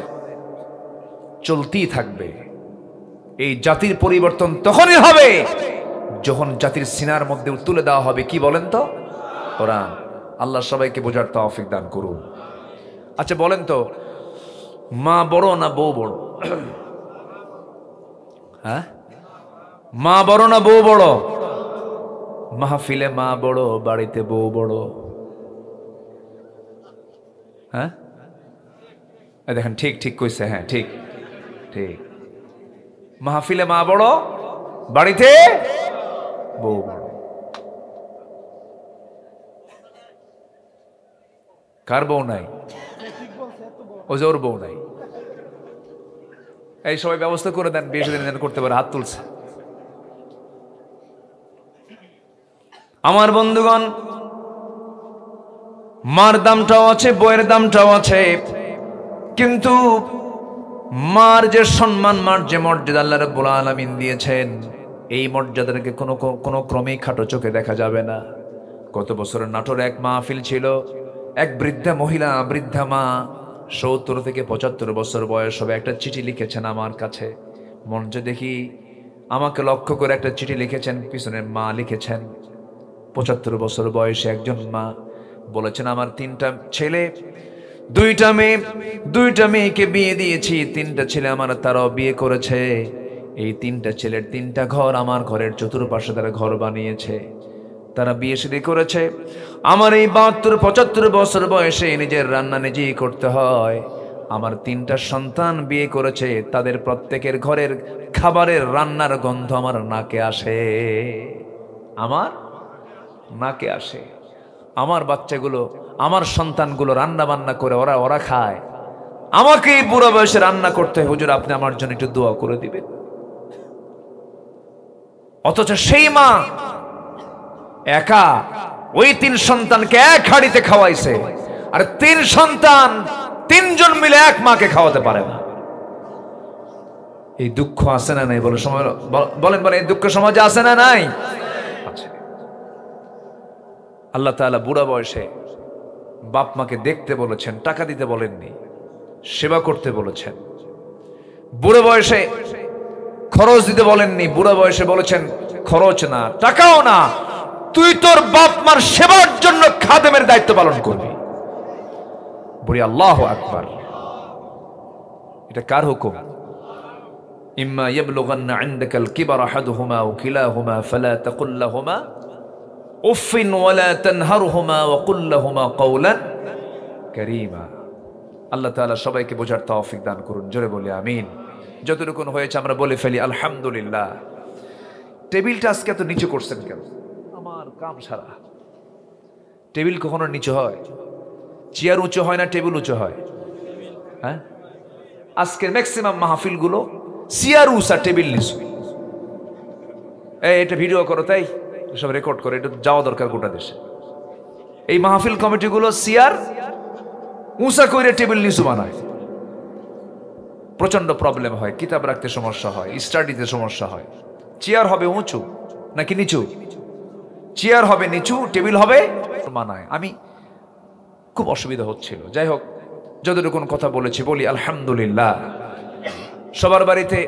চলতেই থাকবে। এই জাতির পরিবর্তন তখনই হবে যখন জাতির সিনার মধ্যে তুলে দেওয়া হবে কি বলেন তো? কোরআন। আল্লাহ সবাইকে বোঝার তৌফিক দান করুন। আচ্ছা বলেন তো, মা বড় না বউ বড়? হ্যাঁ, মা বড় না বউ বড়? মাহফিলে মা বড়, বাড়িতে বউ বড়। হ্যাঁ দেখেন, ঠিক ঠিক কইছে। হ্যাঁ ঠিক ঠিক, মাহফিলে মা বড়, বাড়িতে বউ বড়। কার বউ নাই? ও যে ওর বউ নাই। এই সবাই ব্যবস্থা করে দেন, বিয়ে দিন করতে পারে। হাত তুলছে। আমার বন্ধুগণ, মার দামটাও আছে, বইয়ের দামটাও আছে, কিন্তু মার যে সম্মান, মার যে মর্যাদা আল্লাহ রাব্বুল আলামিন দিয়েছেন, এই মর্যাদাকে কোনো ক্রমেই খাটো চোখে দেখা যাবে না। গত বছরের নাটোরে এক মাহফিল ছিল। এক বৃদ্ধা মহিলা, বৃদ্ধা মা, 70 থেকে 75 বছর বয়স হবে, একটা চিঠি লিখেছেন আমার কাছে। মঞ্চে দেখি আমাকে লক্ষ্য করে একটা চিঠি লিখেছেন, পিছনে মা লিখেছেন। 75 বছর বয়সে একজন মা বলেছেন, আমার 3টা ছেলে, 2টা মেয়ে, 2টা মেয়েকে বিয়ে দিয়েছি, 3টা ছেলে আমার, তারাও বিয়ে করেছে। এই 3টা ছেলের 3টা ঘর, আমার ঘরের চতুর্পাশে তারা ঘর বানিয়েছে, তারা বিয়ে শাদী করেছে। আমার এই 72-75 বছর বয়সে নিজের রান্না নিজেই করতে হয়। আমার 3টা সন্তান বিয়ে করেছে, তাদের প্রত্যেকের ঘরের খাবারের রান্নার গন্ধ আমার নাকে আসে, আমার নাকে আসে। আমার বাচ্চাগুলো, আমার সন্তানগুলো রান্না বান্না করে ওরা খায়, আমাকে এই বুড়ো বয়সে রান্না করতে হয়। হুজুর আপনি আমার জন্য একটু দোয়া করে দিবেন। অথচ সেই মা একা ওই 3 সন্তানকে এক হাঁড়িতে খাওয়াইছে, আর 3 সন্তান 3জন মিলে এক মাকে খাওয়াতে পারে না। এই দুঃখ আছে না নাই? বলেন এই দুঃখ সমাজে আছে না নাই? আছে। আল্লাহ তাআলা বুড়া বয়সে বাপ মাকে দেখতে বলেছেন, টাকা দিতে বলেননি, সেবা করতে বলেছেন। বুড়ো বয়সে খরচ দিতে বলেননি, বুড়ো বয়সে বলেছেন খরচ না, টাকাও না, তুই তোর বাপ মার সেবার জন্য খাদেমের দায়িত্ব পালন করবি। বলি আল্লাহু আকবার। এটা কার হুকুম? ইম্মা ইয়াবলুগান্না ইনদাকাল কিবারা আহাদুহুমা আও কিলাহুমা ফালা তাকুল লাহুমা উফিন ওয়ালা তানহারহুমা ওয়া কুল লাহুমা কওলান কারীমা। আল্লাহ তাআলা সবাইকে বোঝার তৌফিক দান করুন, জোরে বলি আমিন। যতটুকু হয়েছে আমরা বলে ফেলি আলহামদুলিল্লাহ। টেবিলটা আজকে এত নিচু করছেন কেন? আমার কাম সারা। টেবিল কখনো নিচু হয়? চেয়ার উঁচু হয় না টেবিল উঁচু হয়? হ্যাঁ, আজকের ম্যাক্সিমাম মাহফিলগুলো চেয়ার উঁচা টেবিল নিচু। এটা ভিডিও করো, তাই সব রেকর্ড করে, এটা যাওয়া দরকার গোটা দেশে। এই মাহফিল কমিটিগুলো চেয়ার উঁচা করে টেবিল নিচু বানায়। প্রচন্ড প্রবলেম হয়, কিতাব রাখতে সমস্যা হয়, স্টাডিতে সমস্যা হয়। চেয়ার হবে উঁচু নাকি নিচু? চেয়ার হবে নিচু, টেবিল হবে মানায়। আমি খুব অসুবিধা হচ্ছিল। যাই হোক, যতটুকু কথা বলেছি বলি আলহামদুলিল্লাহ। সবার বাড়িতে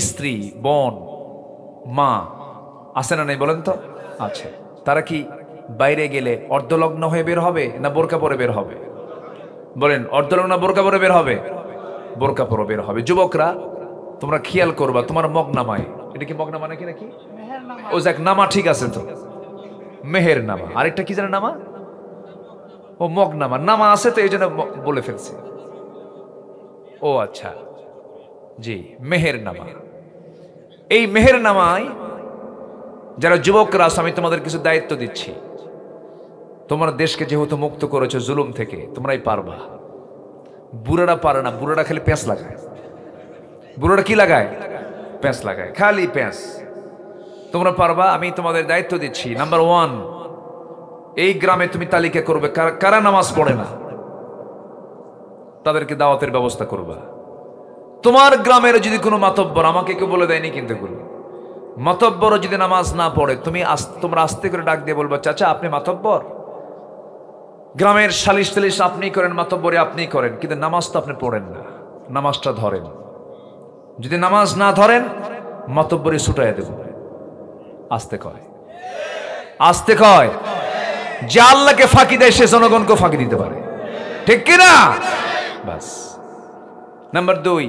স্ত্রী, বোন, মা আছে না নাই বলেন তো? আছে। তারা কি বাইরে গেলে অর্ধলগ্ন হয়ে বের হবে না বোরকা পরে বের হবে? বলেন, অর্ধলগ্ন বোরকা পরে বের হবে? বোরকা পরে বের হবে। যুবকরা তোমরা খেয়াল করবা, তোমার মগনামায়, এটা কি মগনামা নাকি নাকি ও যাক নামা, ঠিক আছে তো, মেহের নামা। আরেকটা কি জানে নামা? ও মগনামা। নামা আছে তো এই জন্য বলে ফেলছি। ও আচ্ছা, জি, মেহের নামা। এই মেহের নামায় যারা যুবকরা আছো, আমি তোমাদের কিছু দায়িত্ব দিচ্ছি। তোমার দেশকে যেহেতু মুক্ত করেছো জুলুম থেকে, তোমরাই পারবা। বুড়ারা পারে না, বুড়ারা খালি প্যাঁচ লাগায়। বুড়ারা কি লাগায়? প্যাঁচ লাগায়, খালি প্যাঁচ। তোমরা পারবা, আমি তোমাদের দায়িত্ব দিচ্ছি। নাম্বার 1, এই গ্রামে তুমি তালিকা করবে কারা নামাজ পড়ে না, তাদেরকে দাওয়াতের ব্যবস্থা করবা। তোমার গ্রামের যদি কোনো মাতব্বর, আমাকে কেউ বলে দেয়নি কিন্তু এগুলো, মাতব্বর যদি নামাজ না পড়ে, তোমরা আস্তে করে ডাক দিয়ে বলবা, চাচা আপনি মাতব্বর, গ্রামের সালিশ টালিশ আপনি করেন, মাতব্বরে আপনি করেন, কিন্তু নামাজ তো আপনি পড়েন না, নামাজটা ধরেন। যদি নামাজ না ধরেন, মাতব্বরে ছুটাইয়া দেব। আস্তে কয়, আস্তে কয়। যে আল্লাহকে ফাঁকি দেয় সে জনগণকে ফাঁকি দিতে পারে, ঠিক কিনা? বাস। নাম্বার 2,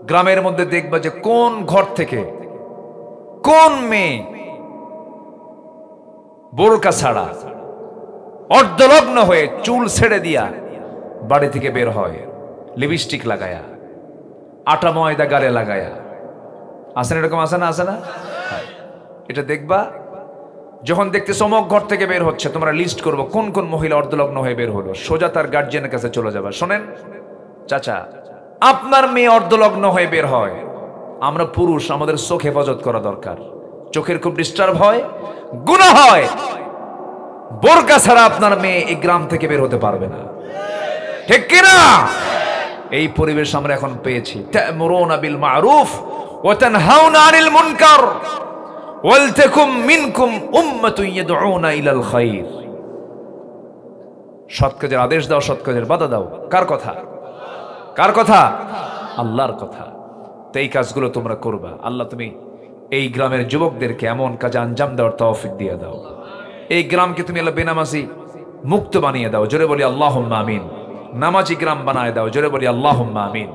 গ্রামের মধ্যে দেখবা যে কোন ঘর থেকে কোন মেয়ে বোরকা ছাড়া অর্ধলগ্ন হয়ে চুল ছেড়ে দিয়া বাড়ি থেকে বের হয়, লিপস্টিক লাগায়া, আটা ময়দা গালে লাগায়া। আসে না এরকম? আসে না? আসে না? এটা দেখবা। যখন দেখতে চমক ঘর থেকে বের হচ্ছে, তোমরা লিস্ট করবো কোন কোন মহিলা অর্ধলগ্ন হয়ে বের হলো। সোজা তার গার্জিয়ানের কাছে চলে যাবা, শোনেন চাচা, আপনার মেয়ে অর্ধলগ্ন হয়ে বের হয়, আমরা পুরুষ, আমাদের চোখ হেফাজত করা দরকার। চোখের খুব ডিস্টার্ব হয়, গুনাহ হয়। বোরকা ছাড়া আপনার মেয়ে এই গ্রাম থেকে বের হতে পারবে না, ঠিক কিনা? এই পরিবেশ আমরা এখন পেয়েছি। তা'মুরুনা বিল মা'রুফ ওয়া তানহাউনা আনিল মুনকার ওয়ালতাকুম মিনকুম উম্মাতুন ইয়াদউনা ইলাল খায়র। সৎ কাজের আদেশ দাও, সৎ কাজের বাধা দাও। কার কথা? কার কথা? আল্লাহর কথা। তো এই কাজগুলো তোমরা করবা। আল্লাহ তুমি এই গ্রামের যুবকদেরকে এমন কাজে আঞ্জাম দেওয়ার তৌফিক দিয়ে দাও। এই গ্রামকে তুমি আল্লাহ বেনামাজি মুক্ত বানিয়ে দাও, জোরে বলি আল্লাহুম্মা আমিন। নামাজি গ্রাম বানায় দাও, জোরে বলি আল্লাহুম্মা আমিন।